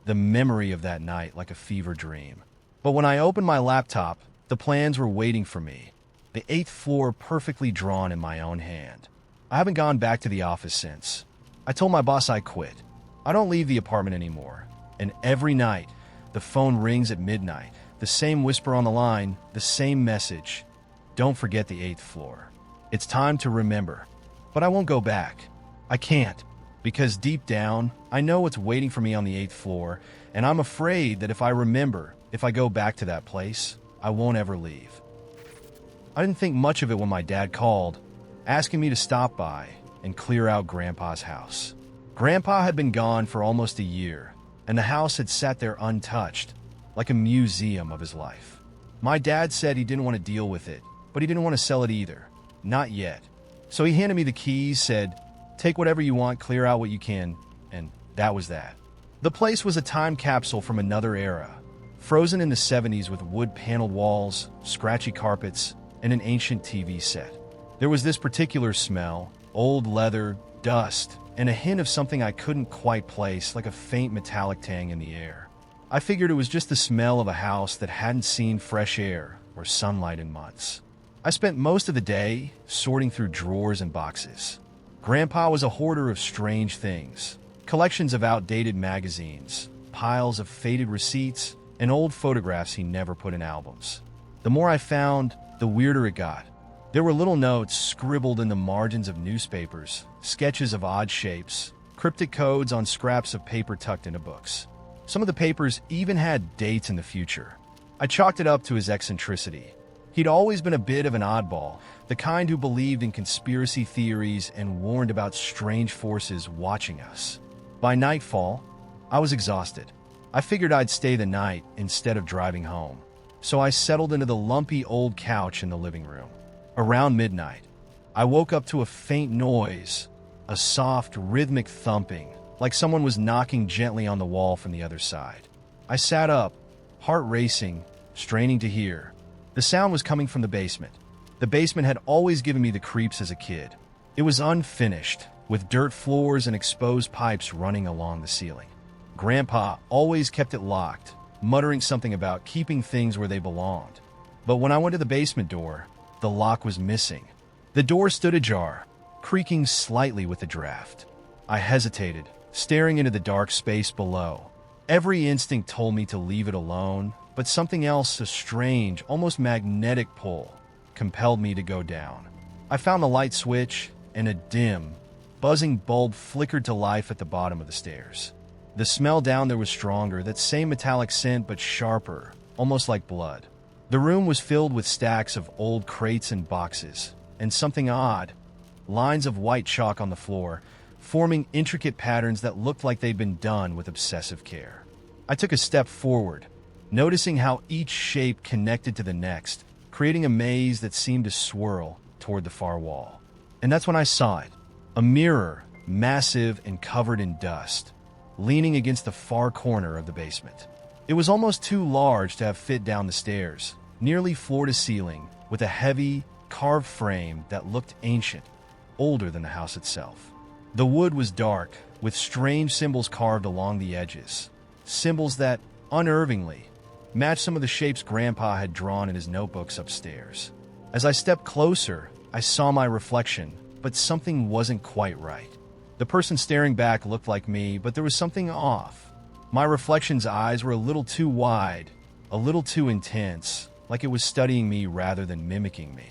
the memory of that night like a fever dream. But when I opened my laptop, the plans were waiting for me, the 8th floor perfectly drawn in my own hand. I haven't gone back to the office since. I told my boss I quit. I don't leave the apartment anymore. And every night, the phone rings at midnight, the same whisper on the line, the same message. Don't forget the 8th floor. It's time to remember. But I won't go back. I can't. Because deep down, I know what's waiting for me on the 8th floor, and I'm afraid that if I remember, if I go back to that place, I won't ever leave. I didn't think much of it when my dad called, asking me to stop by and clear out Grandpa's house. Grandpa had been gone for almost a year, and the house had sat there untouched, like a museum of his life. My dad said he didn't want to deal with it, but he didn't want to sell it either. Not yet. So he handed me the keys, said, "Take whatever you want, clear out what you can," and that was that. The place was a time capsule from another era, frozen in the 70s with wood-paneled walls, scratchy carpets, and an ancient TV set. There was this particular smell, old leather, dust, and a hint of something I couldn't quite place, like a faint metallic tang in the air. I figured it was just the smell of a house that hadn't seen fresh air or sunlight in months. I spent most of the day sorting through drawers and boxes. Grandpa was a hoarder of strange things, collections of outdated magazines, piles of faded receipts, and old photographs he never put in albums. The more I found, the weirder it got. There were little notes scribbled in the margins of newspapers, sketches of odd shapes, cryptic codes on scraps of paper tucked into books. Some of the papers even had dates in the future. I chalked it up to his eccentricity. He'd always been a bit of an oddball, the kind who believed in conspiracy theories and warned about strange forces watching us. By nightfall, I was exhausted. I figured I'd stay the night instead of driving home, so I settled into the lumpy old couch in the living room. Around midnight, I woke up to a faint noise, a soft, rhythmic thumping, like someone was knocking gently on the wall from the other side. I sat up, heart racing, straining to hear. The sound was coming from the basement. The basement had always given me the creeps as a kid. It was unfinished, with dirt floors and exposed pipes running along the ceiling. Grandpa always kept it locked, muttering something about keeping things where they belonged. But when I went to the basement door, the lock was missing. The door stood ajar, creaking slightly with the draft. I hesitated, staring into the dark space below. Every instinct told me to leave it alone, but something else, a strange, almost magnetic pull, compelled me to go down. I found the light switch, and a dim, buzzing bulb flickered to life at the bottom of the stairs. The smell down there was stronger, that same metallic scent, but sharper, almost like blood. The room was filled with stacks of old crates and boxes, and something odd, lines of white chalk on the floor, forming intricate patterns that looked like they'd been done with obsessive care. I took a step forward, noticing how each shape connected to the next, creating a maze that seemed to swirl toward the far wall. And that's when I saw it. A mirror, massive and covered in dust, leaning against the far corner of the basement. It was almost too large to have fit down the stairs, nearly floor to ceiling, with a heavy, carved frame that looked ancient, older than the house itself. The wood was dark, with strange symbols carved along the edges, symbols that, unnervingly, matched some of the shapes Grandpa had drawn in his notebooks upstairs. As I stepped closer, I saw my reflection, but something wasn't quite right. The person staring back looked like me, but there was something off. My reflection's eyes were a little too wide, a little too intense, like it was studying me rather than mimicking me.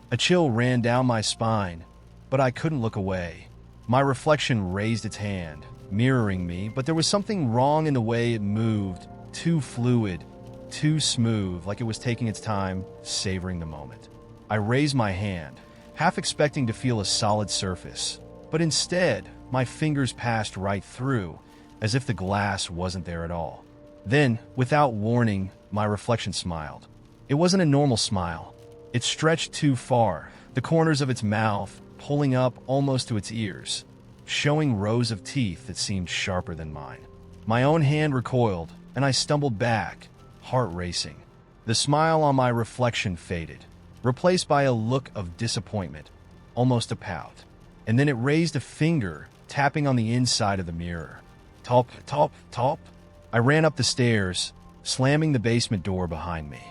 A chill ran down my spine, but I couldn't look away. My reflection raised its hand, mirroring me, but there was something wrong in the way it moved, too fluid, too smooth, like it was taking its time, savoring the moment. I raised my hand, half expecting to feel a solid surface, but instead, my fingers passed right through, as if the glass wasn't there at all. Then, without warning, my reflection smiled. It wasn't a normal smile. It stretched too far, the corners of its mouth pulling up almost to its ears, showing rows of teeth that seemed sharper than mine. My own hand recoiled, and I stumbled back, heart racing. The smile on my reflection faded, replaced by a look of disappointment, almost a pout. And then it raised a finger, tapping on the inside of the mirror. Top, top, top. I ran up the stairs, slamming the basement door behind me.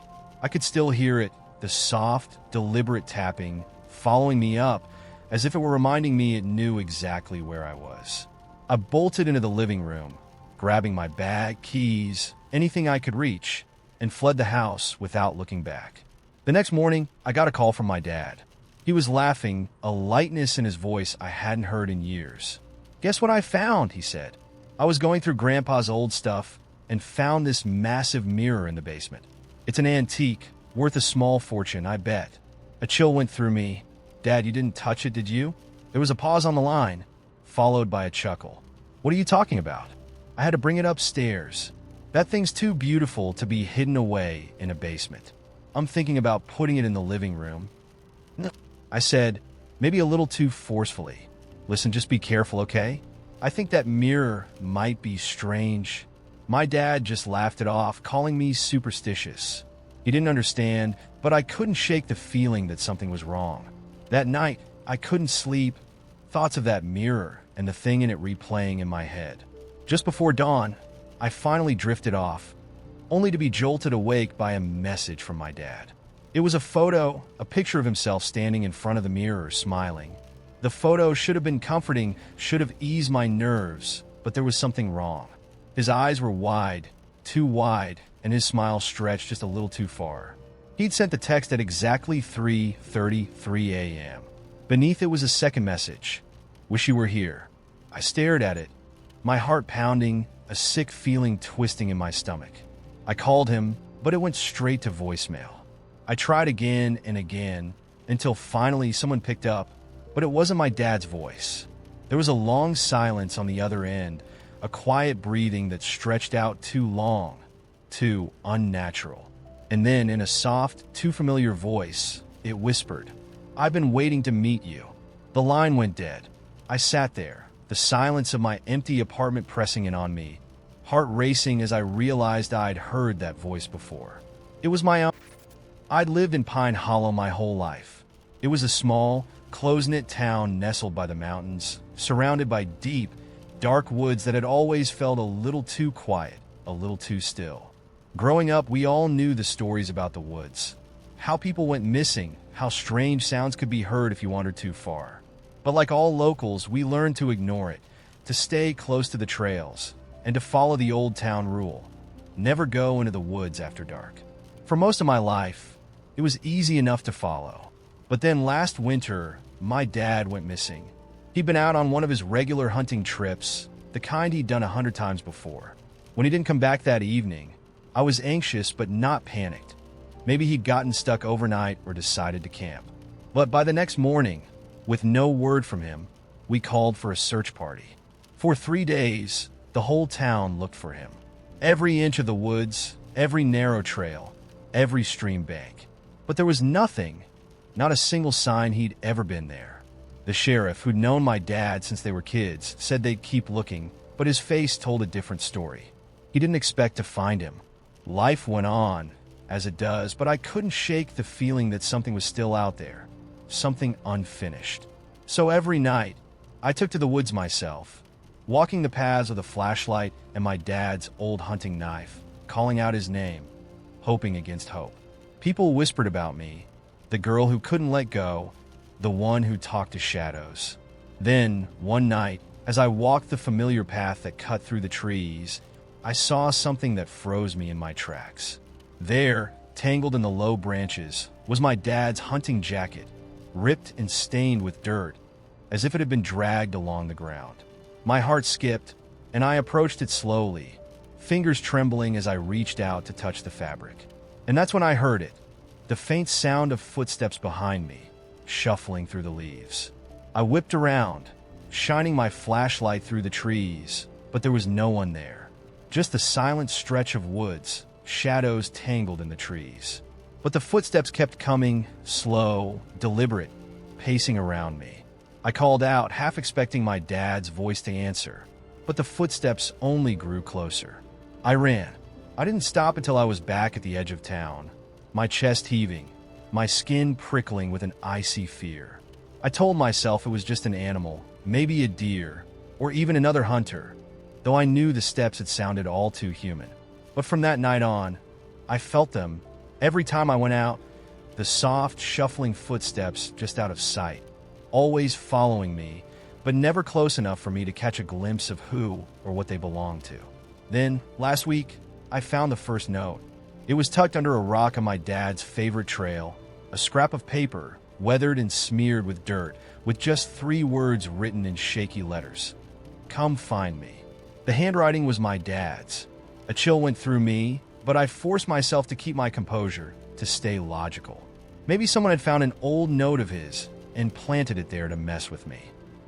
I could still hear it, the soft, deliberate tapping, following me up, as if it were reminding me it knew exactly where I was. I bolted into the living room, grabbing my bag, keys, anything I could reach, and fled the house without looking back. The next morning, I got a call from my dad. He was laughing, a lightness in his voice I hadn't heard in years. "Guess what I found?" he said. "I was going through Grandpa's old stuff and found this massive mirror in the basement. It's an antique, worth a small fortune, I bet." A chill went through me. "Dad, you didn't touch it, did you?" There was a pause on the line, followed by a chuckle. "What are you talking about?" "I had to bring it upstairs. That thing's too beautiful to be hidden away in a basement. I'm thinking about putting it in the living room." "No," I said, maybe a little too forcefully. "Listen, just be careful, okay? I think that mirror might be strange. My dad just laughed it off, calling me superstitious. He didn't understand, but I couldn't shake the feeling that something was wrong. That night, I couldn't sleep. Thoughts of that mirror and the thing in it replaying in my head. Just before dawn, I finally drifted off, only to be jolted awake by a message from my dad. It was a photo, a picture of himself standing in front of the mirror, smiling. The photo should have been comforting, should have eased my nerves, but there was something wrong. His eyes were wide, too wide, and his smile stretched just a little too far. He'd sent the text at exactly 3:33 a.m. Beneath it was a second message. "Wish you were here." I stared at it, my heart pounding, a sick feeling twisting in my stomach. I called him, but it went straight to voicemail. I tried again and again, until finally someone picked up, but it wasn't my dad's voice. There was a long silence on the other end, a quiet breathing that stretched out too long, too unnatural. And then, in a soft, too familiar voice, it whispered, "I've been waiting to meet you." The line went dead. I sat there, the silence of my empty apartment pressing in on me, heart racing as I realized I'd heard that voice before. It was my own. I'd lived in Pine Hollow my whole life. It was a small, close-knit town nestled by the mountains, surrounded by deep, dark woods that had always felt a little too quiet, a little too still. Growing up, we all knew the stories about the woods. How people went missing, how strange sounds could be heard if you wandered too far. But like all locals, we learned to ignore it, to stay close to the trails, and to follow the old town rule. Never go into the woods after dark. For most of my life, it was easy enough to follow. But then last winter, my dad went missing. He'd been out on one of his regular hunting trips, the kind he'd done 100 times before. When he didn't come back that evening, I was anxious but not panicked. Maybe he'd gotten stuck overnight or decided to camp. But by the next morning, with no word from him, we called for a search party. For 3 days, the whole town looked for him. Every inch of the woods, every narrow trail, every stream bank. But there was nothing, not a single sign he'd ever been there. The sheriff, who'd known my dad since they were kids, said they'd keep looking, but his face told a different story. He didn't expect to find him. Life went on, as it does, but I couldn't shake the feeling that something was still out there, something unfinished. So every night, I took to the woods myself, walking the paths with a flashlight and my dad's old hunting knife, calling out his name, hoping against hope. People whispered about me, the girl who couldn't let go, the one who talked to shadows. Then, one night, as I walked the familiar path that cut through the trees, I saw something that froze me in my tracks. There, tangled in the low branches, was my dad's hunting jacket, ripped and stained with dirt, as if it had been dragged along the ground. My heart skipped, and I approached it slowly, fingers trembling as I reached out to touch the fabric. And that's when I heard it, the faint sound of footsteps behind me, shuffling through the leaves. I whipped around, shining my flashlight through the trees, but there was no one there. Just the silent stretch of woods, shadows tangled in the trees. But the footsteps kept coming, slow, deliberate, pacing around me. I called out, half expecting my dad's voice to answer, but the footsteps only grew closer. I ran. I didn't stop until I was back at the edge of town, my chest heaving, my skin prickling with an icy fear. I told myself it was just an animal, maybe a deer, or even another hunter, though I knew the steps had sounded all too human. But from that night on, I felt them. Every time I went out, the soft, shuffling footsteps just out of sight, always following me, but never close enough for me to catch a glimpse of who or what they belonged to. Then, last week, I found the first note. It was tucked under a rock on my dad's favorite trail, a scrap of paper, weathered and smeared with dirt, with just 3 words written in shaky letters. "Come find me." The handwriting was my dad's. A chill went through me, but I forced myself to keep my composure, to stay logical. Maybe someone had found an old note of his and planted it there to mess with me.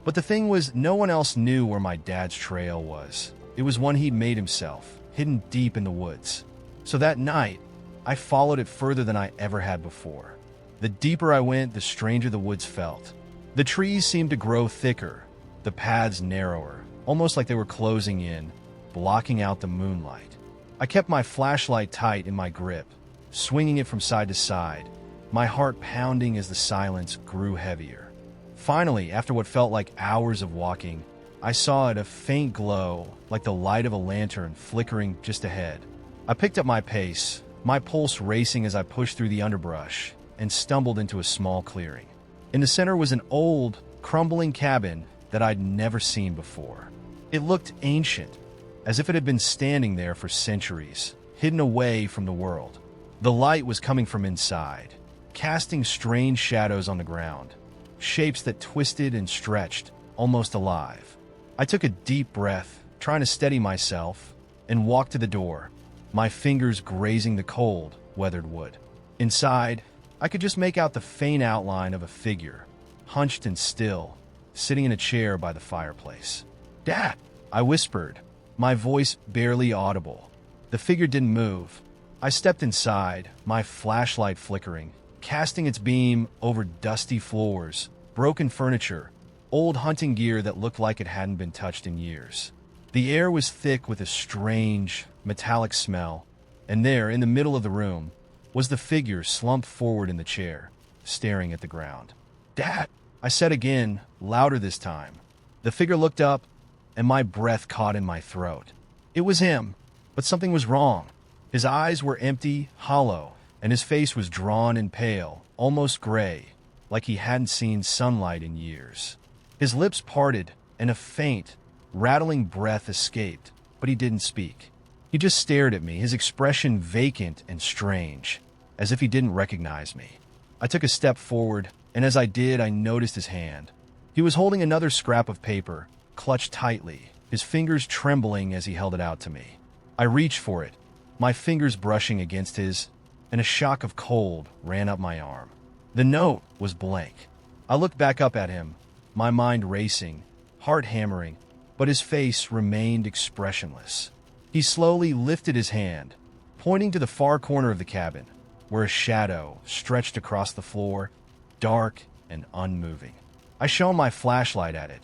But the thing was, no one else knew where my dad's trail was. It was one he'd made himself, hidden deep in the woods. So that night, I followed it further than I ever had before. The deeper I went, the stranger the woods felt. The trees seemed to grow thicker, the paths narrower, almost like they were closing in, blocking out the moonlight. I kept my flashlight tight in my grip, swinging it from side to side, my heart pounding as the silence grew heavier. Finally, after what felt like hours of walking, I saw it, a faint glow, like the light of a lantern flickering just ahead. I picked up my pace, my pulse racing as I pushed through the underbrush and stumbled into a small clearing. In the center was an old, crumbling cabin that I'd never seen before. It looked ancient, as if it had been standing there for centuries, hidden away from the world. The light was coming from inside, casting strange shadows on the ground, shapes that twisted and stretched, almost alive. I took a deep breath, trying to steady myself, and walked to the door, my fingers grazing the cold, weathered wood. Inside, I could just make out the faint outline of a figure, hunched and still, sitting in a chair by the fireplace. "Dad!" I whispered, my voice barely audible. The figure didn't move. I stepped inside, my flashlight flickering, casting its beam over dusty floors, broken furniture, old hunting gear that looked like it hadn't been touched in years. The air was thick with a strange, metallic smell, and there, in the middle of the room, was the figure slumped forward in the chair, staring at the ground. "Dad!" I said again, louder this time. The figure looked up, and my breath caught in my throat. It was him, but something was wrong. His eyes were empty, hollow, and his face was drawn and pale, almost gray, like he hadn't seen sunlight in years. His lips parted, and a faint, rattling breath escaped, but he didn't speak. He just stared at me, his expression vacant and strange, as if he didn't recognize me. I took a step forward, and as I did, I noticed his hand. He was holding another scrap of paper, clutched tightly, his fingers trembling as he held it out to me. I reached for it, my fingers brushing against his, and a shock of cold ran up my arm. The note was blank. I looked back up at him, my mind racing, heart hammering, but his face remained expressionless. He slowly lifted his hand, pointing to the far corner of the cabin, where a shadow stretched across the floor, dark and unmoving. I shone my flashlight at it,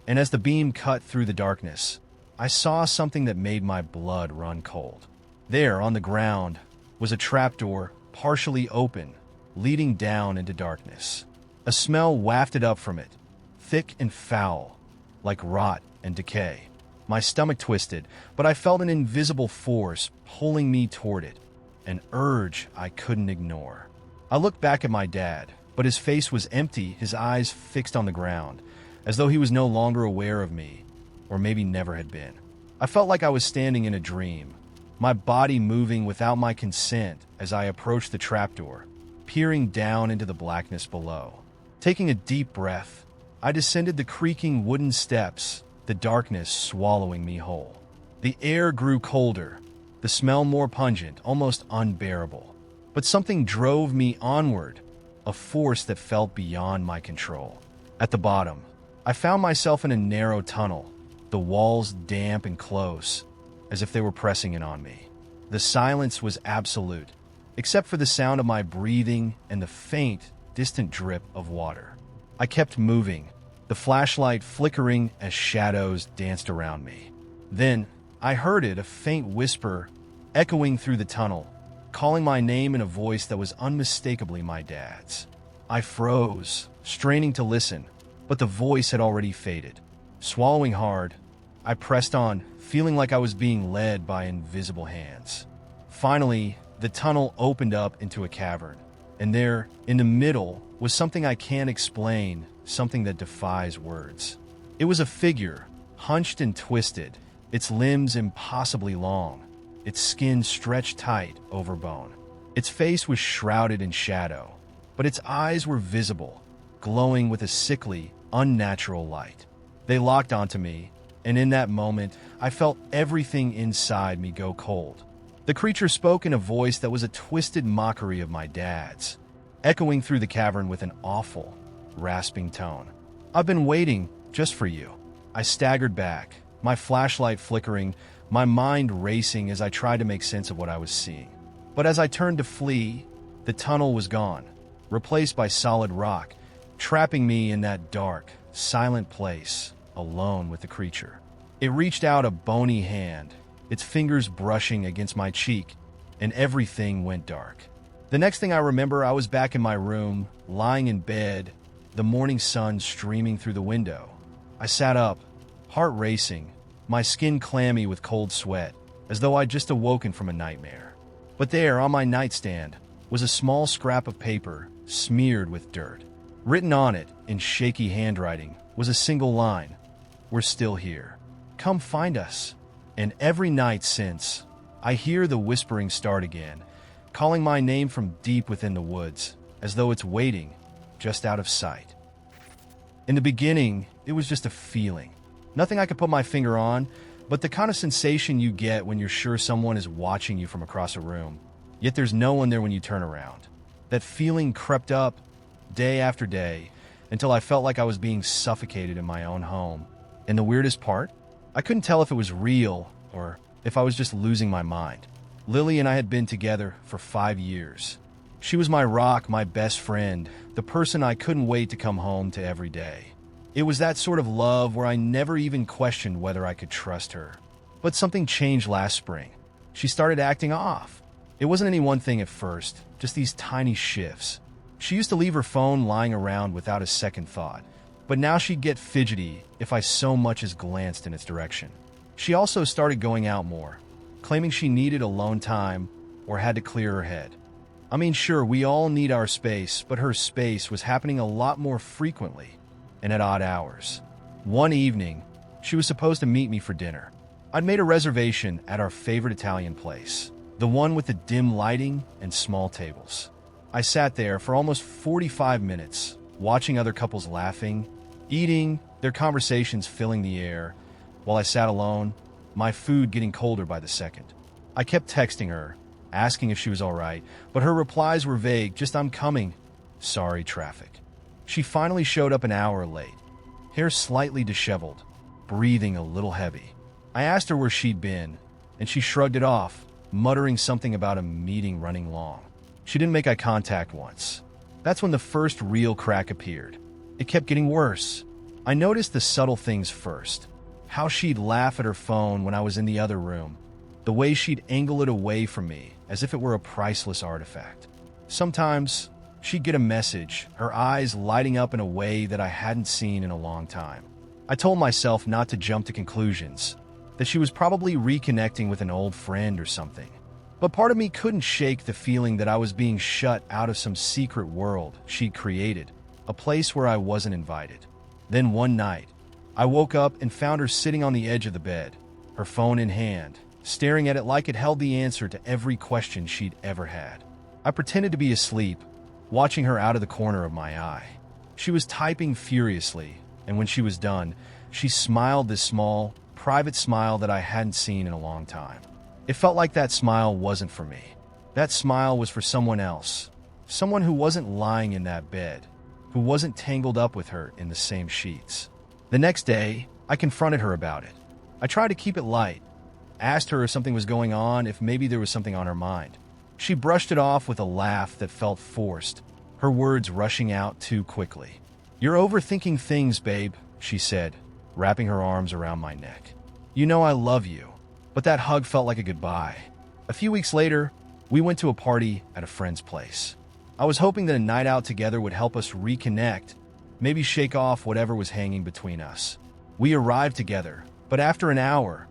and as the beam cut through the darkness, I saw something that made my blood run cold. There, on the ground, was a trapdoor, partially open, leading down into darkness. A smell wafted up from it, thick and foul, like rot and decay. My stomach twisted, but I felt an invisible force pulling me toward it, an urge I couldn't ignore. I looked back at my dad, but his face was empty, his eyes fixed on the ground, as though he was no longer aware of me, or maybe never had been. I felt like I was standing in a dream, my body moving without my consent as I approached the trapdoor, peering down into the blackness below. Taking a deep breath, I descended the creaking wooden steps, the darkness swallowing me whole. The air grew colder, the smell more pungent, almost unbearable. But something drove me onward, a force that felt beyond my control. At the bottom, I found myself in a narrow tunnel, the walls damp and close, as if they were pressing in on me. The silence was absolute, except for the sound of my breathing and the faint, distant drip of water. I kept moving, the flashlight flickering as shadows danced around me. Then, I heard it, a faint whisper, echoing through the tunnel, calling my name in a voice that was unmistakably my dad's. I froze, straining to listen, but the voice had already faded. Swallowing hard, I pressed on, feeling like I was being led by invisible hands. Finally, the tunnel opened up into a cavern, and there, in the middle, was something I can't explain, something that defies words. It was a figure, hunched and twisted, its limbs impossibly long, its skin stretched tight over bone. Its face was shrouded in shadow, but its eyes were visible, glowing with a sickly, unnatural light. They locked onto me, and in that moment, I felt everything inside me go cold. The creature spoke in a voice that was a twisted mockery of my dad's, echoing through the cavern with an awful, rasping tone. "I've been waiting just for you." I staggered back, my flashlight flickering, my mind racing as I tried to make sense of what I was seeing. But as I turned to flee, the tunnel was gone, replaced by solid rock, trapping me in that dark, silent place, alone with the creature. It reached out a bony hand, its fingers brushing against my cheek, and everything went dark. The next thing I remember, I was back in my room, lying in bed, the morning sun streaming through the window. I sat up, heart racing, my skin clammy with cold sweat, as though I'd just awoken from a nightmare. But there, on my nightstand, was a small scrap of paper smeared with dirt. Written on it, in shaky handwriting, was a single line: "We're still here. Come find us." And every night since, I hear the whispering start again, calling my name from deep within the woods, as though it's waiting, just out of sight. In the beginning, it was just a feeling. Nothing I could put my finger on, but the kind of sensation you get when you're sure someone is watching you from across a room, yet there's no one there when you turn around. That feeling crept up day after day until I felt like I was being suffocated in my own home. And the weirdest part? I couldn't tell if it was real or if I was just losing my mind. Lily and I had been together for 5 years. She was my rock, my best friend, the person I couldn't wait to come home to every day. It was that sort of love where I never even questioned whether I could trust her. But something changed last spring. She started acting off. It wasn't any one thing at first, just these tiny shifts. She used to leave her phone lying around without a second thought, but now she'd get fidgety if I so much as glanced in its direction. She also started going out more, claiming she needed alone time or had to clear her head. I mean, sure, we all need our space, but her space was happening a lot more frequently and at odd hours. One evening, she was supposed to meet me for dinner. I'd made a reservation at our favorite Italian place, the one with the dim lighting and small tables. I sat there for almost 45 minutes, watching other couples laughing, eating, their conversations filling the air, while I sat alone, my food getting colder by the second. I kept texting her, asking if she was all right, but her replies were vague, just "I'm coming. Sorry, traffic." She finally showed up an hour late, hair slightly disheveled, breathing a little heavy. I asked her where she'd been, and she shrugged it off, muttering something about a meeting running long. She didn't make eye contact once. That's when the first real crack appeared. It kept getting worse. I noticed the subtle things first. How she'd laugh at her phone when I was in the other room. The way she'd angle it away from me, as if it were a priceless artifact. Sometimes, she'd get a message, her eyes lighting up in a way that I hadn't seen in a long time. I told myself not to jump to conclusions, that she was probably reconnecting with an old friend or something. But part of me couldn't shake the feeling that I was being shut out of some secret world she'd created, a place where I wasn't invited. Then one night, I woke up and found her sitting on the edge of the bed, her phone in hand, staring at it like it held the answer to every question she'd ever had. I pretended to be asleep, watching her out of the corner of my eye. She was typing furiously, and when she was done, she smiled this small, private smile that I hadn't seen in a long time. It felt like that smile wasn't for me. That smile was for someone else, someone who wasn't lying in that bed, who wasn't tangled up with her in the same sheets. The next day, I confronted her about it. I tried to keep it light, asked her if something was going on, if maybe there was something on her mind. She brushed it off with a laugh that felt forced, her words rushing out too quickly. "You're overthinking things, babe," she said, wrapping her arms around my neck. "You know I love you." But that hug felt like a goodbye. A few weeks later, we went to a party at a friend's place. I was hoping that a night out together would help us reconnect, maybe shake off whatever was hanging between us. We arrived together, but after an hour,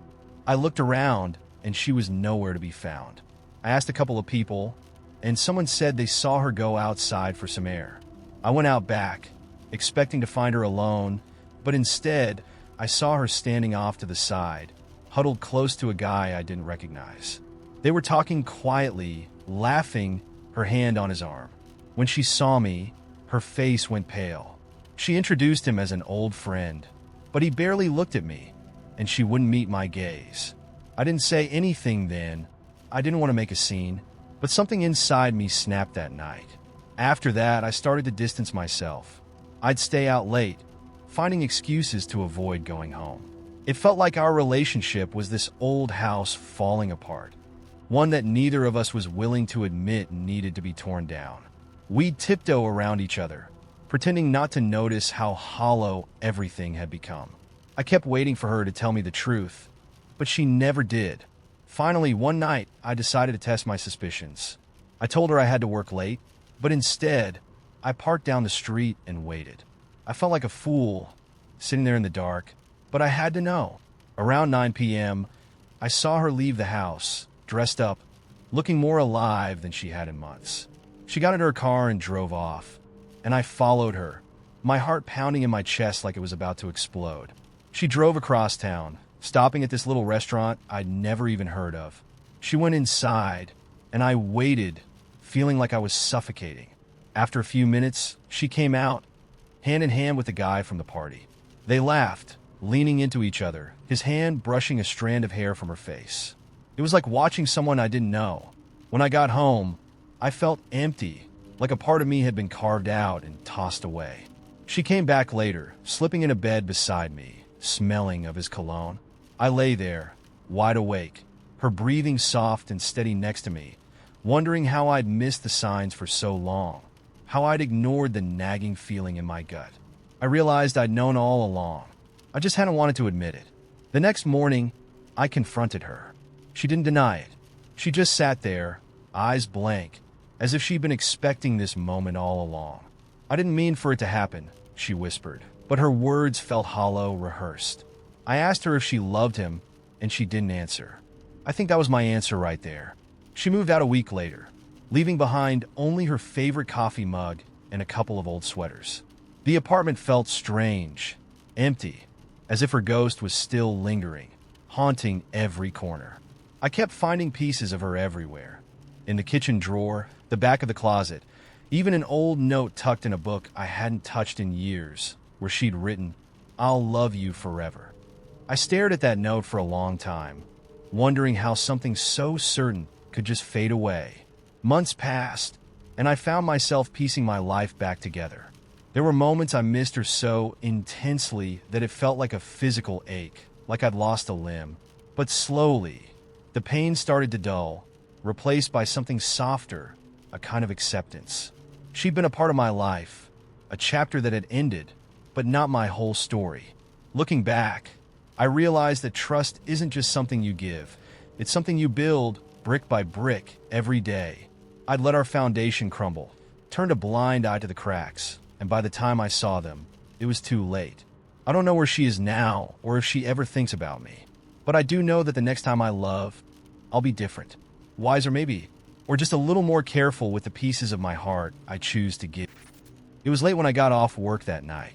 I looked around and she was nowhere to be found. I asked a couple of people, and someone said they saw her go outside for some air. I went out back, expecting to find her alone, but instead, I saw her standing off to the side, huddled close to a guy I didn't recognize. They were talking quietly, laughing, her hand on his arm. When she saw me, her face went pale. She introduced him as an old friend, but he barely looked at me, and she wouldn't meet my gaze. I didn't say anything then. I didn't want to make a scene, but something inside me snapped that night. After that, I started to distance myself. I'd stay out late, finding excuses to avoid going home. It felt like our relationship was this old house falling apart, one that neither of us was willing to admit needed to be torn down. We'd tiptoe around each other, pretending not to notice how hollow everything had become. I kept waiting for her to tell me the truth, but she never did. Finally, one night, I decided to test my suspicions. I told her I had to work late, but instead, I parked down the street and waited. I felt like a fool, sitting there in the dark, but I had to know. Around 9 p.m., I saw her leave the house, dressed up, looking more alive than she had in months. She got into her car and drove off, and I followed her, my heart pounding in my chest like it was about to explode. She drove across town, stopping at this little restaurant I'd never even heard of. She went inside, and I waited, feeling like I was suffocating. After a few minutes, she came out, hand in hand with the guy from the party. They laughed, leaning into each other, his hand brushing a strand of hair from her face. It was like watching someone I didn't know. When I got home, I felt empty, like a part of me had been carved out and tossed away. She came back later, slipping in a bed beside me, smelling of his cologne. I lay there, wide awake, her breathing soft and steady next to me, wondering how I'd missed the signs for so long, how I'd ignored the nagging feeling in my gut. I realized I'd known all along. I just hadn't wanted to admit it. The next morning, I confronted her. She didn't deny it. She just sat there, eyes blank, as if she'd been expecting this moment all along. "I didn't mean for it to happen," she whispered, but her words felt hollow, rehearsed. I asked her if she loved him, and she didn't answer. I think that was my answer right there. She moved out a week later, leaving behind only her favorite coffee mug and a couple of old sweaters. The apartment felt strange, empty, as if her ghost was still lingering, haunting every corner. I kept finding pieces of her everywhere. In the kitchen drawer, the back of the closet, even an old note tucked in a book I hadn't touched in years, where she'd written, "I'll love you forever." I stared at that note for a long time, wondering how something so certain could just fade away. Months passed, and I found myself piecing my life back together. There were moments I missed her so intensely that it felt like a physical ache, like I'd lost a limb. But slowly, the pain started to dull, replaced by something softer, a kind of acceptance. She'd been a part of my life, a chapter that had ended, but not my whole story. Looking back, I realized that trust isn't just something you give. It's something you build, brick by brick, every day. I'd let our foundation crumble, turned a blind eye to the cracks, and by the time I saw them, it was too late. I don't know where she is now, or if she ever thinks about me. But I do know that the next time I love, I'll be different. Wiser maybe, or just a little more careful with the pieces of my heart I choose to give. It was late when I got off work that night.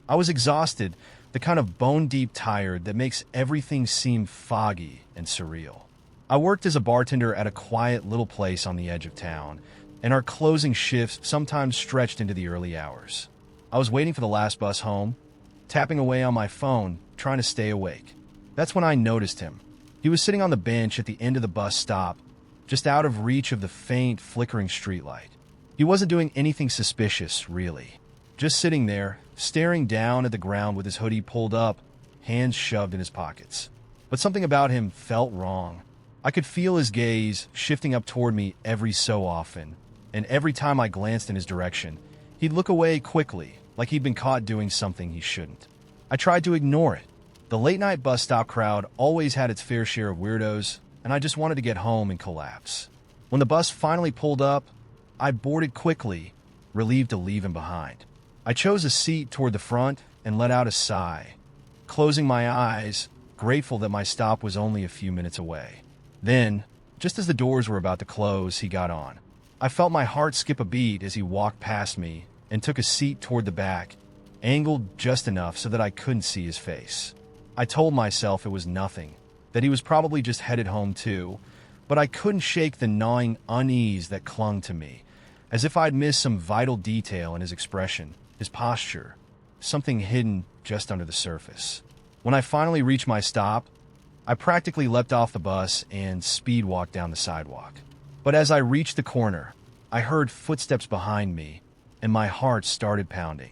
I was exhausted, the kind of bone-deep tired that makes everything seem foggy and surreal. I worked as a bartender at a quiet little place on the edge of town, and our closing shifts sometimes stretched into the early hours. I was waiting for the last bus home, tapping away on my phone, trying to stay awake. That's when I noticed him. He was sitting on the bench at the end of the bus stop, just out of reach of the faint, flickering streetlight. He wasn't doing anything suspicious, really. Just sitting there, staring down at the ground with his hoodie pulled up, hands shoved in his pockets. But something about him felt wrong. I could feel his gaze shifting up toward me every so often, and every time I glanced in his direction, he'd look away quickly, like he'd been caught doing something he shouldn't. I tried to ignore it. The late-night bus stop crowd always had its fair share of weirdos, and I just wanted to get home and collapse. When the bus finally pulled up, I boarded quickly, relieved to leave him behind. I chose a seat toward the front and let out a sigh, closing my eyes, grateful that my stop was only a few minutes away. Then, just as the doors were about to close, he got on. I felt my heart skip a beat as he walked past me and took a seat toward the back, angled just enough so that I couldn't see his face. I told myself it was nothing, that he was probably just headed home too, but I couldn't shake the gnawing unease that clung to me, as if I'd missed some vital detail in his expression, his posture, something hidden just under the surface. When I finally reached my stop, I practically leapt off the bus and speed walked down the sidewalk. But as I reached the corner, I heard footsteps behind me, and my heart started pounding.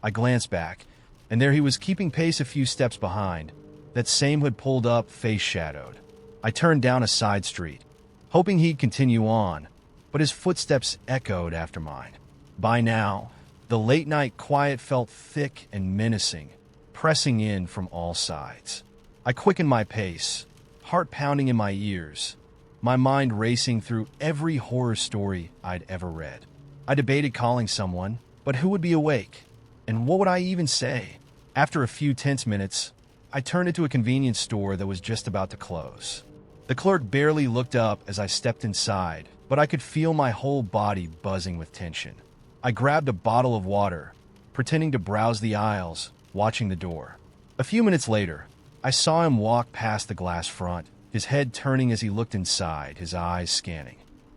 I glanced back, and there he was keeping pace a few steps behind, that same hood pulled up, face shadowed. I turned down a side street, hoping he'd continue on, but his footsteps echoed after mine. By now, the late-night quiet felt thick and menacing, pressing in from all sides. I quickened my pace, heart pounding in my ears, my mind racing through every horror story I'd ever read. I debated calling someone, but who would be awake? And what would I even say? After a few tense minutes, I turned into a convenience store that was just about to close. The clerk barely looked up as I stepped inside, but I could feel my whole body buzzing with tension. I grabbed a bottle of water, pretending to browse the aisles, watching the door. A few minutes later, I saw him walk past the glass front, his head turning as he looked inside, his eyes scanning.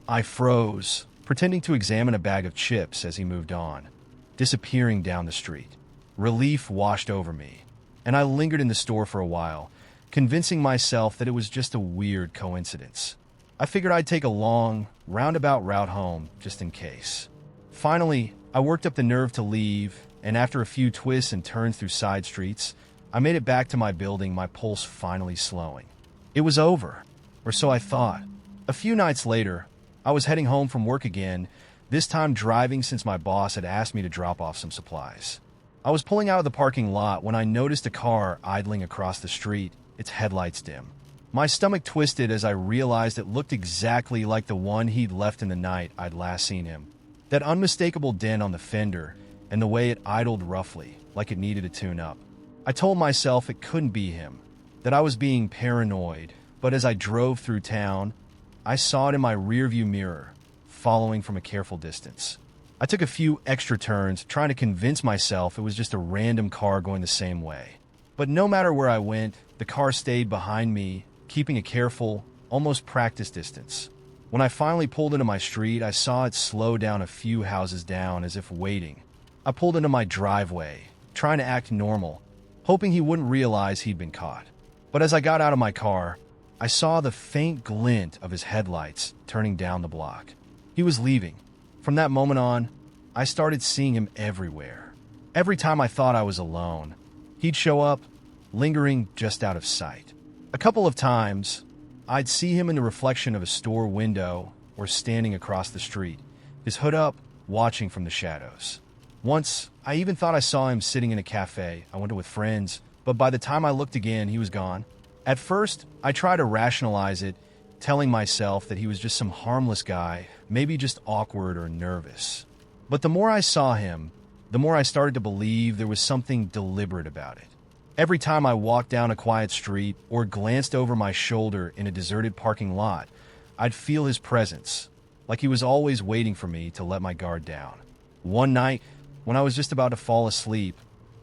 I froze, pretending to examine a bag of chips as he moved on, disappearing down the street. Relief washed over me, and I lingered in the store for a while, convincing myself that it was just a weird coincidence. I figured I'd take a long, roundabout route home, just in case. Finally, I worked up the nerve to leave, and after a few twists and turns through side streets, I made it back to my building, my pulse finally slowing. It was over, or so I thought. A few nights later, I was heading home from work again, this time driving since my boss had asked me to drop off some supplies. I was pulling out of the parking lot when I noticed a car idling across the street, its headlights dim. My stomach twisted as I realized it looked exactly like the one he'd left in the night I'd last seen him. That unmistakable dent on the fender, and the way it idled roughly, like it needed a tune-up. I told myself it couldn't be him, that I was being paranoid, but as I drove through town, I saw it in my rearview mirror, following from a careful distance. I took a few extra turns, trying to convince myself it was just a random car going the same way. But no matter where I went, the car stayed behind me, keeping a careful, almost practiced distance. When I finally pulled into my street, I saw it slow down a few houses down as if waiting. I pulled into my driveway, trying to act normal, hoping he wouldn't realize he'd been caught. But as I got out of my car, I saw the faint glint of his headlights turning down the block. He was leaving. From that moment on, I started seeing him everywhere. Every time I thought I was alone, he'd show up, lingering just out of sight. A couple of times, I'd see him in the reflection of a store window or standing across the street, his hood up, watching from the shadows. Once, I even thought I saw him sitting in a cafe. I went with friends, but by the time I looked again, he was gone. At first, I tried to rationalize it, telling myself that he was just some harmless guy, maybe just awkward or nervous. But the more I saw him, the more I started to believe there was something deliberate about it. Every time I walked down a quiet street or glanced over my shoulder in a deserted parking lot, I'd feel his presence, like he was always waiting for me to let my guard down. One night, when I was just about to fall asleep,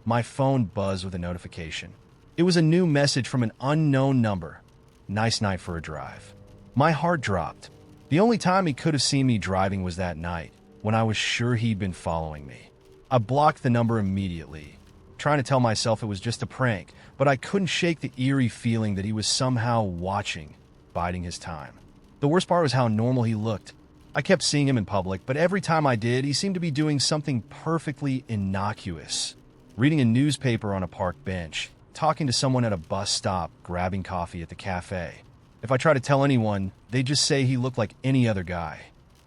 my phone buzzed with a notification. It was a new message from an unknown number. Nice night for a drive. My heart dropped. The only time he could have seen me driving was that night, when I was sure he'd been following me. I blocked the number immediately, trying to tell myself it was just a prank, but I couldn't shake the eerie feeling that he was somehow watching, biding his time. The worst part was how normal he looked. I kept seeing him in public, but every time I did, he seemed to be doing something perfectly innocuous. Reading a newspaper on a park bench, talking to someone at a bus stop, grabbing coffee at the cafe. If I tried to tell anyone, they'd just say he looked like any other guy.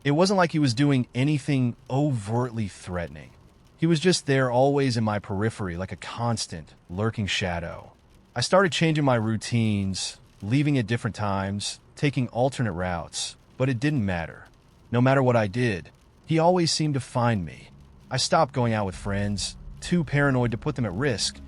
It wasn't like he was doing anything overtly threatening. He was just there, always in my periphery, like a constant, lurking shadow. I started changing my routines, leaving at different times, taking alternate routes, but it didn't matter. No matter what I did, he always seemed to find me. I stopped going out with friends, too paranoid to put them at risk,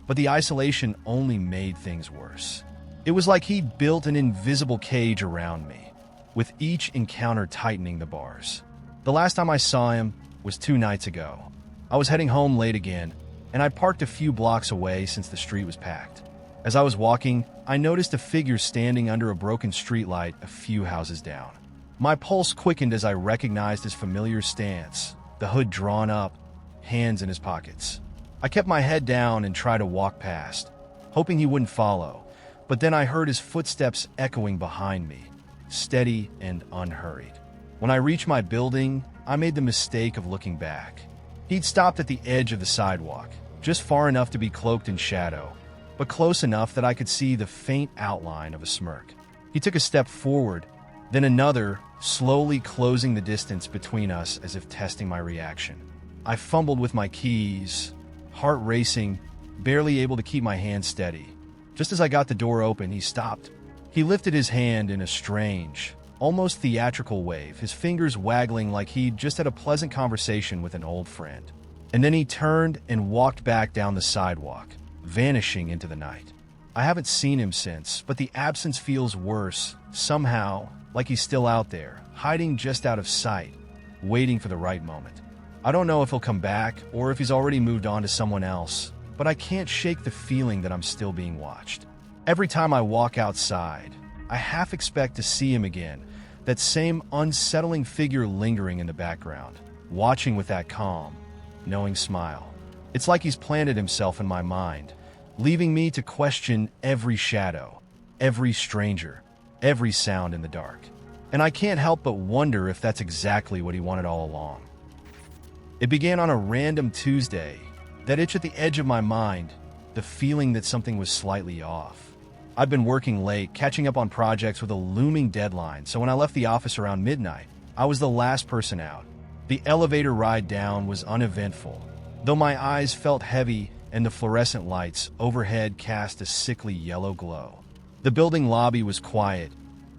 but the isolation only made things worse. It was like he'd built an invisible cage around me, with each encounter tightening the bars. The last time I saw him was 2 nights ago. I was heading home late again, and I parked a few blocks away since the street was packed. As I was walking, I noticed a figure standing under a broken streetlight a few houses down. My pulse quickened as I recognized his familiar stance, the hood drawn up, hands in his pockets. I kept my head down and tried to walk past, hoping he wouldn't follow, but then I heard his footsteps echoing behind me, steady and unhurried. When I reached my building, I made the mistake of looking back. He'd stopped at the edge of the sidewalk, just far enough to be cloaked in shadow, but close enough that I could see the faint outline of a smirk. He took a step forward, then another, slowly closing the distance between us as if testing my reaction. I fumbled with my keys, heart racing, barely able to keep my hand steady. Just as I got the door open, he stopped. He lifted his hand in a strange, almost theatrical wave, his fingers waggling like he'd just had a pleasant conversation with an old friend. And then he turned and walked back down the sidewalk, vanishing into the night. I haven't seen him since, but the absence feels worse, somehow, like he's still out there, hiding just out of sight, waiting for the right moment. I don't know if he'll come back or if he's already moved on to someone else, but I can't shake the feeling that I'm still being watched. Every time I walk outside, I half expect to see him again, that same unsettling figure lingering in the background, watching with that calm, knowing smile. It's like he's planted himself in my mind, leaving me to question every shadow, every stranger, every sound in the dark. And I can't help but wonder if that's exactly what he wanted all along. It began on a random Tuesday, that itch at the edge of my mind, the feeling that something was slightly off. I'd been working late, catching up on projects with a looming deadline, so when I left the office around midnight, I was the last person out. The elevator ride down was uneventful, though my eyes felt heavy and the fluorescent lights overhead cast a sickly yellow glow. The building lobby was quiet,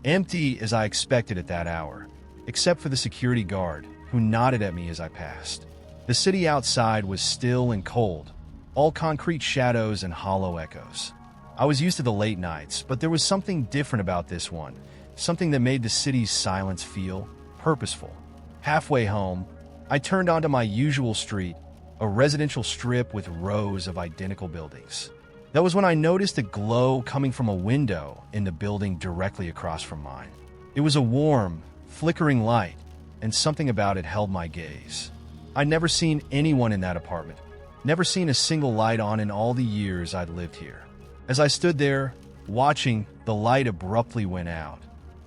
empty as I expected at that hour, except for the security guard, who nodded at me as I passed. The city outside was still and cold, all concrete shadows and hollow echoes. I was used to the late nights, but there was something different about this one, something that made the city's silence feel purposeful. Halfway home, I turned onto my usual street, a residential strip with rows of identical buildings. That was when I noticed a glow coming from a window in the building directly across from mine. It was a warm, flickering light, and something about it held my gaze. I'd never seen anyone in that apartment, never seen a single light on in all the years I'd lived here. As I stood there, watching, the light abruptly went out.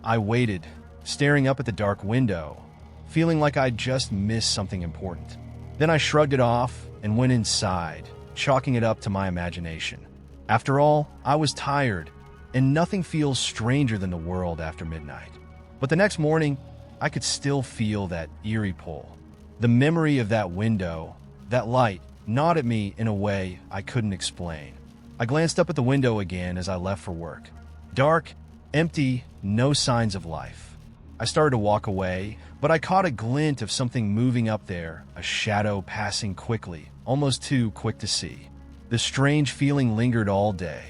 I waited, staring up at the dark window, feeling like I'd just missed something important. Then I shrugged it off and went inside, chalking it up to my imagination. After all, I was tired, and nothing feels stranger than the world after midnight. But the next morning, I could still feel that eerie pull. The memory of that window, that light, gnawed at me in a way I couldn't explain. I glanced up at the window again as I left for work. Dark, empty, no signs of life. I started to walk away, but I caught a glint of something moving up there, a shadow passing quickly, almost too quick to see. The strange feeling lingered all day.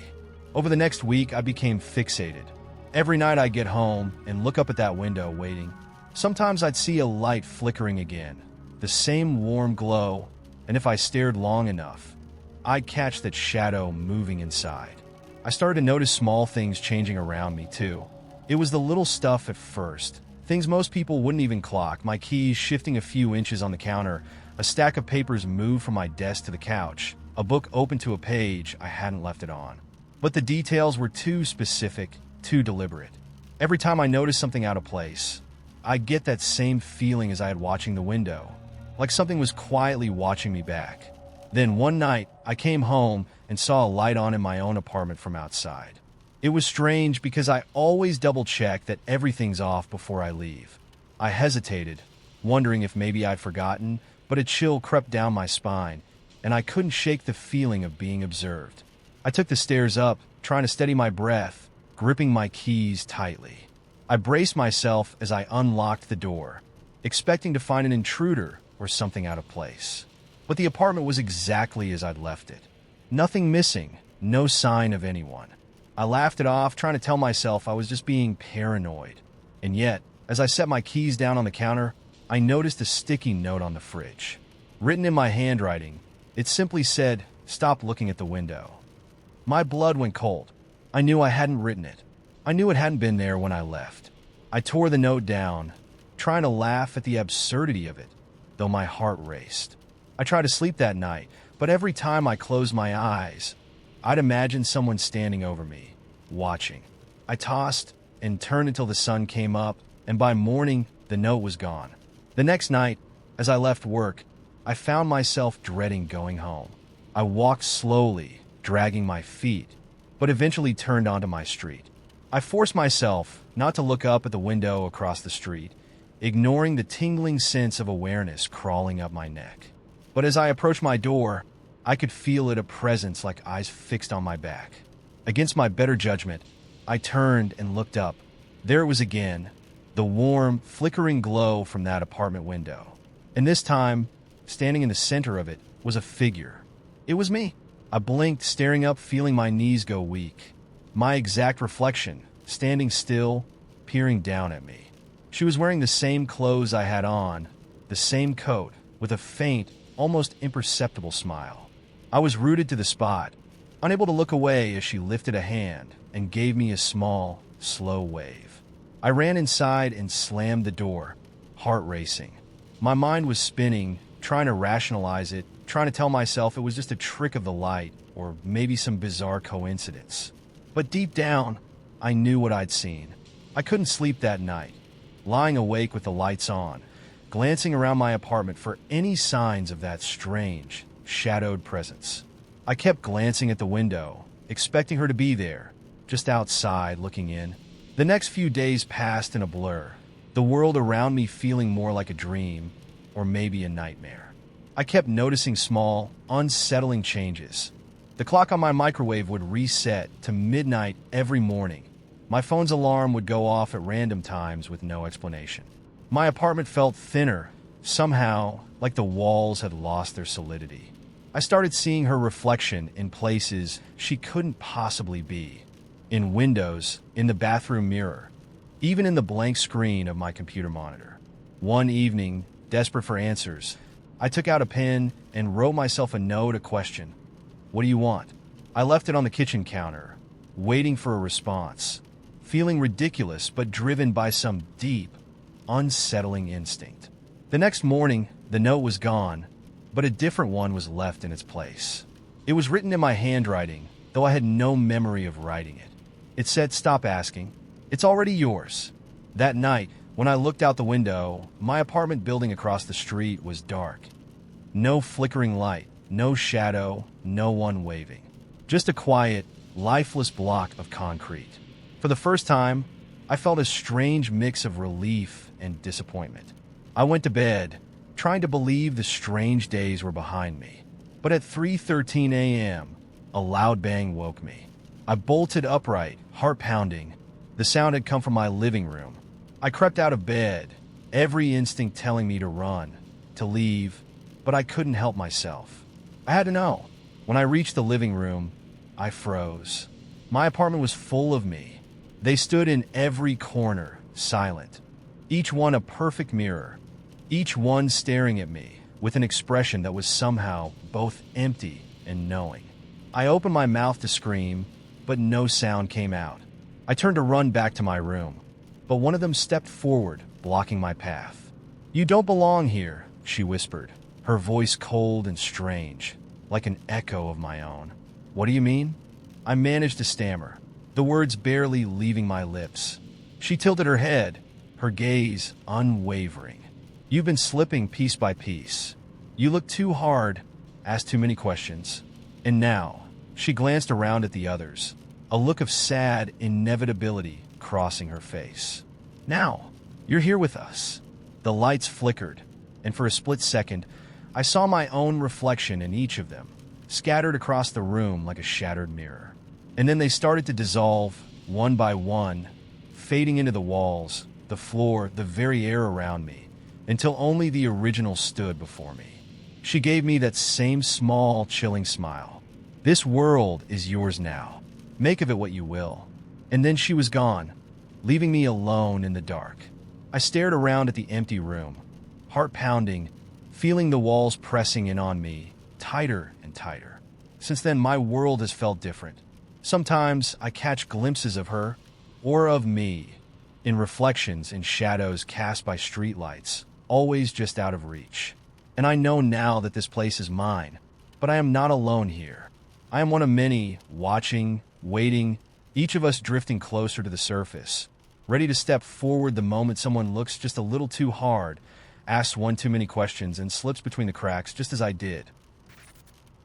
Over the next week, I became fixated. Every night I'd get home and look up at that window waiting. Sometimes I'd see a light flickering again, the same warm glow, and if I stared long enough, I'd catch that shadow moving inside. I started to notice small things changing around me, too. It was the little stuff at first, things most people wouldn't even clock, my keys shifting a few inches on the counter, a stack of papers moved from my desk to the couch, a book open to a page I hadn't left it on. But the details were too specific, too deliberate. Every time I noticed something out of place, I'd get that same feeling as I had watching the window, like something was quietly watching me back. Then one night, I came home and saw a light on in my own apartment from outside. It was strange because I always double-check that everything's off before I leave. I hesitated, wondering if maybe I'd forgotten, but a chill crept down my spine, and I couldn't shake the feeling of being observed. I took the stairs up, trying to steady my breath, gripping my keys tightly. I braced myself as I unlocked the door, expecting to find an intruder or something out of place. But the apartment was exactly as I'd left it. Nothing missing, no sign of anyone. I laughed it off, trying to tell myself I was just being paranoid. And yet, as I set my keys down on the counter, I noticed a sticky note on the fridge. Written in my handwriting, it simply said, "Stop looking at the window." My blood went cold. I knew I hadn't written it. I knew it hadn't been there when I left. I tore the note down, trying to laugh at the absurdity of it, though my heart raced. I tried to sleep that night, but every time I closed my eyes, I'd imagine someone standing over me, watching. I tossed and turned until the sun came up, and by morning, the note was gone. The next night, as I left work, I found myself dreading going home. I walked slowly, dragging my feet, but eventually turned onto my street. I forced myself not to look up at the window across the street, ignoring the tingling sense of awareness crawling up my neck. But as I approached my door, I could feel it, a presence like eyes fixed on my back. Against my better judgment, I turned and looked up. There it was again, the warm, flickering glow from that apartment window. And this time, standing in the center of it, was a figure. It was me. I blinked, staring up, feeling my knees go weak. My exact reflection, standing still, peering down at me. She was wearing the same clothes I had on, the same coat, with a faint, almost imperceptible smile. I was rooted to the spot, unable to look away as she lifted a hand and gave me a small, slow wave. I ran inside and slammed the door, heart racing. My mind was spinning, trying to rationalize it, trying to tell myself it was just a trick of the light or maybe some bizarre coincidence. But deep down, I knew what I'd seen. I couldn't sleep that night, lying awake with the lights on, glancing around my apartment for any signs of that strange, shadowed presence. I kept glancing at the window, expecting her to be there, just outside looking in. The next few days passed in a blur, the world around me feeling more like a dream or maybe a nightmare. I kept noticing small, unsettling changes. The clock on my microwave would reset to midnight every morning. My phone's alarm would go off at random times with no explanation. My apartment felt thinner, somehow like the walls had lost their solidity. I started seeing her reflection in places she couldn't possibly be. In windows, in the bathroom mirror, even in the blank screen of my computer monitor. One evening, desperate for answers, I took out a pen and wrote myself a note, a question. What do you want? I left it on the kitchen counter, waiting for a response, feeling ridiculous but driven by some deep, unsettling instinct. The next morning, the note was gone, but a different one was left in its place. It was written in my handwriting, though I had no memory of writing it. It said, "Stop asking. It's already yours." That night, when I looked out the window, my apartment building across the street was dark. No flickering light, no shadow, no one waving. Just a quiet, lifeless block of concrete. For the first time, I felt a strange mix of relief and disappointment. I went to bed, trying to believe the strange days were behind me. But at 3:13 a.m., a loud bang woke me. I bolted upright, heart pounding. The sound had come from my living room. I crept out of bed, every instinct telling me to run, to leave, but I couldn't help myself. I had to know. When I reached the living room, I froze. My apartment was full of me. They stood in every corner, silent. Each one a perfect mirror. Each one staring at me with an expression that was somehow both empty and knowing. I opened my mouth to scream, but no sound came out. I turned to run back to my room, but one of them stepped forward, blocking my path. "You don't belong here," she whispered, her voice cold and strange, like an echo of my own. "What do you mean?" I managed to stammer, the words barely leaving my lips. She tilted her head, her gaze unwavering. "You've been slipping piece by piece. You look too hard, asked too many questions. And now," she glanced around at the others, a look of sad inevitability crossing her face. "Now, you're here with us." The lights flickered, and for a split second, I saw my own reflection in each of them, scattered across the room like a shattered mirror. And then they started to dissolve, one by one, fading into the walls, the floor, the very air around me, until only the original stood before me. She gave me that same small, chilling smile. "This world is yours now. Make of it what you will." And then she was gone, leaving me alone in the dark. I stared around at the empty room, heart pounding, feeling the walls pressing in on me, tighter and tighter. Since then, my world has felt different. Sometimes I catch glimpses of her, or of me, in reflections and shadows cast by streetlights, always just out of reach. And I know now that this place is mine, but I am not alone here. I am one of many, watching, waiting, each of us drifting closer to the surface, ready to step forward the moment someone looks just a little too hard, asks one too many questions, and slips between the cracks, just as I did.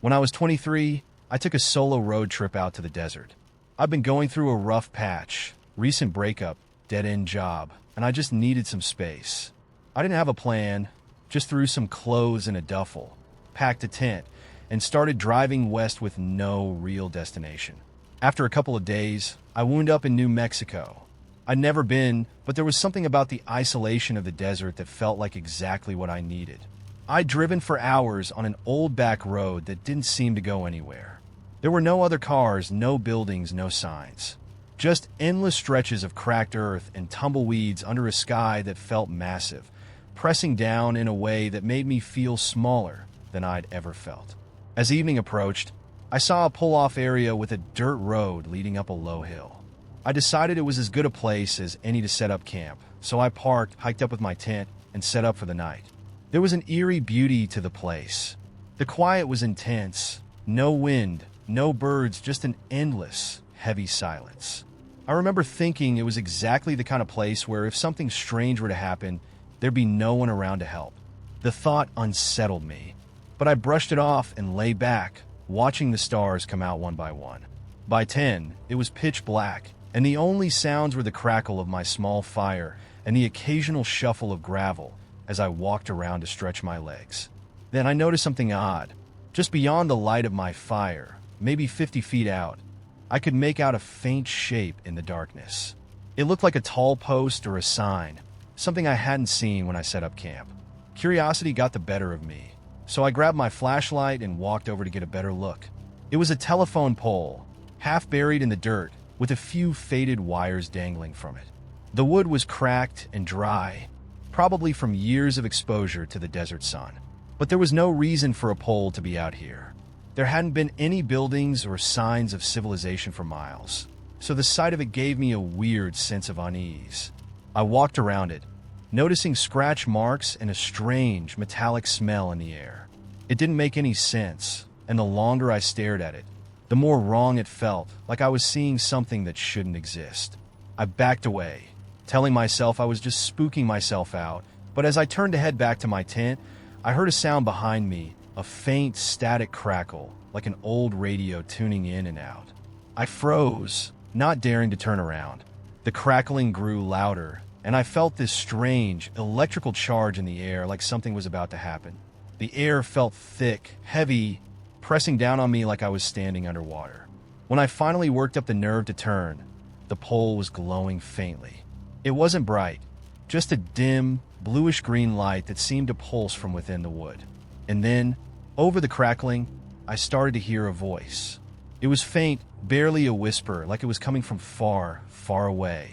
When I was 23, I took a solo road trip out to the desert. I've been going through a rough patch, recent breakup, dead-end job, and I just needed some space. I didn't have a plan, just threw some clothes in a duffel, packed a tent, and started driving west with no real destination. After a couple of days, I wound up in New Mexico. I'd never been, but there was something about the isolation of the desert that felt like exactly what I needed. I'd driven for hours on an old back road that didn't seem to go anywhere. There were no other cars, no buildings, no signs. Just endless stretches of cracked earth and tumbleweeds under a sky that felt massive, pressing down in a way that made me feel smaller than I'd ever felt. As evening approached, I saw a pull-off area with a dirt road leading up a low hill. I decided it was as good a place as any to set up camp, so I parked, hiked up with my tent, and set up for the night. There was an eerie beauty to the place. The quiet was intense. No wind, no birds, just an endless, heavy silence. I remember thinking it was exactly the kind of place where if something strange were to happen, there'd be no one around to help. The thought unsettled me, but I brushed it off and lay back, watching the stars come out one by one. By 10, it was pitch black, and the only sounds were the crackle of my small fire and the occasional shuffle of gravel as I walked around to stretch my legs. Then I noticed something odd. Just beyond the light of my fire, maybe 50 feet out, I could make out a faint shape in the darkness. It looked like a tall post or a sign, something I hadn't seen when I set up camp. Curiosity got the better of me, so I grabbed my flashlight and walked over to get a better look. It was a telephone pole, half buried in the dirt, with a few faded wires dangling from it. The wood was cracked and dry, probably from years of exposure to the desert sun. But there was no reason for a pole to be out here. There hadn't been any buildings or signs of civilization for miles, so the sight of it gave me a weird sense of unease. I walked around it, noticing scratch marks and a strange metallic smell in the air. It didn't make any sense, and the longer I stared at it, the more wrong it felt, like I was seeing something that shouldn't exist. I backed away, telling myself I was just spooking myself out, but as I turned to head back to my tent, I heard a sound behind me, a faint static crackle, like an old radio tuning in and out. I froze, not daring to turn around. The crackling grew louder, and I felt this strange, electrical charge in the air like something was about to happen. The air felt thick, heavy, pressing down on me like I was standing underwater. When I finally worked up the nerve to turn, the pole was glowing faintly. It wasn't bright, just a dim, bluish-green light that seemed to pulse from within the wood. And then, over the crackling, I started to hear a voice. It was faint, barely a whisper, like it was coming from far, far away.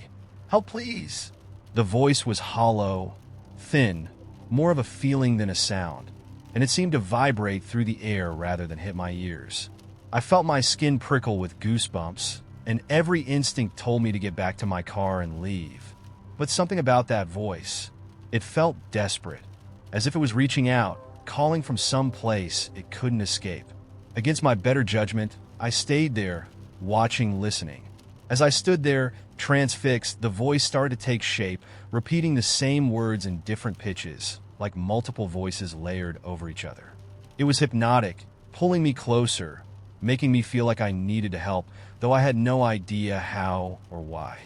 "Help, please!" The voice was hollow, thin, more of a feeling than a sound, and it seemed to vibrate through the air rather than hit my ears. I felt my skin prickle with goosebumps, and every instinct told me to get back to my car and leave. But something about that voice, it felt desperate, as if it was reaching out, calling from some place it couldn't escape. Against my better judgment, I stayed there, watching, listening. As I stood there, transfixed, the voice started to take shape, repeating the same words in different pitches, like multiple voices layered over each other. It was hypnotic, pulling me closer, making me feel like I needed to help, though I had no idea how or why.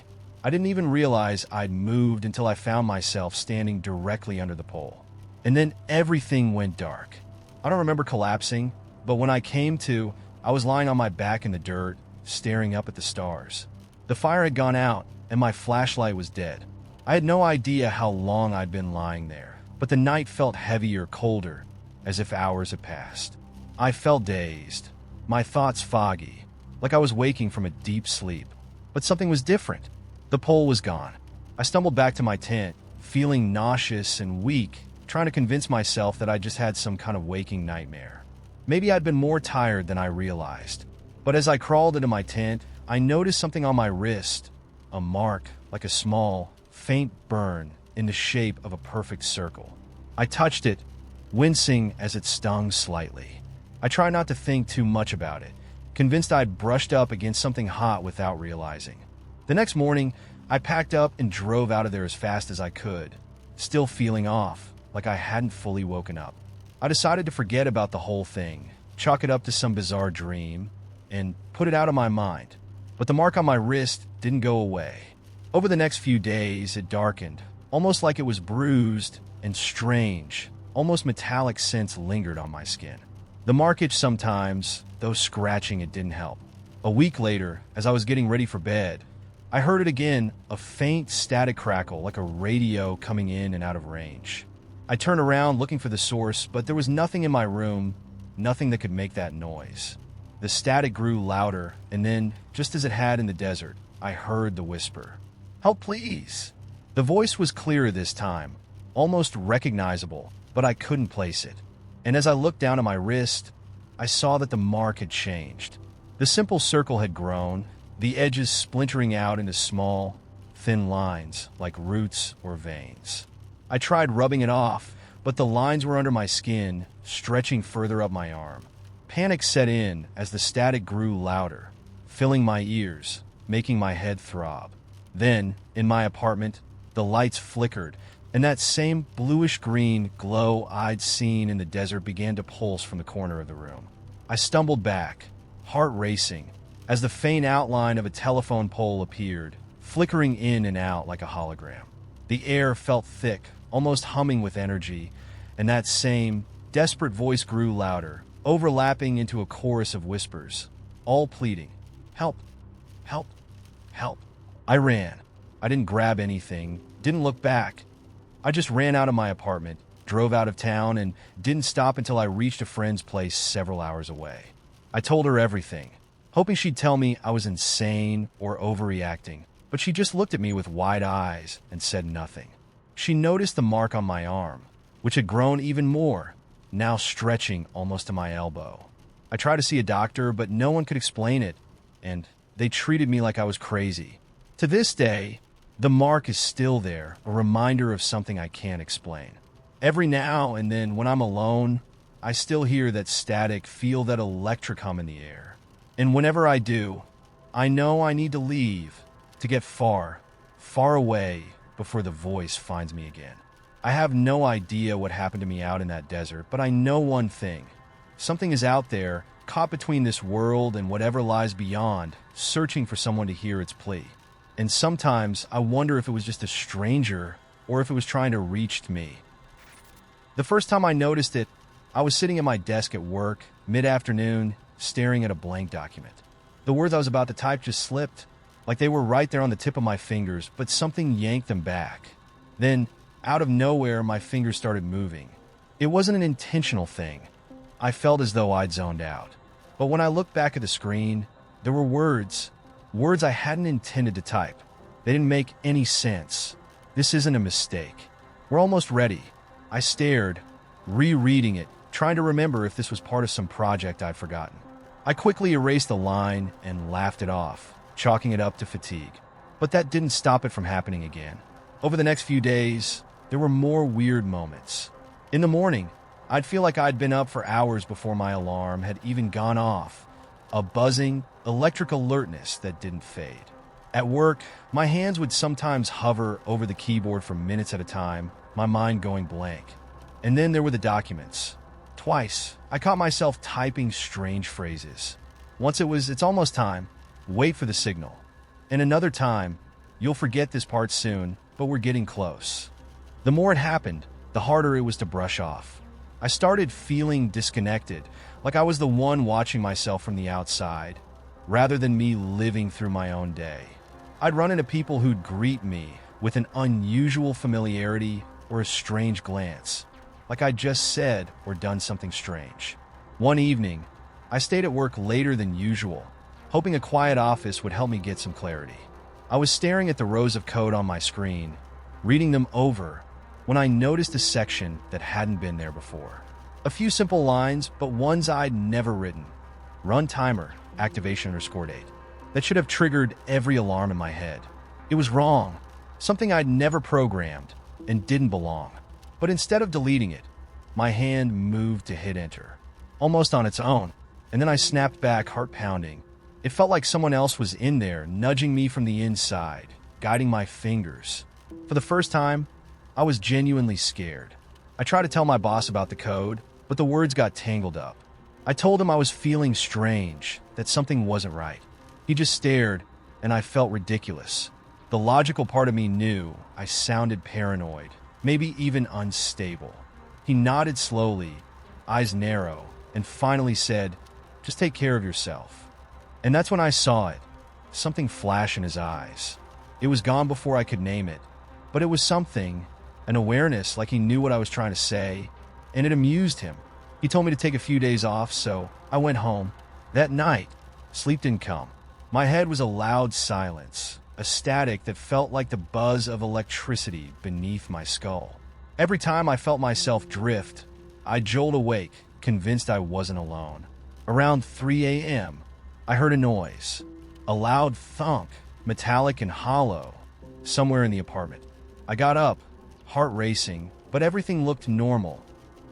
I didn't even realize I'd moved until I found myself standing directly under the pole. And then everything went dark. I don't remember collapsing, but when I came to, I was lying on my back in the dirt, staring up at the stars. The fire had gone out, and my flashlight was dead. I had no idea how long I'd been lying there, but the night felt heavier, colder, as if hours had passed. I felt dazed, my thoughts foggy, like I was waking from a deep sleep. But something was different. The pole was gone. I stumbled back to my tent, feeling nauseous and weak, trying to convince myself that I just had some kind of waking nightmare. Maybe I'd been more tired than I realized. But as I crawled into my tent, I noticed something on my wrist, a mark, like a small, faint burn in the shape of a perfect circle. I touched it, wincing as it stung slightly. I tried not to think too much about it, convinced I'd brushed up against something hot without realizing. The next morning, I packed up and drove out of there as fast as I could, still feeling off, like I hadn't fully woken up. I decided to forget about the whole thing, chalk it up to some bizarre dream, and put it out of my mind. But the mark on my wrist didn't go away. Over the next few days, it darkened, almost like it was bruised, and strange, almost metallic scents lingered on my skin. The mark itched sometimes, though scratching it didn't help. A week later, as I was getting ready for bed, I heard it again, a faint static crackle like a radio coming in and out of range. I turned around looking for the source, but there was nothing in my room, nothing that could make that noise. The static grew louder, and then, just as it had in the desert, I heard the whisper. "Help, please!" The voice was clearer this time, almost recognizable, but I couldn't place it. And as I looked down at my wrist, I saw that the mark had changed. The simple circle had grown, the edges splintering out into small, thin lines like roots or veins. I tried rubbing it off, but the lines were under my skin, stretching further up my arm. Panic set in as the static grew louder, filling my ears, making my head throb. Then, in my apartment, the lights flickered, and that same bluish-green glow I'd seen in the desert began to pulse from the corner of the room. I stumbled back, heart racing, as the faint outline of a telephone pole appeared, flickering in and out like a hologram. The air felt thick, almost humming with energy, and that same desperate voice grew louder, overlapping into a chorus of whispers, all pleading, "Help! Help! Help!" I ran. I didn't grab anything, didn't look back. I just ran out of my apartment, drove out of town, and didn't stop until I reached a friend's place several hours away. I told her everything, hoping she'd tell me I was insane or overreacting, but she just looked at me with wide eyes and said nothing. She noticed the mark on my arm, which had grown even more, now stretching almost to my elbow. I tried to see a doctor, but no one could explain it, and they treated me like I was crazy. To this day, the mark is still there, a reminder of something I can't explain. Every now and then, when I'm alone, I still hear that static, feel that electric hum in the air. And whenever I do, I know I need to leave, to get far, far away before the voice finds me again. I have no idea what happened to me out in that desert, but I know one thing. Something is out there, caught between this world and whatever lies beyond, searching for someone to hear its plea. And sometimes I wonder if it was just a stranger or if it was trying to reach me. The first time I noticed it, I was sitting at my desk at work, mid-afternoon, staring at a blank document. The words I was about to type just slipped, like they were right there on the tip of my fingers, but something yanked them back. Then, out of nowhere, my fingers started moving. It wasn't an intentional thing. I felt as though I'd zoned out. But when I looked back at the screen, there were words I hadn't intended to type. They didn't make any sense. This isn't a mistake. We're almost ready. I stared, rereading it, trying to remember if this was part of some project I'd forgotten. I quickly erased the line and laughed it off, chalking it up to fatigue. But that didn't stop it from happening again. Over the next few days, there were more weird moments. In the morning, I'd feel like I'd been up for hours before my alarm had even gone off, a buzzing, electric alertness that didn't fade. At work, my hands would sometimes hover over the keyboard for minutes at a time, my mind going blank. And then there were the documents. Twice, I caught myself typing strange phrases. Once it was, "It's almost time. Wait for the signal." And another time, "You'll forget this part soon, but we're getting close." The more it happened, the harder it was to brush off. I started feeling disconnected, like I was the one watching myself from the outside, rather than me living through my own day. I'd run into people who'd greet me with an unusual familiarity or a strange glance, like I'd just said or done something strange. One evening, I stayed at work later than usual, hoping a quiet office would help me get some clarity. I was staring at the rows of code on my screen, reading them over, when I noticed a section that hadn't been there before. A few simple lines, but ones I'd never written. Run timer, activation_date. That should have triggered every alarm in my head. It was wrong, something I'd never programmed, and didn't belong. But instead of deleting it, my hand moved to hit enter, almost on its own, and then I snapped back, heart pounding. It felt like someone else was in there, nudging me from the inside, guiding my fingers. For the first time, I was genuinely scared. I tried to tell my boss about the code, but the words got tangled up. I told him I was feeling strange, that something wasn't right. He just stared, and I felt ridiculous. The logical part of me knew I sounded paranoid, maybe even unstable. He nodded slowly, eyes narrow, and finally said, "Just take care of yourself." And that's when I saw it. Something flash in his eyes. It was gone before I could name it, but it was something, an awareness, like he knew what I was trying to say, and it amused him. He told me to take a few days off, so I went home. That night, sleep didn't come. My head was a loud silence, a static that felt like the buzz of electricity beneath my skull. Every time I felt myself drift, I'd jolt awake, convinced I wasn't alone. Around 3 a.m., I heard a noise, a loud thunk, metallic and hollow, somewhere in the apartment. I got up, heart racing, but everything looked normal.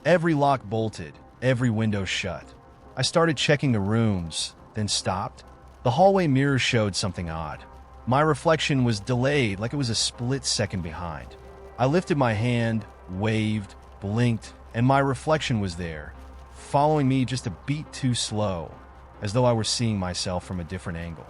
Every lock bolted, every window shut. I started checking the rooms, then stopped. The hallway mirror showed something odd. My reflection was delayed, like it was a split second behind. I lifted my hand, waved, blinked, and my reflection was there, following me just a beat too slow, as though I were seeing myself from a different angle.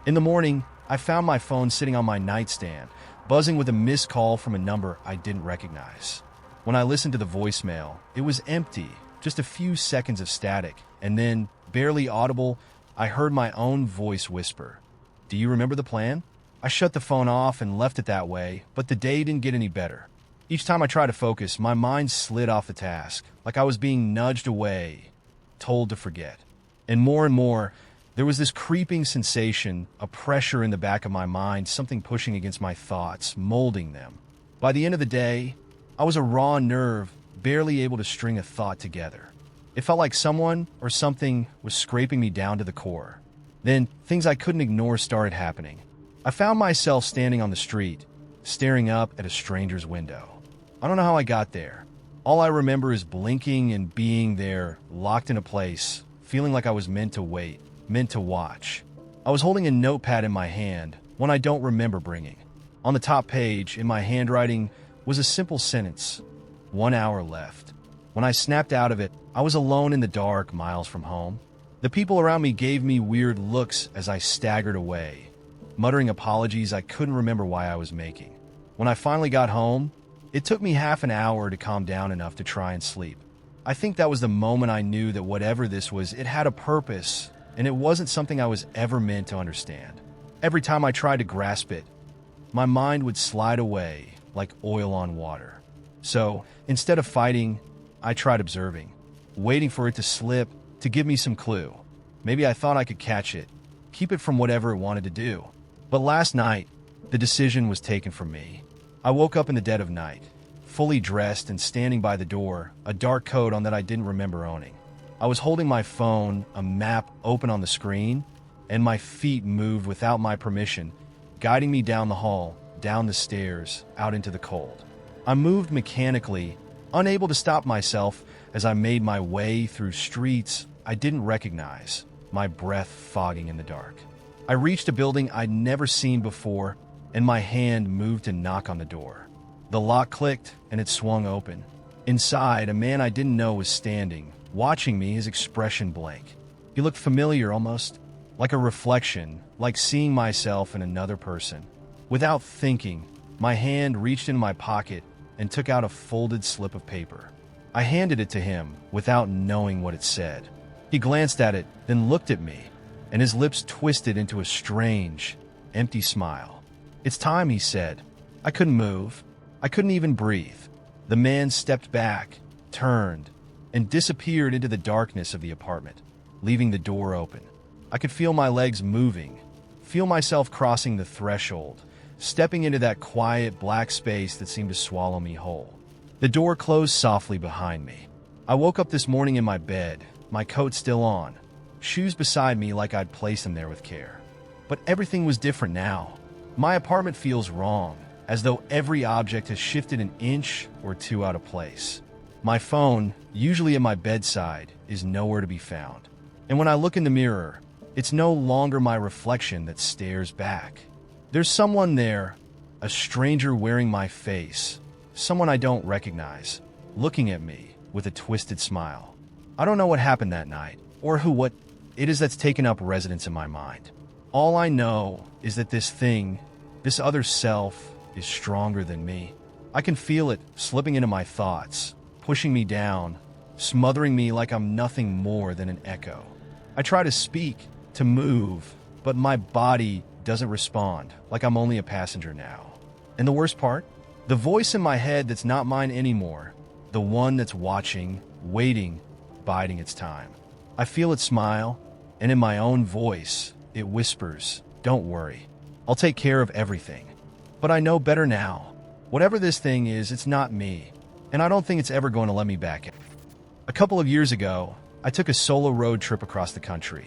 In the morning, I found my phone sitting on my nightstand, buzzing with a missed call from a number I didn't recognize. When I listened to the voicemail, it was empty, just a few seconds of static, and then, barely audible, I heard my own voice whisper, "Do you remember the plan?" I shut the phone off and left it that way, but the day didn't get any better. Each time I tried to focus, my mind slid off the task, like I was being nudged away, told to forget. And more, there was this creeping sensation, a pressure in the back of my mind, something pushing against my thoughts, molding them. By the end of the day, I was a raw nerve, barely able to string a thought together. It felt like someone or something was scraping me down to the core. Then, things I couldn't ignore started happening. I found myself standing on the street, staring up at a stranger's window. I don't know how I got there. All I remember is blinking and being there, locked in a place, feeling like I was meant to wait, meant to watch. I was holding a notepad in my hand, one I don't remember bringing. On the top page, in my handwriting, was a simple sentence, 1 hour left. When I snapped out of it, I was alone in the dark, miles from home. The people around me gave me weird looks as I staggered away, muttering apologies I couldn't remember why I was making. When I finally got home, it took me half an hour to calm down enough to try and sleep. I think that was the moment I knew that whatever this was, it had a purpose, and it wasn't something I was ever meant to understand. Every time I tried to grasp it, my mind would slide away like oil on water. So, instead of fighting, I tried observing, waiting for it to slip, to give me some clue. Maybe I thought I could catch it, keep it from whatever it wanted to do. But last night, the decision was taken from me. I woke up in the dead of night, fully dressed and standing by the door, a dark coat on that I didn't remember owning. I was holding my phone, a map open on the screen, and my feet moved without my permission, guiding me down the hall, down the stairs, out into the cold. I moved mechanically, unable to stop myself as I made my way through streets I didn't recognize, my breath fogging in the dark. I reached a building I'd never seen before, and my hand moved to knock on the door. The lock clicked, and it swung open. Inside, a man I didn't know was standing, watching me, his expression blank. He looked familiar, almost like a reflection, like seeing myself in another person. Without thinking, my hand reached into my pocket and took out a folded slip of paper. I handed it to him without knowing what it said. He glanced at it, then looked at me, and his lips twisted into a strange, empty smile. "It's time," he said. I couldn't move. I couldn't even breathe. The man stepped back, turned, and disappeared into the darkness of the apartment, leaving the door open. I could feel my legs moving, feel myself crossing the threshold, stepping into that quiet black space that seemed to swallow me whole. The door closed softly behind me. I woke up this morning in my bed, my coat still on, shoes beside me like I'd placed them there with care. But everything was different now. My apartment feels wrong, as though every object has shifted an inch or two out of place. My phone, usually at my bedside, is nowhere to be found. And when I look in the mirror, it's no longer my reflection that stares back. There's someone there, a stranger wearing my face, someone I don't recognize, looking at me with a twisted smile. I don't know what happened that night, or what it is that's taken up residence in my mind. All I know is that this thing, this other self, is stronger than me. I can feel it slipping into my thoughts, pushing me down, smothering me like I'm nothing more than an echo. I try to speak, to move, but my body doesn't respond, like I'm only a passenger now. And the worst part? The voice in my head that's not mine anymore, the one that's watching, waiting, biding its time. I feel it smile, and in my own voice, it whispers, "Don't worry, I'll take care of everything." But I know better now. Whatever this thing is, it's not me, and I don't think it's ever going to let me back in. A couple of years ago, I took a solo road trip across the country.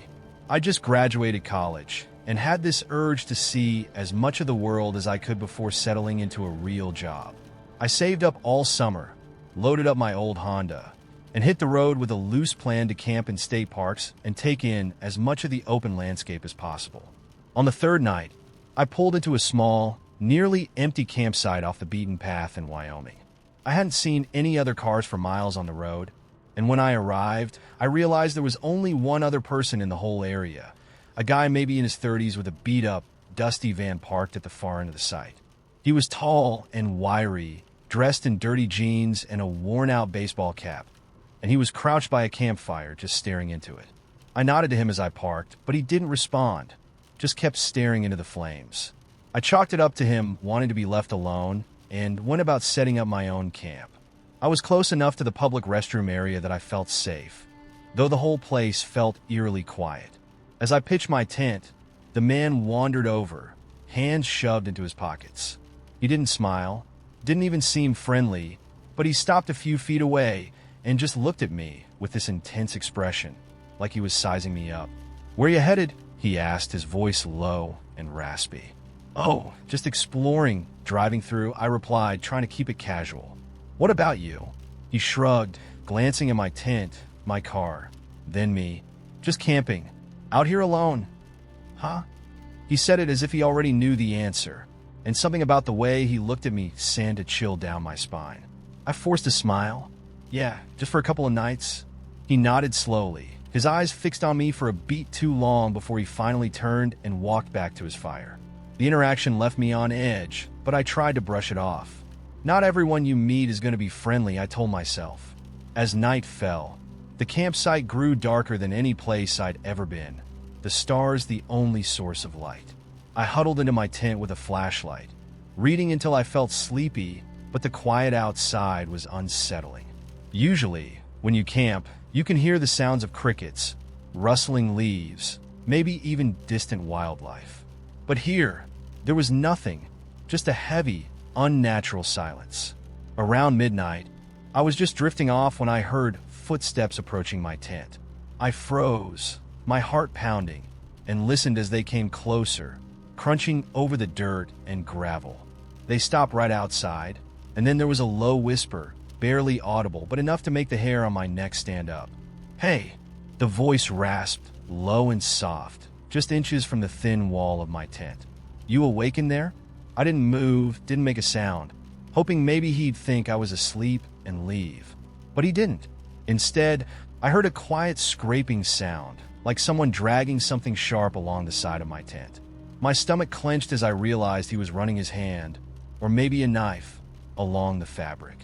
I just graduated college and had this urge to see as much of the world as I could before settling into a real job. I saved up all summer, loaded up my old Honda, and hit the road with a loose plan to camp in state parks and take in as much of the open landscape as possible. On the third night, I pulled into a small, nearly empty campsite off the beaten path in Wyoming. I hadn't seen any other cars for miles on the road, and when I arrived, I realized there was only one other person in the whole area, a guy maybe in his 30s with a beat-up, dusty van parked at the far end of the site. He was tall and wiry, dressed in dirty jeans and a worn-out baseball cap, and he was crouched by a campfire just staring into it. I nodded to him as I parked, but he didn't respond, just kept staring into the flames. I chalked it up to him wanting to be left alone and went about setting up my own camp. I was close enough to the public restroom area that I felt safe, though the whole place felt eerily quiet. As I pitched my tent, the man wandered over, hands shoved into his pockets. He didn't smile, didn't even seem friendly, but he stopped a few feet away and just looked at me with this intense expression, like he was sizing me up. "Where you headed?" he asked, his voice low and raspy. "Oh, just exploring, driving through," I replied, trying to keep it casual. "What about you?" He shrugged, glancing at my tent, my car, then me. "Just camping. Out here alone." "Huh?" He said it as if he already knew the answer, and something about the way he looked at me sent a chill down my spine. I forced a smile. "Yeah, just for a couple of nights." He nodded slowly, his eyes fixed on me for a beat too long before he finally turned and walked back to his fire. The interaction left me on edge, but I tried to brush it off. Not everyone you meet is going to be friendly, I told myself. As night fell, the campsite grew darker than any place I'd ever been, the stars the only source of light. I huddled into my tent with a flashlight, reading until I felt sleepy, but the quiet outside was unsettling. Usually, when you camp, you can hear the sounds of crickets, rustling leaves, maybe even distant wildlife. But here, there was nothing, just a heavy, unnatural silence. Around midnight, I was just drifting off when I heard footsteps approaching my tent. I froze, my heart pounding, and listened as they came closer, crunching over the dirt and gravel. They stopped right outside, and then there was a low whisper, barely audible, but enough to make the hair on my neck stand up. "Hey!" The voice rasped, low and soft, just inches from the thin wall of my tent. "You awake in there?" I didn't move, didn't make a sound, hoping maybe he'd think I was asleep and leave. But he didn't. Instead, I heard a quiet scraping sound, like someone dragging something sharp along the side of my tent. My stomach clenched as I realized he was running his hand, or maybe a knife, along the fabric.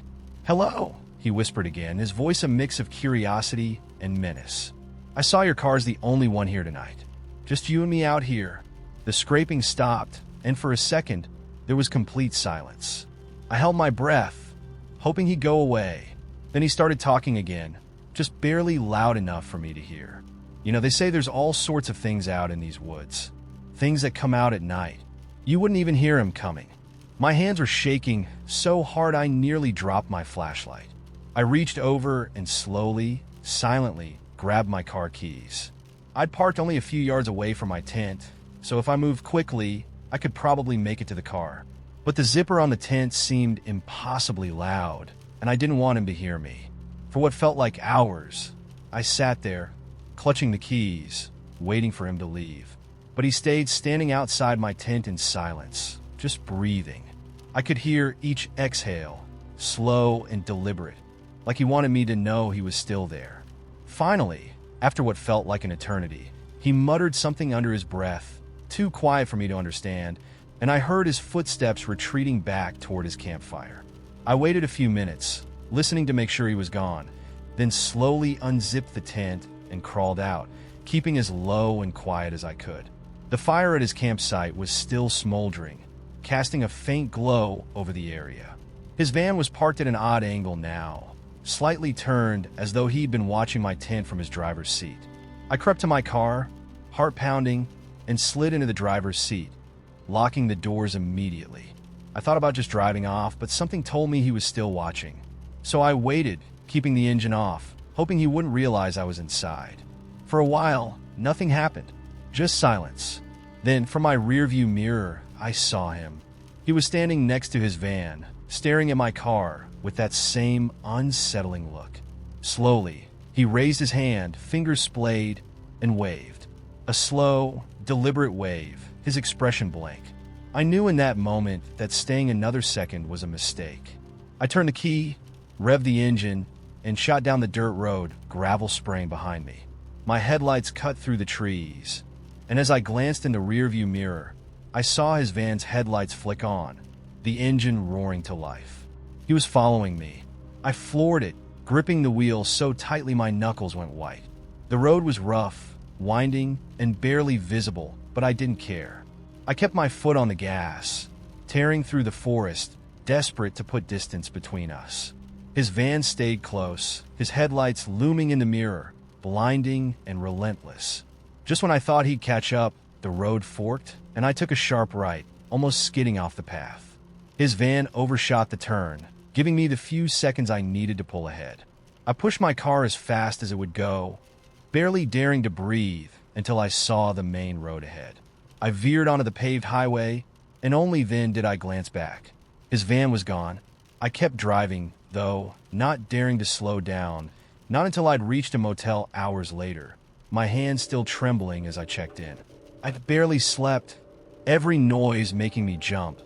"Hello," he whispered again, his voice a mix of curiosity and menace. "I saw your car's the only one here tonight. Just you and me out here." The scraping stopped, and for a second, there was complete silence. I held my breath, hoping he'd go away. Then he started talking again, just barely loud enough for me to hear. "You know, they say there's all sorts of things out in these woods. Things that come out at night. You wouldn't even hear him coming." My hands were shaking so hard I nearly dropped my flashlight. I reached over and slowly, silently, grabbed my car keys. I'd parked only a few yards away from my tent, so if I moved quickly, I could probably make it to the car. But the zipper on the tent seemed impossibly loud, and I didn't want him to hear me. For what felt like hours, I sat there, clutching the keys, waiting for him to leave. But he stayed standing outside my tent in silence, just breathing. I could hear each exhale, slow and deliberate, like he wanted me to know he was still there. Finally, after what felt like an eternity, he muttered something under his breath, too quiet for me to understand, and I heard his footsteps retreating back toward his campfire. I waited a few minutes, listening to make sure he was gone, then slowly unzipped the tent and crawled out, keeping as low and quiet as I could. The fire at his campsite was still smoldering, casting a faint glow over the area. His van was parked at an odd angle now, slightly turned as though he'd been watching my tent from his driver's seat. I crept to my car, heart pounding, and slid into the driver's seat, locking the doors immediately. I thought about just driving off, but something told me he was still watching. So I waited, keeping the engine off, hoping he wouldn't realize I was inside. For a while, nothing happened, just silence. Then, from my rearview mirror, I saw him. He was standing next to his van, staring at my car with that same unsettling look. Slowly, he raised his hand, fingers splayed, and waved. A slow, deliberate wave, his expression blank. I knew in that moment that staying another second was a mistake. I turned the key, revved the engine, and shot down the dirt road, gravel spraying behind me. My headlights cut through the trees, and as I glanced in the rearview mirror, I saw his van's headlights flick on, the engine roaring to life. He was following me. I floored it, gripping the wheel so tightly my knuckles went white. The road was rough, winding, and barely visible, but I didn't care. I kept my foot on the gas, tearing through the forest, desperate to put distance between us. His van stayed close, his headlights looming in the mirror, blinding and relentless. Just when I thought he'd catch up, the road forked, and I took a sharp right, almost skidding off the path. His van overshot the turn, giving me the few seconds I needed to pull ahead. I pushed my car as fast as it would go, barely daring to breathe until I saw the main road ahead. I veered onto the paved highway, and only then did I glance back. His van was gone. I kept driving, though, not daring to slow down, not until I'd reached a motel hours later, my hands still trembling as I checked in. I'd barely slept, every noise making me jump,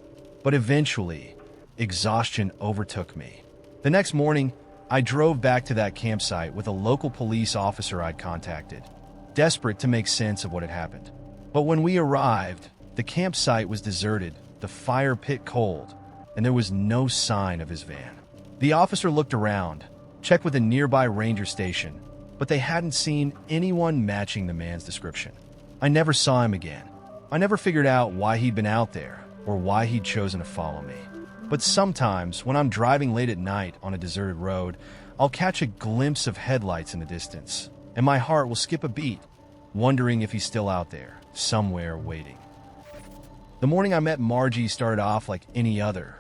but eventually, exhaustion overtook me. The next morning, I drove back to that campsite with a local police officer I'd contacted, desperate to make sense of what had happened. But when we arrived, the campsite was deserted, the fire pit cold, and there was no sign of his van. The officer looked around, checked with a nearby ranger station, but they hadn't seen anyone matching the man's description. I never saw him again. I never figured out why he'd been out there or why he'd chosen to follow me. But sometimes, when I'm driving late at night on a deserted road, I'll catch a glimpse of headlights in the distance, and my heart will skip a beat, wondering if he's still out there, somewhere waiting. The morning I met Margie started off like any other.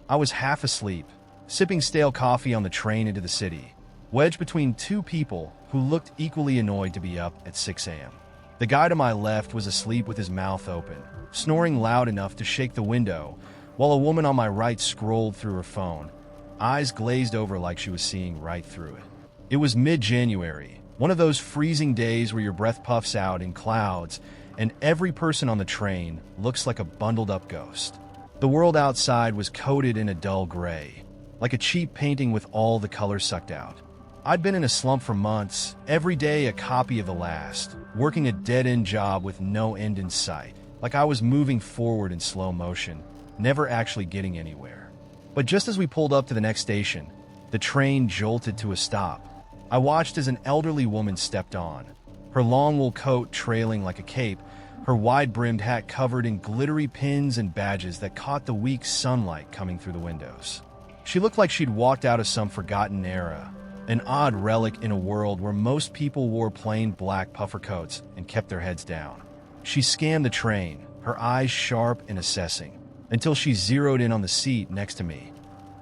I was half asleep, sipping stale coffee on the train into the city, wedged between two people who looked equally annoyed to be up at 6 a.m. The guy to my left was asleep with his mouth open, snoring loud enough to shake the window, while a woman on my right scrolled through her phone, eyes glazed over like she was seeing right through it. It was mid-January, one of those freezing days where your breath puffs out in clouds and every person on the train looks like a bundled-up ghost. The world outside was coated in a dull gray, like a cheap painting with all the colors sucked out. I'd been in a slump for months, every day a copy of the last, working a dead-end job with no end in sight, like I was moving forward in slow motion, never actually getting anywhere. But just as we pulled up to the next station, the train jolted to a stop. I watched as an elderly woman stepped on, her long wool coat trailing like a cape, her wide-brimmed hat covered in glittery pins and badges that caught the weak sunlight coming through the windows. She looked like she'd walked out of some forgotten era, an odd relic in a world where most people wore plain black puffer coats and kept their heads down. She scanned the train, her eyes sharp and assessing, until she zeroed in on the seat next to me,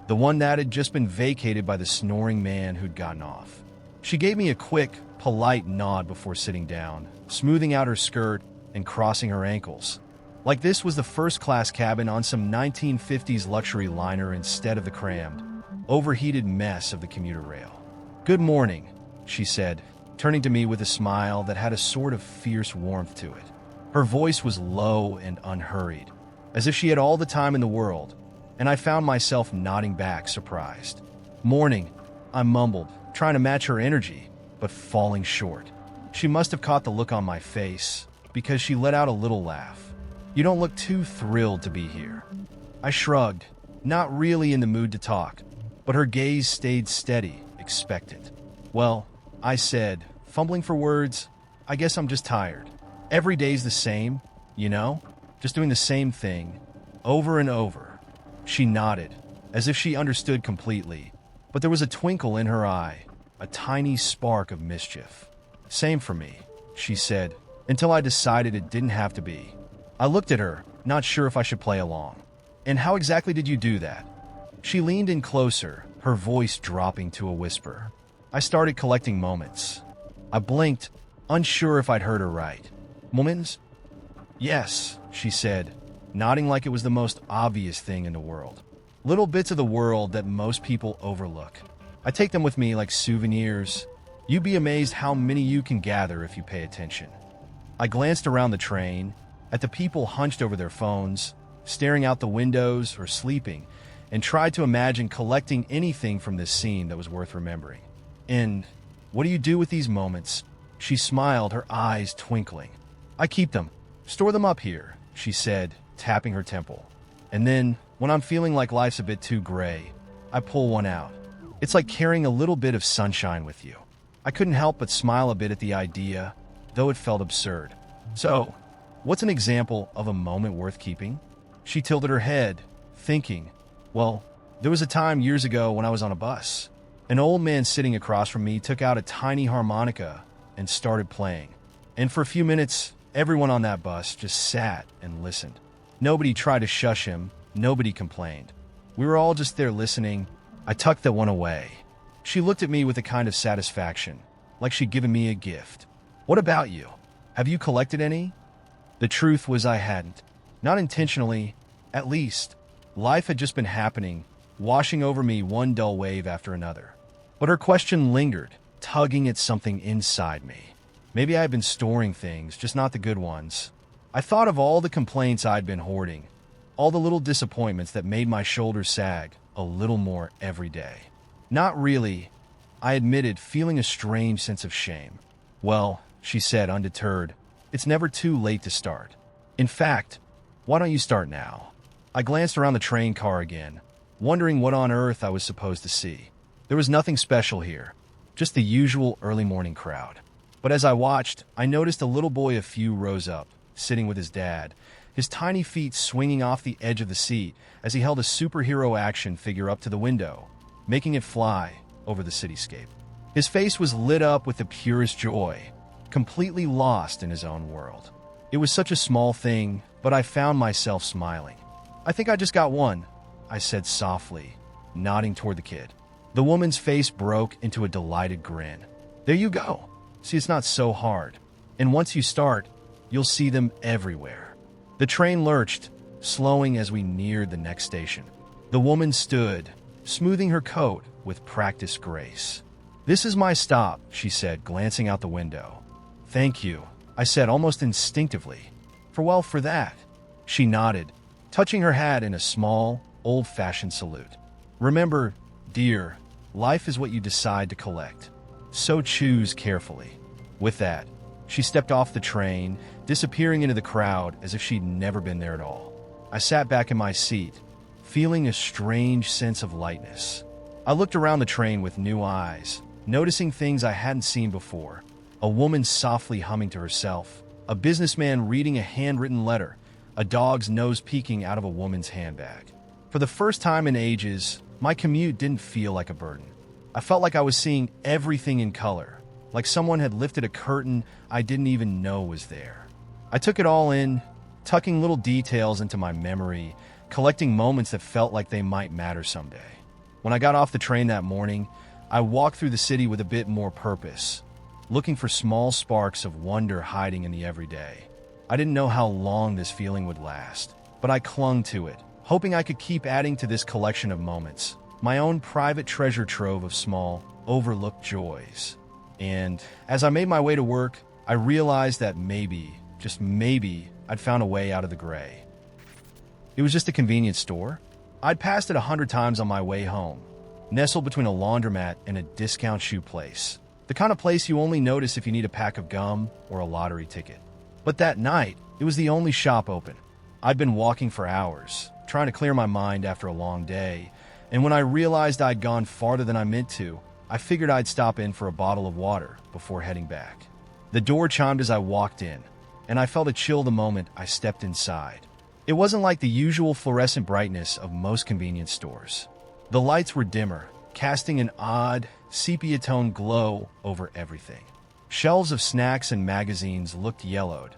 the one that had just been vacated by the snoring man who'd gotten off. She gave me a quick, polite nod before sitting down, smoothing out her skirt and crossing her ankles, like this was the first-class cabin on some 1950s luxury liner instead of the crammed, overheated mess of the commuter rail. "Good morning," she said, turning to me with a smile that had a sort of fierce warmth to it. Her voice was low and unhurried, as if she had all the time in the world, and I found myself nodding back, surprised. "Morning," I mumbled, trying to match her energy, but falling short. She must have caught the look on my face, because she let out a little laugh. "You don't look too thrilled to be here." I shrugged, not really in the mood to talk, but her gaze stayed steady, expectant. Well, I said, fumbling for words, I guess I'm just tired. Every day's the same, you know? Just doing the same thing, over and over. She nodded, as if she understood completely, but there was a twinkle in her eye, a tiny spark of mischief. Same for me, she said, until I decided it didn't have to be. I looked at her, not sure if I should play along. And how exactly did you do that? She leaned in closer, her voice dropping to a whisper. I started collecting moments. I blinked, unsure if I'd heard her right. Moments? Yes, she said, nodding like it was the most obvious thing in the world. Little bits of the world that most people overlook. I take them with me like souvenirs. You'd be amazed how many you can gather if you pay attention. I glanced around the train, at the people hunched over their phones, staring out the windows or sleeping, and tried to imagine collecting anything from this scene that was worth remembering. And what do you do with these moments? She smiled, her eyes twinkling. I keep them. Store them up here, she said, tapping her temple. And then, when I'm feeling like life's a bit too gray, I pull one out. It's like carrying a little bit of sunshine with you. I couldn't help but smile a bit at the idea, though it felt absurd. So, what's an example of a moment worth keeping? She tilted her head, thinking, well, there was a time years ago when I was on a bus. An old man sitting across from me took out a tiny harmonica and started playing. And for a few minutes, everyone on that bus just sat and listened. Nobody tried to shush him, nobody complained. We were all just there listening. I tucked that one away. She looked at me with a kind of satisfaction, like she'd given me a gift. What about you? Have you collected any? The truth was I hadn't. Not intentionally, at least. Life had just been happening, washing over me one dull wave after another. But her question lingered, tugging at something inside me. Maybe I had been storing things, just not the good ones. I thought of all the complaints I'd been hoarding, all the little disappointments that made my shoulders sag a little more every day. Not really, I admitted, feeling a strange sense of shame. Well, she said, undeterred, it's never too late to start. In fact, why don't you start now? I glanced around the train car again, wondering what on earth I was supposed to see. There was nothing special here, just the usual early morning crowd. But as I watched, I noticed a little boy a few rows up, sitting with his dad, his tiny feet swinging off the edge of the seat as he held a superhero action figure up to the window, making it fly over the cityscape. His face was lit up with the purest joy, completely lost in his own world. It was such a small thing, but I found myself smiling. I think I just got one, I said softly, nodding toward the kid. The woman's face broke into a delighted grin. There you go. See, it's not so hard. And once you start, you'll see them everywhere. The train lurched, slowing as we neared the next station. The woman stood, smoothing her coat with practiced grace. This is my stop, she said, glancing out the window. Thank you, I said almost instinctively. For that. She nodded, touching her hat in a small, old-fashioned salute. Remember, dear, life is what you decide to collect. So choose carefully. With that, she stepped off the train, disappearing into the crowd as if she'd never been there at all. I sat back in my seat, feeling a strange sense of lightness. I looked around the train with new eyes, noticing things I hadn't seen before. A woman softly humming to herself, a businessman reading a handwritten letter, a dog's nose peeking out of a woman's handbag. For the first time in ages, my commute didn't feel like a burden. I felt like I was seeing everything in color, like someone had lifted a curtain I didn't even know was there. I took it all in, tucking little details into my memory, collecting moments that felt like they might matter someday. When I got off the train that morning, I walked through the city with a bit more purpose, looking for small sparks of wonder hiding in the everyday. I didn't know how long this feeling would last, but I clung to it, hoping I could keep adding to this collection of moments, my own private treasure trove of small, overlooked joys. And as I made my way to work, I realized that maybe, just maybe, I'd found a way out of the gray. It was just a convenience store. I'd passed it 100 times on my way home, nestled between a laundromat and a discount shoe place. The kind of place you only notice if you need a pack of gum or a lottery ticket. But that night, it was the only shop open. I'd been walking for hours, trying to clear my mind after a long day, and when I realized I'd gone farther than I meant to, I figured I'd stop in for a bottle of water before heading back. The door chimed as I walked in, and I felt a chill the moment I stepped inside. It wasn't like the usual fluorescent brightness of most convenience stores. The lights were dimmer, casting an odd, sepia-tone glow over everything. Shelves of snacks and magazines looked yellowed,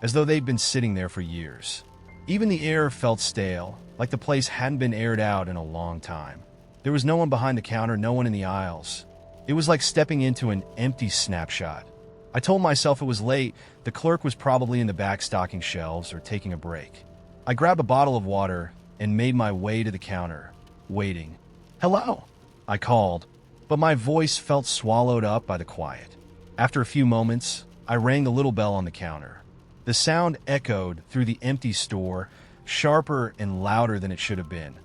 as though they'd been sitting there for years. Even the air felt stale, like the place hadn't been aired out in a long time. There was no one behind the counter, no one in the aisles. It was like stepping into an empty snapshot. I told myself it was late. The clerk was probably in the back stocking shelves or taking a break. I grabbed a bottle of water and made my way to the counter, waiting. "Hello," I called, but my voice felt swallowed up by the quiet. After a few moments, I rang the little bell on the counter. The sound echoed through the empty store, sharper and louder than it should have been,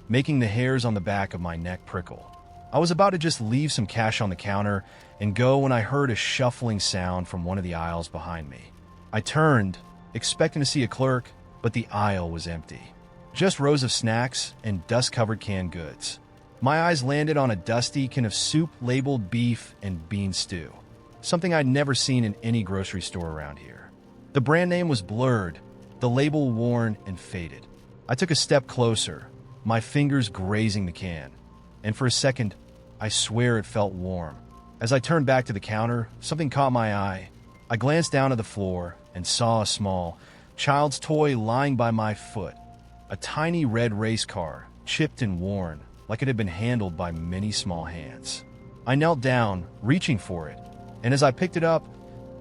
making the hairs on the back of my neck prickle. I was about to just leave some cash on the counter and go when I heard a shuffling sound from one of the aisles behind me. I turned, expecting to see a clerk, but the aisle was empty. Just rows of snacks and dust-covered canned goods. My eyes landed on a dusty can of soup labeled beef and bean stew, something I'd never seen in any grocery store around here. The brand name was blurred, the label worn and faded. I took a step closer, my fingers grazing the can, and for a second, I swear it felt warm. As I turned back to the counter, something caught my eye. I glanced down at the floor and saw a small, child's toy lying by my foot. A tiny red race car, chipped and worn, like it had been handled by many small hands. I knelt down, reaching for it, and as I picked it up,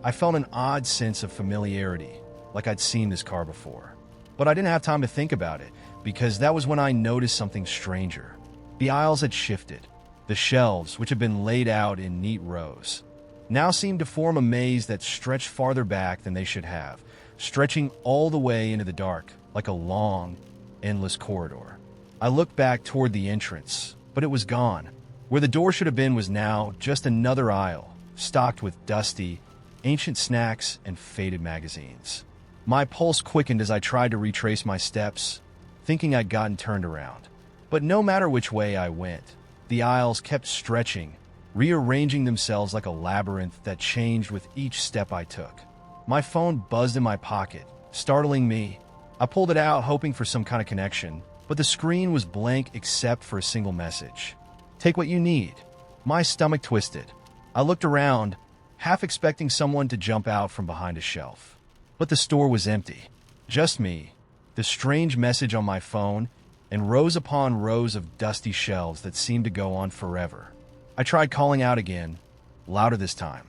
I felt an odd sense of familiarity, like I'd seen this car before. But I didn't have time to think about it, because that was when I noticed something stranger. The aisles had shifted. The shelves, which had been laid out in neat rows, now seemed to form a maze that stretched farther back than they should have, stretching all the way into the dark, like a long, endless corridor. I looked back toward the entrance, but it was gone. Where the door should have been was now just another aisle, stocked with dusty, ancient snacks and faded magazines. My pulse quickened as I tried to retrace my steps, thinking I'd gotten turned around. But no matter which way I went, the aisles kept stretching, rearranging themselves like a labyrinth that changed with each step I took. My phone buzzed in my pocket, startling me. I pulled it out, hoping for some kind of connection, but the screen was blank except for a single message. "Take what you need." My stomach twisted. I looked around, half expecting someone to jump out from behind a shelf. But the store was empty. Just me, the strange message on my phone, and rows upon rows of dusty shelves that seemed to go on forever. I tried calling out again, louder this time.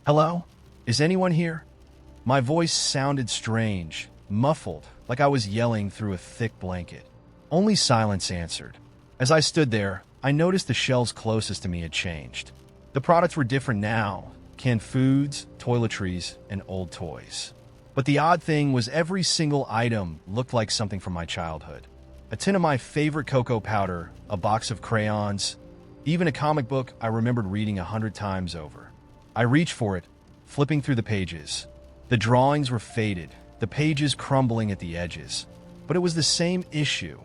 "Hello? Is anyone here?" My voice sounded strange, muffled, like I was yelling through a thick blanket. Only silence answered. As I stood there, I noticed the shelves closest to me had changed. The products were different now: canned foods, toiletries, and old toys. But the odd thing was every single item looked like something from my childhood. A tin of my favorite cocoa powder, a box of crayons, even a comic book I remembered reading 100 times over. I reached for it, flipping through the pages. The drawings were faded, the pages crumbling at the edges. But it was the same issue,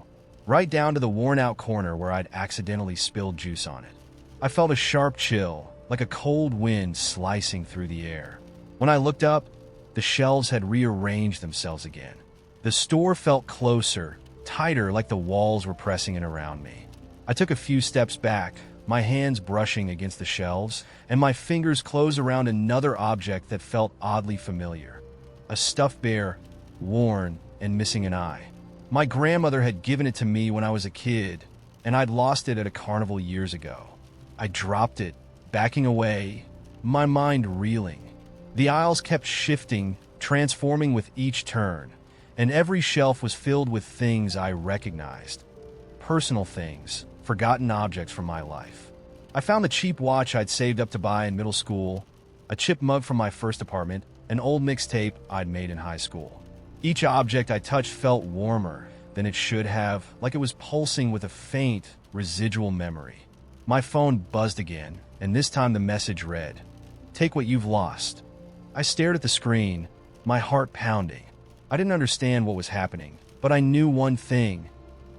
right down to the worn-out corner where I'd accidentally spilled juice on it. I felt a sharp chill, like a cold wind slicing through the air. When I looked up, the shelves had rearranged themselves again. The store felt closer, tighter, like the walls were pressing in around me. I took a few steps back, my hands brushing against the shelves, and my fingers closed around another object that felt oddly familiar. A stuffed bear, worn and missing an eye. My grandmother had given it to me when I was a kid, and I'd lost it at a carnival years ago. I dropped it, backing away, my mind reeling. The aisles kept shifting, transforming with each turn, and every shelf was filled with things I recognized. Personal things, forgotten objects from my life. I found the cheap watch I'd saved up to buy in middle school, a chipped mug from my first apartment, an old mixtape I'd made in high school. Each object I touched felt warmer than it should have, like it was pulsing with a faint, residual memory. My phone buzzed again, and this time the message read, "Take what you've lost." I stared at the screen, my heart pounding. I didn't understand what was happening, but I knew one thing: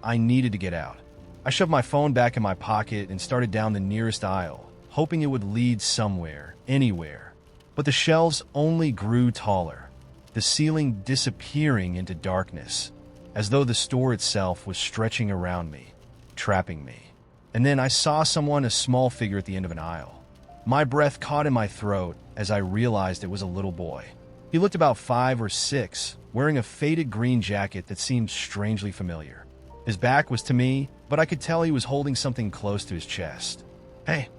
I needed to get out. I shoved my phone back in my pocket and started down the nearest aisle, hoping it would lead somewhere, anywhere. But the shelves only grew taller, the ceiling disappearing into darkness, as though the store itself was stretching around me, trapping me. And then I saw someone, a small figure at the end of an aisle. My breath caught in my throat as I realized it was a little boy. He looked about 5 or 6, wearing a faded green jacket that seemed strangely familiar. His back was to me, but I could tell he was holding something close to his chest. "Hey,"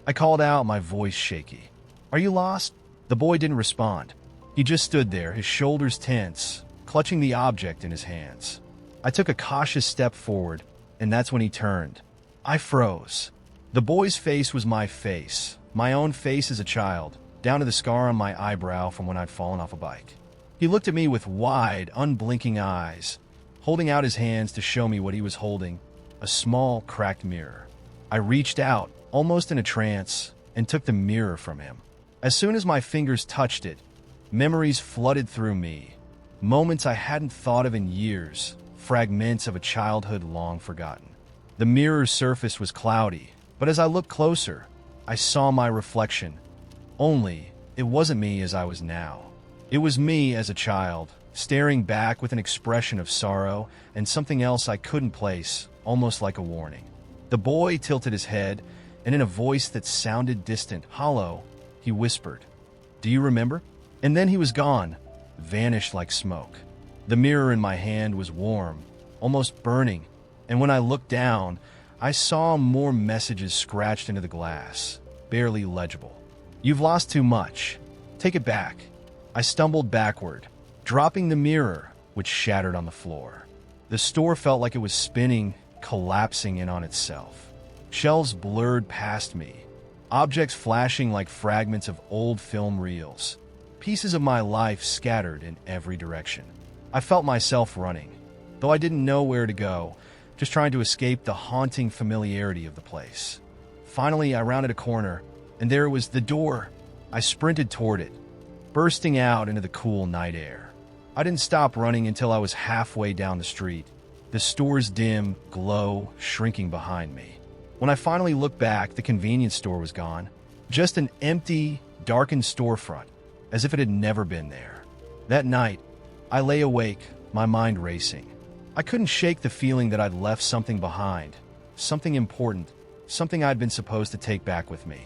I called out, my voice shaky. "Are you lost?" The boy didn't respond. He just stood there, his shoulders tense, clutching the object in his hands. I took a cautious step forward, and that's when he turned. I froze. The boy's face was my face, my own face as a child, down to the scar on my eyebrow from when I'd fallen off a bike. He looked at me with wide, unblinking eyes, holding out his hands to show me what he was holding, a small, cracked mirror. I reached out, almost in a trance, and took the mirror from him. As soon as my fingers touched it, memories flooded through me, moments I hadn't thought of in years, fragments of a childhood long forgotten. The mirror's surface was cloudy, but as I looked closer, I saw my reflection. Only, it wasn't me as I was now. It was me as a child, staring back with an expression of sorrow and something else I couldn't place, almost like a warning. The boy tilted his head, and in a voice that sounded distant, hollow, he whispered, "Do you remember?" And then he was gone, vanished like smoke. The mirror in my hand was warm, almost burning, and when I looked down, I saw more messages scratched into the glass, barely legible. "You've lost too much. Take it back." I stumbled backward, dropping the mirror, which shattered on the floor. The store felt like it was spinning, collapsing in on itself. Shelves blurred past me, objects flashing like fragments of old film reels, pieces of my life scattered in every direction. I felt myself running, though I didn't know where to go, just trying to escape the haunting familiarity of the place. Finally, I rounded a corner, and there it was, the door. I sprinted toward it, bursting out into the cool night air. I didn't stop running until I was halfway down the street, the store's dim glow shrinking behind me. When I finally looked back, the convenience store was gone, just an empty, darkened storefront, as if it had never been there. That night, I lay awake, my mind racing. I couldn't shake the feeling that I'd left something behind, something important, something I'd been supposed to take back with me.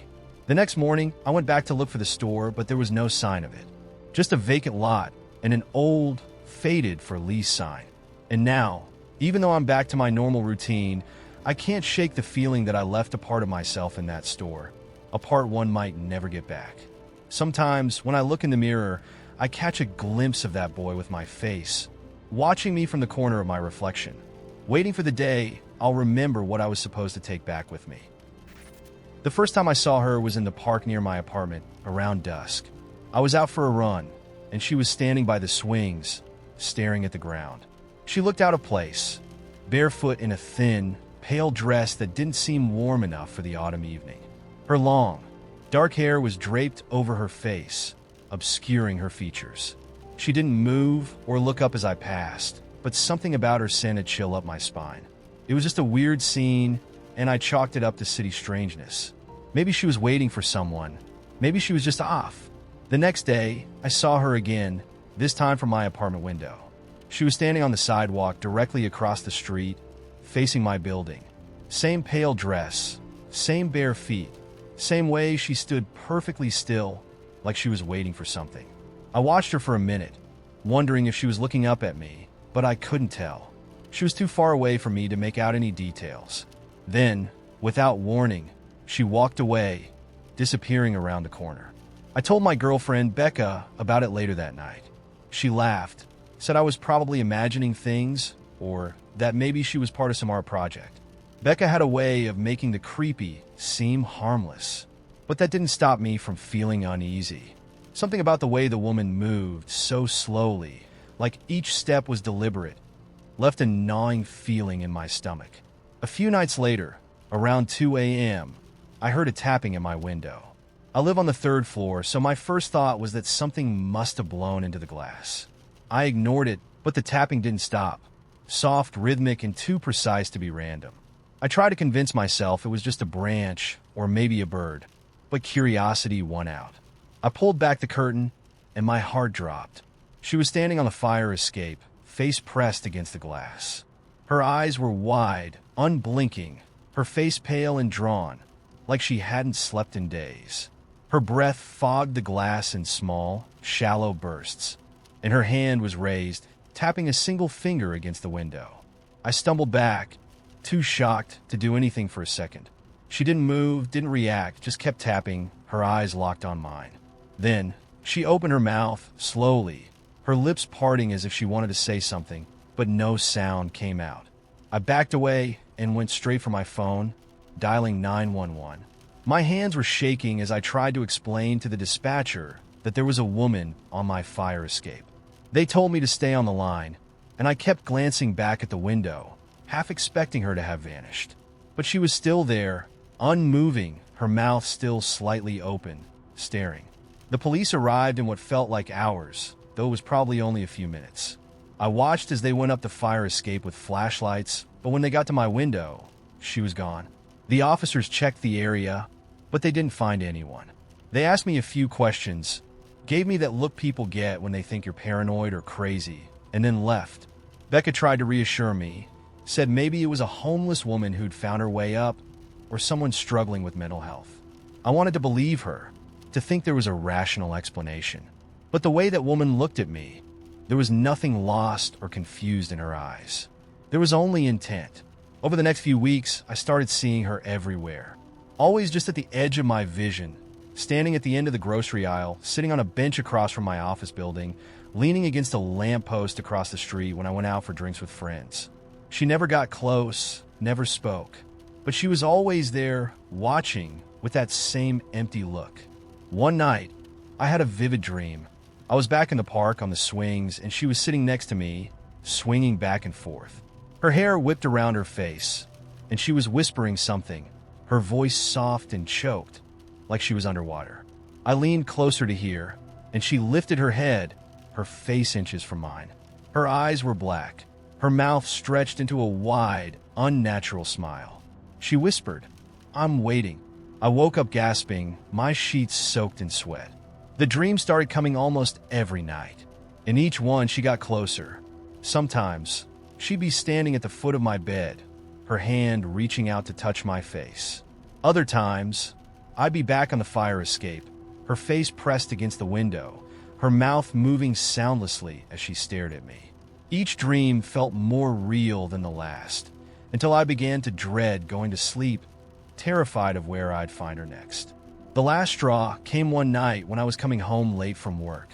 The next morning, I went back to look for the store, but there was no sign of it. Just a vacant lot and an old, faded for lease sign. And now, even though I'm back to my normal routine, I can't shake the feeling that I left a part of myself in that store, a part one might never get back. Sometimes, when I look in the mirror, I catch a glimpse of that boy with my face, watching me from the corner of my reflection, waiting for the day I'll remember what I was supposed to take back with me. The first time I saw her was in the park near my apartment, around dusk. I was out for a run, and she was standing by the swings, staring at the ground. She looked out of place, barefoot in a thin, pale dress that didn't seem warm enough for the autumn evening. Her long, dark hair was draped over her face, obscuring her features. She didn't move or look up as I passed, but something about her sent a chill up my spine. It was just a weird scene, and I chalked it up to city strangeness. Maybe she was waiting for someone. Maybe she was just off. The next day, I saw her again, this time from my apartment window. She was standing on the sidewalk directly across the street, facing my building. Same pale dress, same bare feet, same way she stood perfectly still, like she was waiting for something. I watched her for a minute, wondering if she was looking up at me, but I couldn't tell. She was too far away from me to make out any details. Then, without warning, she walked away, disappearing around the corner. I told my girlfriend, Becca, about it later that night. She laughed, said I was probably imagining things, or that maybe she was part of some art project. Becca had a way of making the creepy seem harmless, but that didn't stop me from feeling uneasy. Something about the way the woman moved so slowly, like each step was deliberate, left a gnawing feeling in my stomach. A few nights later, around 2 a.m., I heard a tapping at my window. I live on the 3rd floor, so my first thought was that something must have blown into the glass. I ignored it, but the tapping didn't stop. Soft, rhythmic, and too precise to be random. I tried to convince myself it was just a branch or maybe a bird, but curiosity won out. I pulled back the curtain, and my heart dropped. She was standing on the fire escape, face pressed against the glass. Her eyes were wide, unblinking, her face pale and drawn, like she hadn't slept in days. Her breath fogged the glass in small, shallow bursts, and her hand was raised, tapping a single finger against the window. I stumbled back, too shocked to do anything for a second. She didn't move, didn't react, just kept tapping, her eyes locked on mine. Then, she opened her mouth, slowly, her lips parting as if she wanted to say something, but no sound came out. I backed away and went straight for my phone, dialing 911. My hands were shaking as I tried to explain to the dispatcher that there was a woman on my fire escape. They told me to stay on the line, and I kept glancing back at the window, half expecting her to have vanished. But she was still there, unmoving, her mouth still slightly open, staring. The police arrived in what felt like hours, though it was probably only a few minutes. I watched as they went up the fire escape with flashlights, but when they got to my window, she was gone. The officers checked the area, but they didn't find anyone. They asked me a few questions, gave me that look people get when they think you're paranoid or crazy, and then left. Becca tried to reassure me, said maybe it was a homeless woman who'd found her way up, or someone struggling with mental health. I wanted to believe her, to think there was a rational explanation. But the way that woman looked at me, there was nothing lost or confused in her eyes. There was only intent. Over the next few weeks, I started seeing her everywhere. Always just at the edge of my vision, standing at the end of the grocery aisle, sitting on a bench across from my office building, leaning against a lamppost across the street when I went out for drinks with friends. She never got close, never spoke, but she was always there, watching, with that same empty look. One night, I had a vivid dream. I was back in the park on the swings, and she was sitting next to me, swinging back and forth. Her hair whipped around her face, and she was whispering something, her voice soft and choked, like she was underwater. I leaned closer to hear, and she lifted her head, her face inches from mine. Her eyes were black, her mouth stretched into a wide, unnatural smile. She whispered, "I'm waiting." I woke up gasping, my sheets soaked in sweat. The dream started coming almost every night. In each one, she got closer. Sometimes, she'd be standing at the foot of my bed, her hand reaching out to touch my face. Other times, I'd be back on the fire escape, her face pressed against the window, her mouth moving soundlessly as she stared at me. Each dream felt more real than the last, until I began to dread going to sleep, terrified of where I'd find her next. The last straw came one night when I was coming home late from work.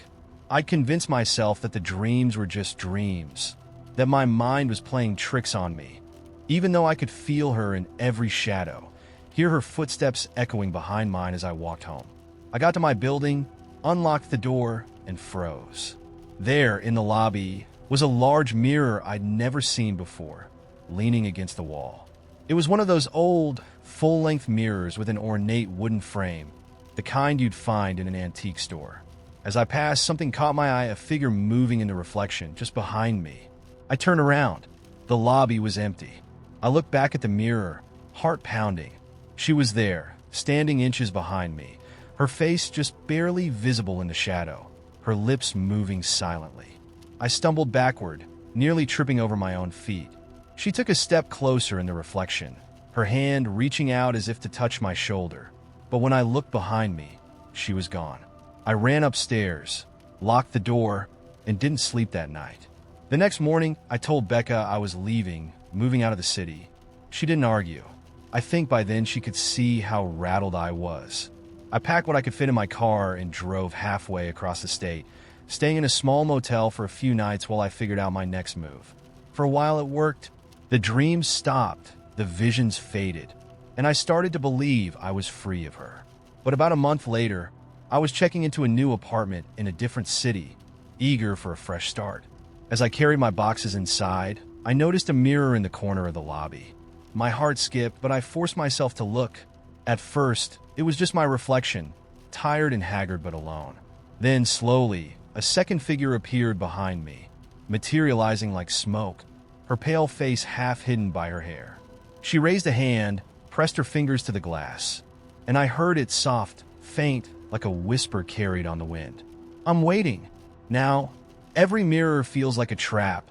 I'd convinced myself that the dreams were just dreams, that my mind was playing tricks on me, even though I could feel her in every shadow, hear her footsteps echoing behind mine as I walked home. I got to my building, unlocked the door, and froze. There, in the lobby, was a large mirror I'd never seen before, leaning against the wall. It was one of those old, full-length mirrors with an ornate wooden frame, the kind you'd find in an antique store. As I passed, something caught my eye, a figure moving in the reflection just behind me. I turned around. The lobby was empty. I looked back at the mirror, heart pounding. She was there, standing inches behind me, her face just barely visible in the shadow, her lips moving silently. I stumbled backward, nearly tripping over my own feet. She took a step closer in the reflection, her hand reaching out as if to touch my shoulder. But when I looked behind me, she was gone. I ran upstairs, locked the door, and didn't sleep that night. The next morning, I told Becca I was leaving, moving out of the city. She didn't argue. I think by then she could see how rattled I was. I packed what I could fit in my car and drove halfway across the state, staying in a small motel for a few nights while I figured out my next move. For a while it worked. The dreams stopped, the visions faded, and I started to believe I was free of her. But about a month later, I was checking into a new apartment in a different city, eager for a fresh start. As I carried my boxes inside, I noticed a mirror in the corner of the lobby. My heart skipped, but I forced myself to look. At first, it was just my reflection, tired and haggard but alone. Then, slowly, a second figure appeared behind me, materializing like smoke, her pale face half hidden by her hair. She raised a hand, pressed her fingers to the glass. and I heard it soft, faint, like a whisper carried on the wind. I'm waiting. Now, every mirror feels like a trap,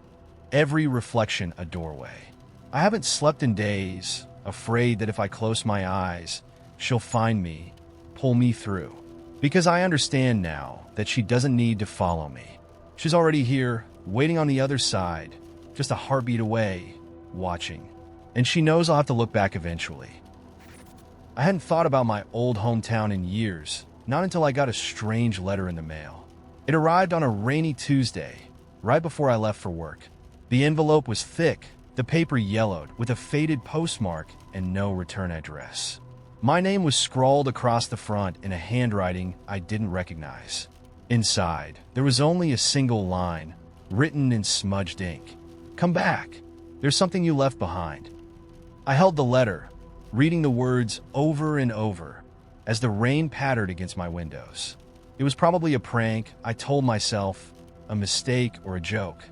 every reflection a doorway. I haven't slept in days, afraid that if I close my eyes, she'll find me, pull me through. Because I understand now that she doesn't need to follow me. She's already here, waiting on the other side, just a heartbeat away, watching. And she knows I'll have to look back eventually. I hadn't thought about my old hometown in years, not until I got a strange letter in the mail. It arrived on a rainy Tuesday, right before I left for work. The envelope was thick, the paper yellowed, with a faded postmark and no return address. My name was scrawled across the front in a handwriting I didn't recognize. Inside, there was only a single line, written in smudged ink. "Come back. There's something you left behind." I held the letter, reading the words over and over as the rain pattered against my windows. It was probably a prank, I told myself, a mistake or a joke.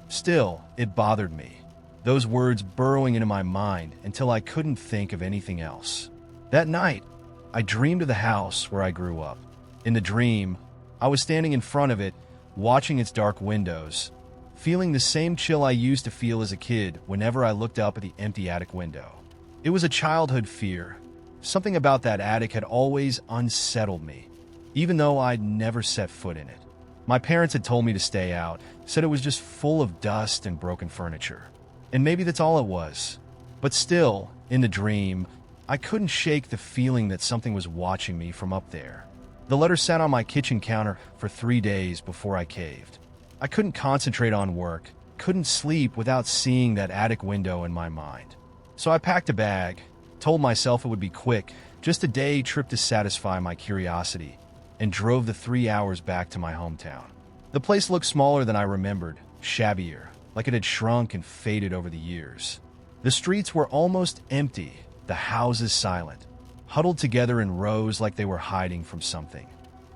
Still, it bothered me, those words burrowing into my mind until I couldn't think of anything else. That night, I dreamed of the house where I grew up. In the dream, I was standing in front of it, watching its dark windows, feeling the same chill I used to feel as a kid whenever I looked up at the empty attic window. It was a childhood fear. Something about that attic had always unsettled me, even though I'd never set foot in it. My parents had told me to stay out, said it was just full of dust and broken furniture. And maybe that's all it was. But still, in the dream, I couldn't shake the feeling that something was watching me from up there. The letter sat on my kitchen counter for 3 days before I caved. I couldn't concentrate on work, couldn't sleep without seeing that attic window in my mind. So I packed a bag, told myself it would be quick, just a day trip to satisfy my curiosity, and drove the 3 hours back to my hometown. The place looked smaller than I remembered, shabbier, like it had shrunk and faded over the years. The streets were almost empty, the houses silent, huddled together in rows like they were hiding from something.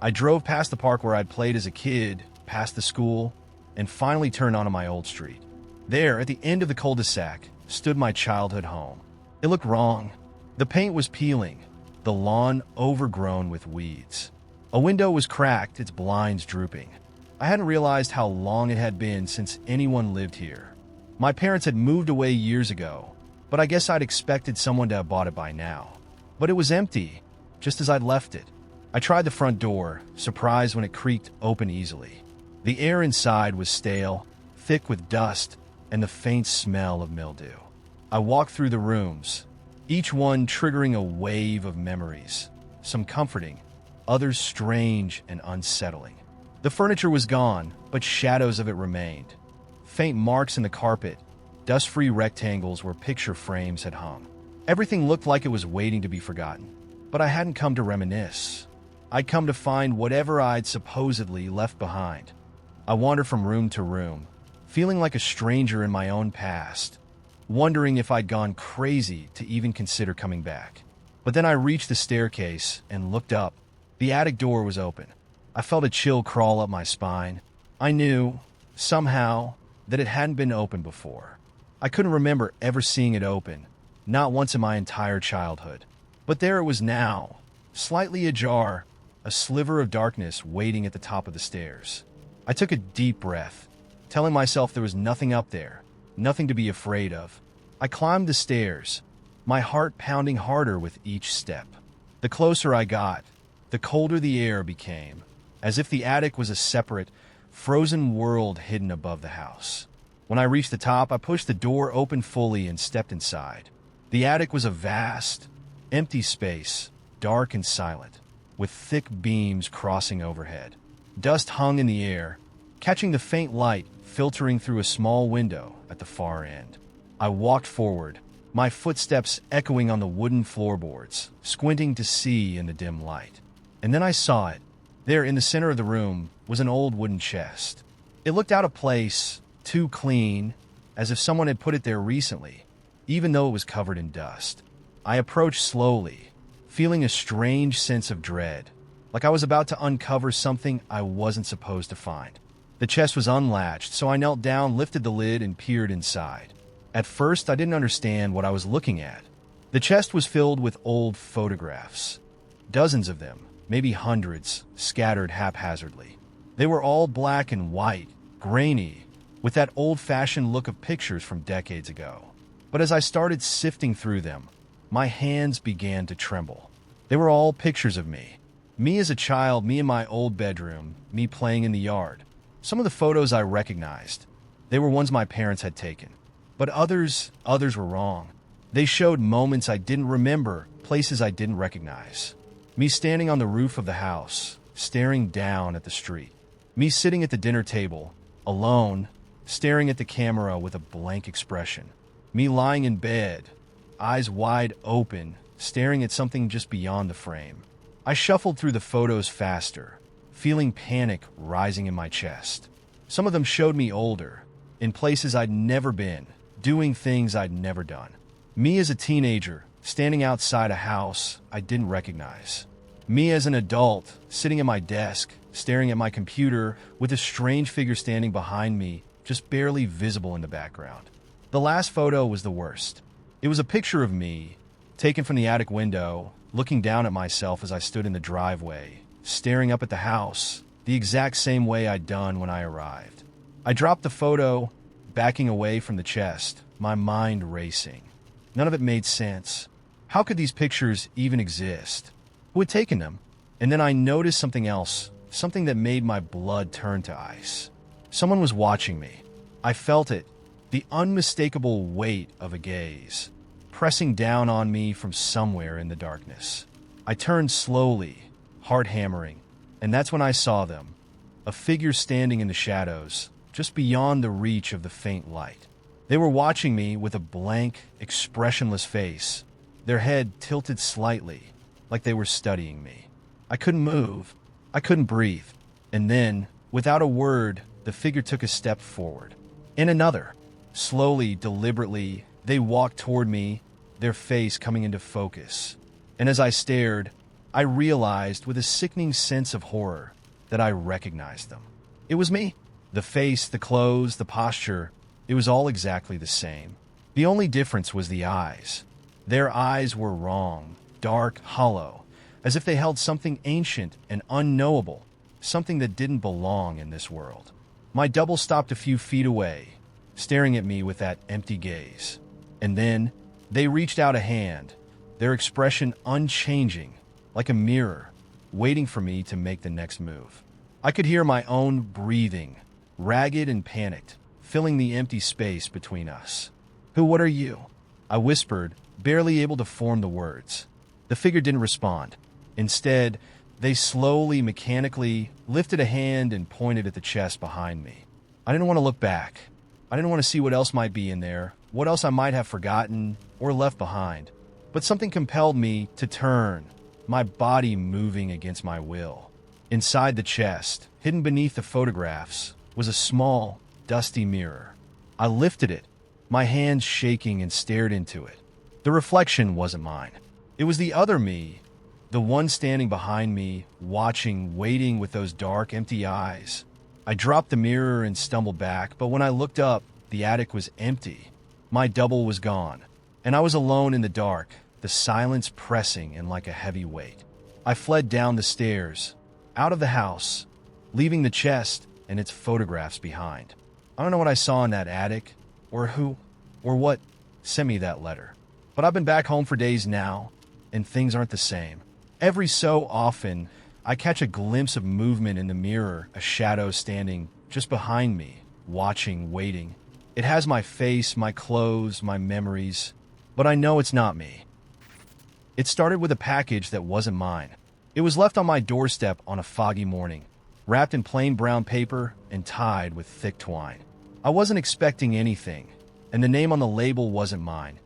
I drove past the park where I'd played as a kid, past the school, and finally turned onto my old street. There, at the end of the cul-de-sac, stood my childhood home. It looked wrong. The paint was peeling, the lawn overgrown with weeds. A window was cracked, its blinds drooping. I hadn't realized how long it had been since anyone lived here. My parents had moved away years ago, but I guess I'd expected someone to have bought it by now. But it was empty, just as I'd left it. I tried the front door, surprised when it creaked open easily. The air inside was stale, thick with dust, and the faint smell of mildew. I walked through the rooms, each one triggering a wave of memories, some comforting, others strange and unsettling. The furniture was gone, but shadows of it remained. Faint marks in the carpet, dust-free rectangles where picture frames had hung. Everything looked like it was waiting to be forgotten, but I hadn't come to reminisce. I'd come to find whatever I'd supposedly left behind. I wandered from room to room, feeling like a stranger in my own past, wondering if I'd gone crazy to even consider coming back. But then I reached the staircase and looked up. The attic door was open. I felt a chill crawl up my spine. I knew, somehow, that it hadn't been open before. I couldn't remember ever seeing it open, not once in my entire childhood. But there it was now, slightly ajar, a sliver of darkness waiting at the top of the stairs. I took a deep breath, telling myself there was nothing up there, nothing to be afraid of. I climbed the stairs, my heart pounding harder with each step. The closer I got, the colder the air became, as if the attic was a separate, frozen world hidden above the house. When I reached the top, I pushed the door open fully and stepped inside. The attic was a vast, empty space, dark and silent, with thick beams crossing overhead. Dust hung in the air, catching the faint light filtering through a small window at the far end. I walked forward, my footsteps echoing on the wooden floorboards, squinting to see in the dim light. And then I saw it. There, in the center of the room, was an old wooden chest. It looked out of place, too clean, as if someone had put it there recently, even though it was covered in dust. I approached slowly, feeling a strange sense of dread, like I was about to uncover something I wasn't supposed to find. The chest was unlatched, so I knelt down, lifted the lid, and peered inside. At first, I didn't understand what I was looking at. The chest was filled with old photographs. Dozens of them, maybe hundreds, scattered haphazardly. They were all black and white, grainy, with that old-fashioned look of pictures from decades ago. But as I started sifting through them, my hands began to tremble. They were all pictures of me. Me as a child, me in my old bedroom, me playing in the yard. Some of the photos I recognized. They were ones my parents had taken. But others were wrong. They showed moments I didn't remember, places I didn't recognize. Me standing on the roof of the house, staring down at the street. Me sitting at the dinner table, alone, staring at the camera with a blank expression. Me lying in bed, eyes wide open, staring at something just beyond the frame. I shuffled through the photos faster, feeling panic rising in my chest. Some of them showed me older, in places I'd never been, doing things I'd never done. Me as a teenager, standing outside a house I didn't recognize. Me as an adult, sitting at my desk, staring at my computer with a strange figure standing behind me, just barely visible in the background. The last photo was the worst. It was a picture of me, taken from the attic window, looking down at myself as I stood in the driveway, staring up at the house, the exact same way I'd done when I arrived. I dropped the photo, backing away from the chest, my mind racing. None of it made sense. How could these pictures even exist? Who had taken them? And then I noticed something else, something that made my blood turn to ice. Someone was watching me. I felt it, the unmistakable weight of a gaze, pressing down on me from somewhere in the darkness. I turned slowly, heart hammering, and that's when I saw them, a figure standing in the shadows, just beyond the reach of the faint light. They were watching me with a blank, expressionless face, their head tilted slightly, like they were studying me. I couldn't move. I couldn't breathe. And then, without a word, the figure took a step forward. And another. Slowly, deliberately, they walked toward me, their face coming into focus. And as I stared, I realized with a sickening sense of horror that I recognized them. It was me. The face, the clothes, the posture, it was all exactly the same. The only difference was the eyes. Their eyes were wrong, dark, hollow, as if they held something ancient and unknowable, something that didn't belong in this world. My double stopped a few feet away, staring at me with that empty gaze. And then, they reached out a hand, their expression unchanging, like a mirror, waiting for me to make the next move. I could hear my own breathing, ragged and panicked, filling the empty space between us. What are you?" I whispered, barely able to form the words. The figure didn't respond. Instead, they slowly, mechanically lifted a hand and pointed at the chest behind me. I didn't want to look back. I didn't want to see what else might be in there, what else I might have forgotten or left behind. But something compelled me to turn, my body moving against my will. Inside the chest, hidden beneath the photographs, was a small, dusty mirror. I lifted it, my hands shaking, and stared into it. The reflection wasn't mine. It was the other me, the one standing behind me, watching, waiting with those dark, empty eyes. I dropped the mirror and stumbled back, but when I looked up, the attic was empty. My double was gone, and I was alone in the dark, the silence pressing in like a heavy weight. I fled down the stairs, out of the house, leaving the chest and its photographs behind. I don't know what I saw in that attic, or who, or what sent me that letter. But I've been back home for days now, and things aren't the same. Every so often, I catch a glimpse of movement in the mirror, a shadow standing just behind me, watching, waiting. It has my face, my clothes, my memories, but I know it's not me. It started with a package that wasn't mine. It was left on my doorstep on a foggy morning, wrapped in plain brown paper and tied with thick twine. I wasn't expecting anything, and the name on the label wasn't mine.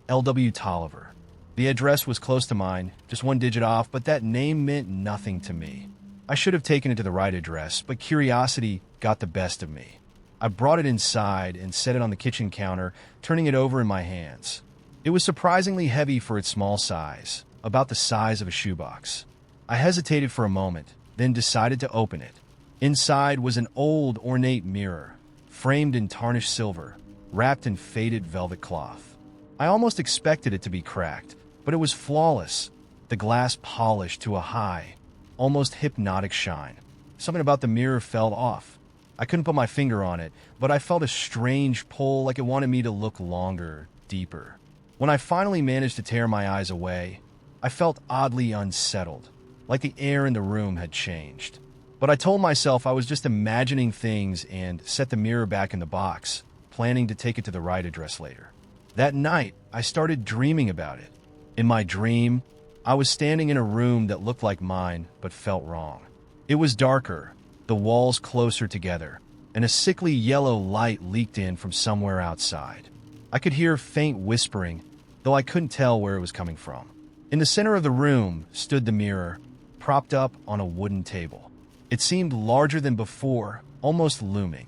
L.W. Tolliver. The address was close to mine, just one digit off, but that name meant nothing to me. I should have taken it to the right address, but curiosity got the best of me. I brought it inside and set it on the kitchen counter, turning it over in my hands. It was surprisingly heavy for its small size, about the size of a shoebox. I hesitated for a moment, then decided to open it. Inside was an old, ornate mirror, framed in tarnished silver, wrapped in faded velvet cloth. I almost expected it to be cracked, but it was flawless, the glass polished to a high, almost hypnotic shine. Something about the mirror felt off. I couldn't put my finger on it, but I felt a strange pull, like it wanted me to look longer, deeper. When I finally managed to tear my eyes away, I felt oddly unsettled, like the air in the room had changed. But I told myself I was just imagining things and set the mirror back in the box, planning to take it to the right address later. That night, I started dreaming about it. In my dream, I was standing in a room that looked like mine, but felt wrong. It was darker, the walls closer together, and a sickly yellow light leaked in from somewhere outside. I could hear faint whispering, though I couldn't tell where it was coming from. In the center of the room stood the mirror, propped up on a wooden table. It seemed larger than before, almost looming.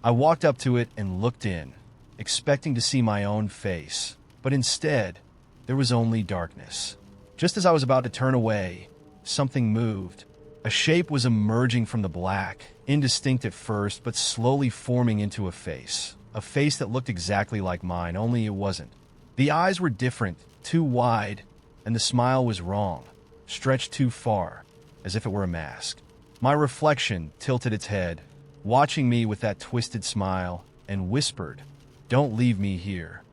I walked up to it and looked in, expecting to see my own face, but instead, there was only darkness. Just as I was about to turn away, something moved. A shape was emerging from the black, indistinct at first, but slowly forming into a face that looked exactly like mine, only it wasn't. The eyes were different, too wide, and the smile was wrong, stretched too far, as if it were a mask. My reflection tilted its head, watching me with that twisted smile, and whispered, "Don't leave me here."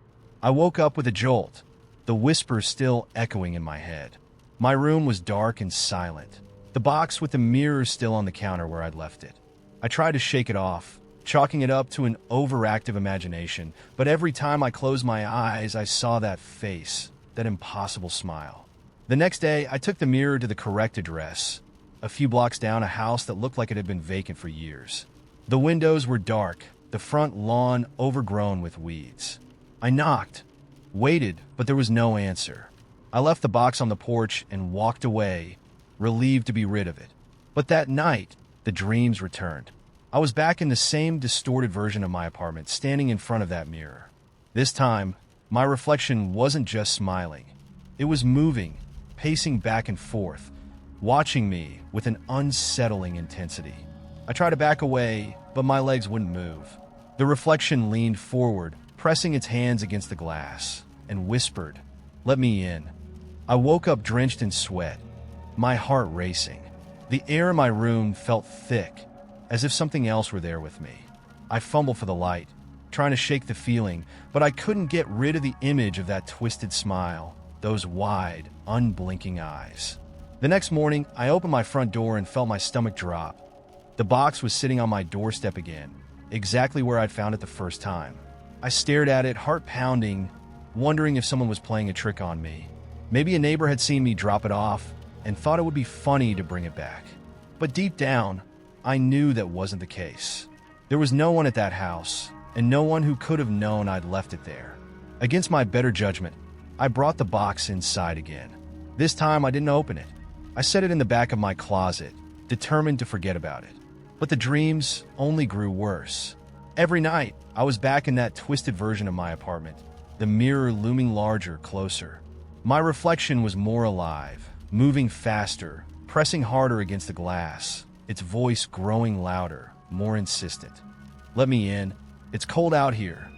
I woke up with a jolt, the whisper still echoing in my head. My room was dark and silent, the box with the mirror still on the counter where I'd left it. I tried to shake it off, chalking it up to an overactive imagination, but every time I closed my eyes, I saw that face, that impossible smile. The next day, I took the mirror to the correct address, a few blocks down, a house that looked like it had been vacant for years. The windows were dark, the front lawn overgrown with weeds. I knocked, waited, but there was no answer. I left the box on the porch and walked away, relieved to be rid of it. But that night, the dreams returned. I was back in the same distorted version of my apartment, standing in front of that mirror. This time, my reflection wasn't just smiling. It was moving, pacing back and forth, watching me with an unsettling intensity. I tried to back away, but my legs wouldn't move. The reflection leaned forward, pressing its hands against the glass, and whispered, "Let me in." I woke up drenched in sweat, my heart racing. The air in my room felt thick, as if something else were there with me. I fumbled for the light, trying to shake the feeling, but I couldn't get rid of the image of that twisted smile, those wide, unblinking eyes. The next morning, I opened my front door and felt my stomach drop. The box was sitting on my doorstep again, exactly where I'd found it the first time. I stared at it, heart pounding, wondering if someone was playing a trick on me. Maybe a neighbor had seen me drop it off and thought it would be funny to bring it back. But deep down, I knew that wasn't the case. There was no one at that house, and no one who could have known I'd left it there. Against my better judgment, I brought the box inside again. This time, I didn't open it. I set it in the back of my closet, determined to forget about it. But the dreams only grew worse. Every night, I was back in that twisted version of my apartment, the mirror looming larger, closer. My reflection was more alive, moving faster, pressing harder against the glass, its voice growing louder, more insistent. "Let me in. It's cold out here."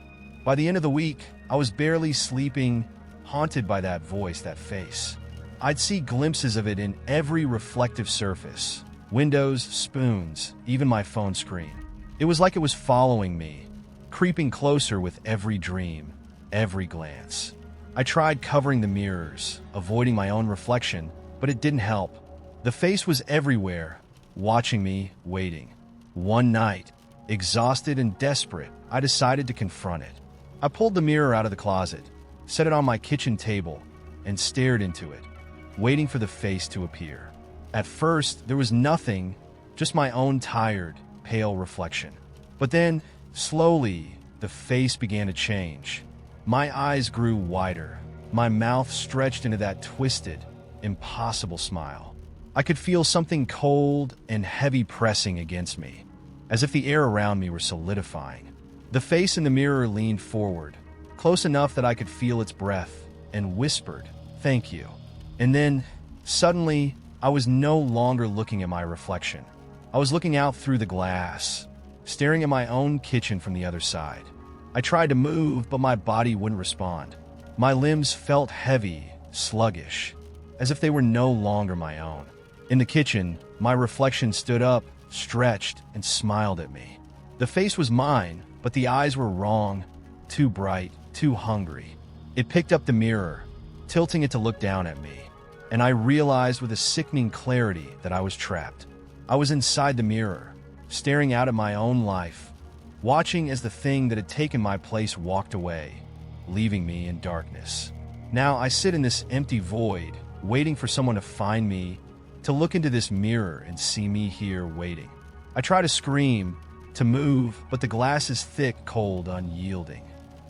By the end of the week, I was barely sleeping, haunted by that voice, that face. I'd see glimpses of it in every reflective surface, windows, spoons, even my phone screen. It was like it was following me, creeping closer with every dream, every glance. I tried covering the mirrors, avoiding my own reflection, but it didn't help. The face was everywhere, watching me, waiting. One night, exhausted and desperate, I decided to confront it. I pulled the mirror out of the closet, set it on my kitchen table, and stared into it, waiting for the face to appear. At first, there was nothing, just my own tired, pale reflection. But then, slowly, the face began to change. My eyes grew wider, my mouth stretched into that twisted, impossible smile. I could feel something cold and heavy pressing against me, as if the air around me were solidifying. The face in the mirror leaned forward, close enough that I could feel its breath, and whispered, "Thank you." And then, suddenly, I was no longer looking at my reflection. I was looking out through the glass, staring at my own kitchen from the other side. I tried to move, but my body wouldn't respond. My limbs felt heavy, sluggish, as if they were no longer my own. In the kitchen, my reflection stood up, stretched, and smiled at me. The face was mine, but the eyes were wrong, too bright, too hungry. It picked up the mirror, tilting it to look down at me, and I realized with a sickening clarity that I was trapped. I was inside the mirror, staring out at my own life, watching as the thing that had taken my place walked away, leaving me in darkness. Now I sit in this empty void, waiting for someone to find me, to look into this mirror and see me here waiting. I try to scream, to move, but the glass is thick, cold, unyielding.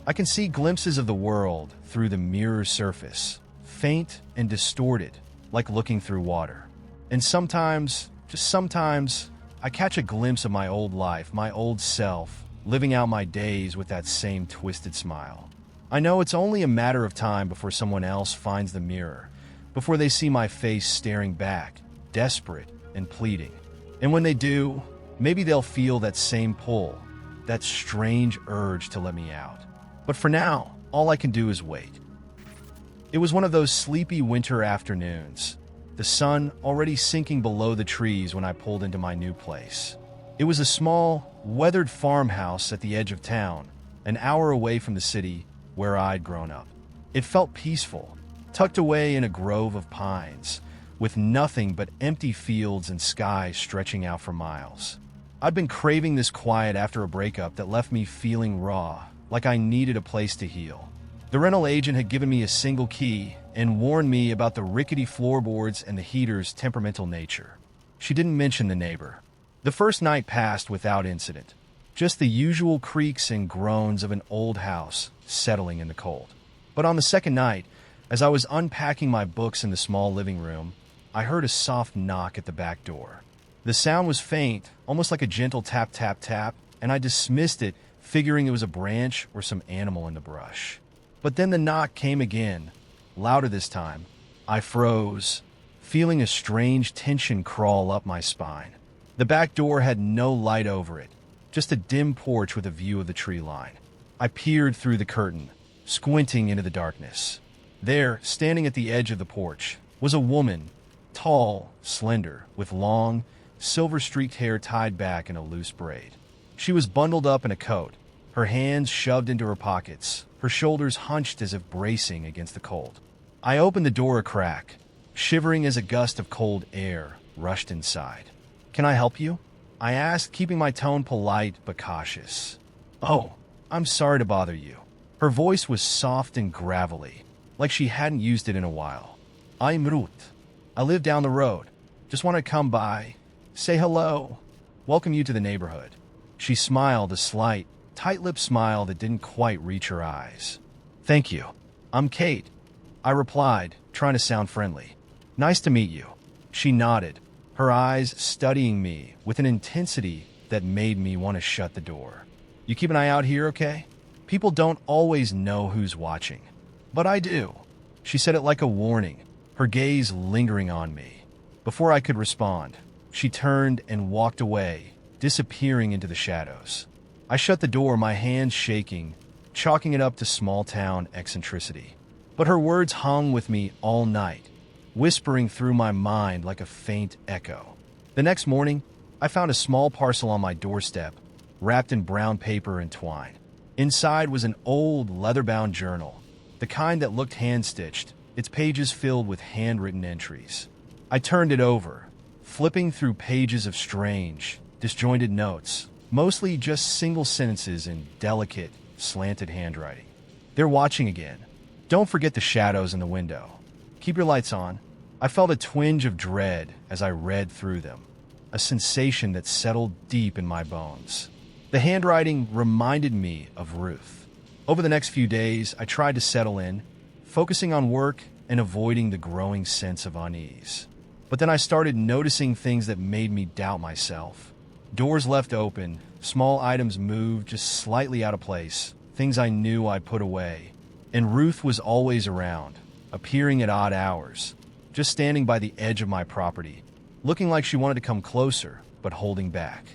I can see glimpses of the world through the mirror's surface, faint and distorted, like looking through water. And sometimes, just sometimes, I catch a glimpse of my old life, my old self, living out my days with that same twisted smile. I know it's only a matter of time before someone else finds the mirror, before they see my face staring back, desperate and pleading. And when they do, maybe they'll feel that same pull, that strange urge to let me out. But for now, all I can do is wait. It was one of those sleepy winter afternoons, the sun already sinking below the trees when I pulled into my new place. It was a small, weathered farmhouse at the edge of town, an hour away from the city where I'd grown up. It felt peaceful, tucked away in a grove of pines, with nothing but empty fields and sky stretching out for miles. I'd been craving this quiet after a breakup that left me feeling raw, like I needed a place to heal. The rental agent had given me a single key and warned me about the rickety floorboards and the heater's temperamental nature. She didn't mention the neighbor. The first night passed without incident, just the usual creaks and groans of an old house settling in the cold. But on the second night, as I was unpacking my books in the small living room, I heard a soft knock at the back door. The sound was faint, almost like a gentle tap, tap, tap, and I dismissed it, figuring it was a branch or some animal in the brush. But then the knock came again, louder this time. I froze, feeling a strange tension crawl up my spine. The back door had no light over it, just a dim porch with a view of the tree line. I peered through the curtain, squinting into the darkness. There, standing at the edge of the porch, was a woman, tall, slender, with long, silver-streaked hair tied back in a loose braid. She was bundled up in a coat, her hands shoved into her pockets, her shoulders hunched as if bracing against the cold. I opened the door a crack, shivering as a gust of cold air rushed inside. "Can I help you?" I asked, keeping my tone polite but cautious. "Oh, I'm sorry to bother you." Her voice was soft and gravelly, like she hadn't used it in a while. "I'm Ruth. I live down the road. Just want to come by, say hello, welcome you to the neighborhood." She smiled, a slight, tight-lipped smile that didn't quite reach her eyes. "Thank you. I'm Kate," I replied, trying to sound friendly. "Nice to meet you." She nodded, her eyes studying me with an intensity that made me want to shut the door. "You keep an eye out here, okay? People don't always know who's watching. But I do." She said it like a warning, her gaze lingering on me. Before I could respond, she turned and walked away, disappearing into the shadows. I shut the door, my hands shaking, chalking it up to small-town eccentricity. But her words hung with me all night, whispering through my mind like a faint echo. The next morning, I found a small parcel on my doorstep, wrapped in brown paper and twine. Inside was an old, leather-bound journal, the kind that looked hand-stitched, its pages filled with handwritten entries. I turned it over, flipping through pages of strange, disjointed notes, mostly just single sentences in delicate, slanted handwriting. "They're watching again. Don't forget the shadows in the window. Keep your lights on." I felt a twinge of dread as I read through them, a sensation that settled deep in my bones. The handwriting reminded me of Ruth. Over the next few days, I tried to settle in, focusing on work and avoiding the growing sense of unease. But then I started noticing things that made me doubt myself. Doors left open, small items moved just slightly out of place, things I knew I'd put away. And Ruth was always around, appearing at odd hours, just standing by the edge of my property, looking like she wanted to come closer, but holding back.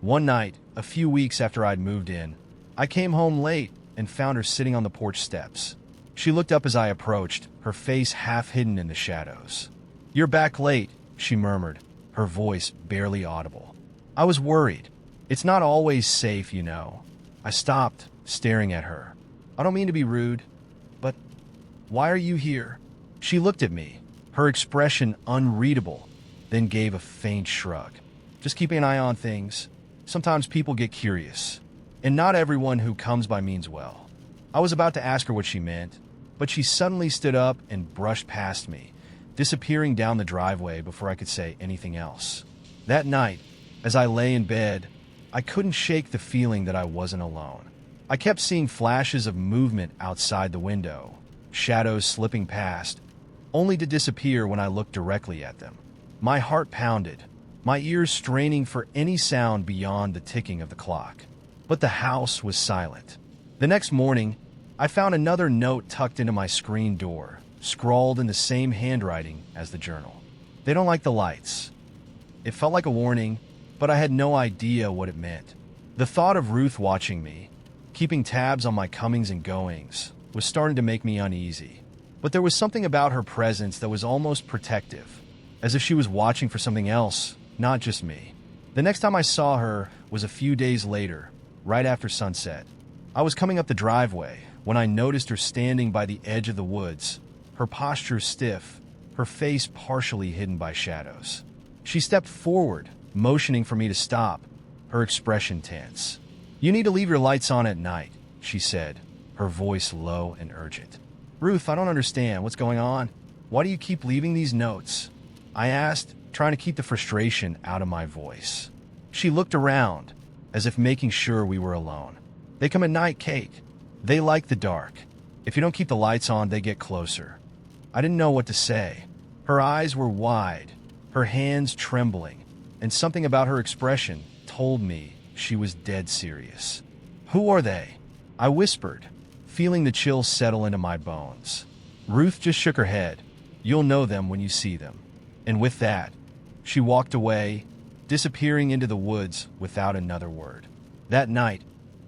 One night, a few weeks after I'd moved in, I came home late and found her sitting on the porch steps. She looked up as I approached, her face half hidden in the shadows. "You're back late," she murmured, her voice barely audible. I was worried. It's not always safe, you know. I stopped, staring at her. "I don't mean to be rude, but why are you here?" She looked at me, her expression unreadable, then gave a faint shrug. "Just keeping an eye on things. Sometimes people get curious, and not everyone who comes by means well." I was about to ask her what she meant, but she suddenly stood up and brushed past me, disappearing down the driveway before I could say anything else. That night, as I lay in bed, I couldn't shake the feeling that I wasn't alone. I kept seeing flashes of movement outside the window, shadows slipping past, only to disappear when I looked directly at them. My heart pounded, my ears straining for any sound beyond the ticking of the clock. But the house was silent. The next morning, I found another note tucked into my screen door, scrawled in the same handwriting as the journal. "They don't like the lights." It felt like a warning, but I had no idea what it meant. The thought of Ruth watching me, keeping tabs on my comings and goings, was starting to make me uneasy. But there was something about her presence that was almost protective, as if she was watching for something else, not just me. The next time I saw her was a few days later, right after sunset. I was coming up the driveway when I noticed her standing by the edge of the woods, her posture stiff, her face partially hidden by shadows. She stepped forward, motioning for me to stop, her expression tense. "You need to leave your lights on at night," she said, her voice low and urgent. "Ruth, I don't understand. What's going on? Why do you keep leaving these notes?" I asked, trying to keep the frustration out of my voice. She looked around, as if making sure we were alone. "They come at night, Kate. They like the dark. If you don't keep the lights on, they get closer." I didn't know what to say. Her eyes were wide, her hands trembling, and something about her expression told me she was dead serious. "Who are they?" I whispered, feeling the chill settle into my bones. Ruth just shook her head. "You'll know them when you see them." And with that, she walked away, disappearing into the woods without another word. That night,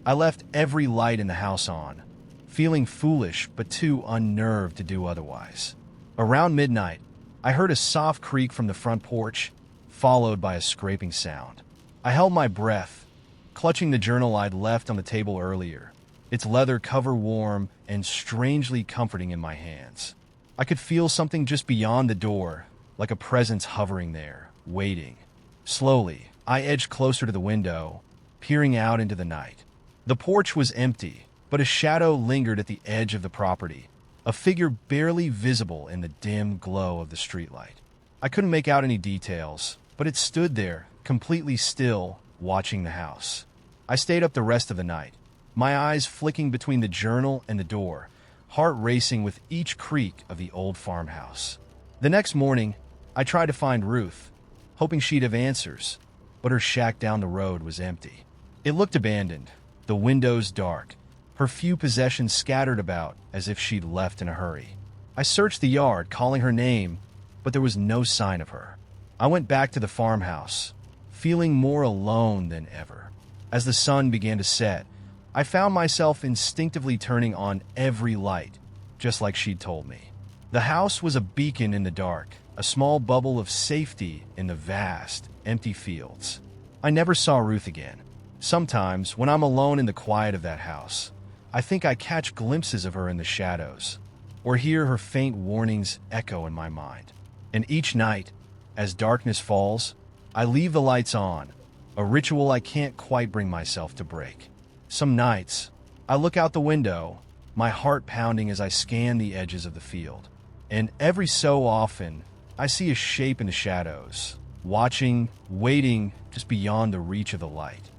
I left every light in the house on, feeling foolish but too unnerved to do otherwise. Around midnight, I heard a soft creak from the front porch, followed by a scraping sound. I held my breath, clutching the journal I'd left on the table earlier, its leather cover warm and strangely comforting in my hands. I could feel something just beyond the door, like a presence hovering there, waiting. Slowly, I edged closer to the window, peering out into the night. The porch was empty, but a shadow lingered at the edge of the property, a figure barely visible in the dim glow of the streetlight. I couldn't make out any details, but it stood there, completely still, watching the house. I stayed up the rest of the night, my eyes flicking between the journal and the door, heart racing with each creak of the old farmhouse. The next morning, I tried to find Ruth, hoping she'd have answers, but her shack down the road was empty. It looked abandoned, the windows dark, her few possessions scattered about as if she'd left in a hurry. I searched the yard, calling her name, but there was no sign of her. I went back to the farmhouse, feeling more alone than ever. As the sun began to set, I found myself instinctively turning on every light, just like she'd told me. The house was a beacon in the dark, a small bubble of safety in the vast, empty fields. I never saw Ruth again. Sometimes, when I'm alone in the quiet of that house, I think I catch glimpses of her in the shadows, or hear her faint warnings echo in my mind. And each night, as darkness falls, I leave the lights on, a ritual I can't quite bring myself to break. Some nights, I look out the window, my heart pounding as I scan the edges of the field. And every so often, I see a shape in the shadows, watching, waiting just beyond the reach of the light.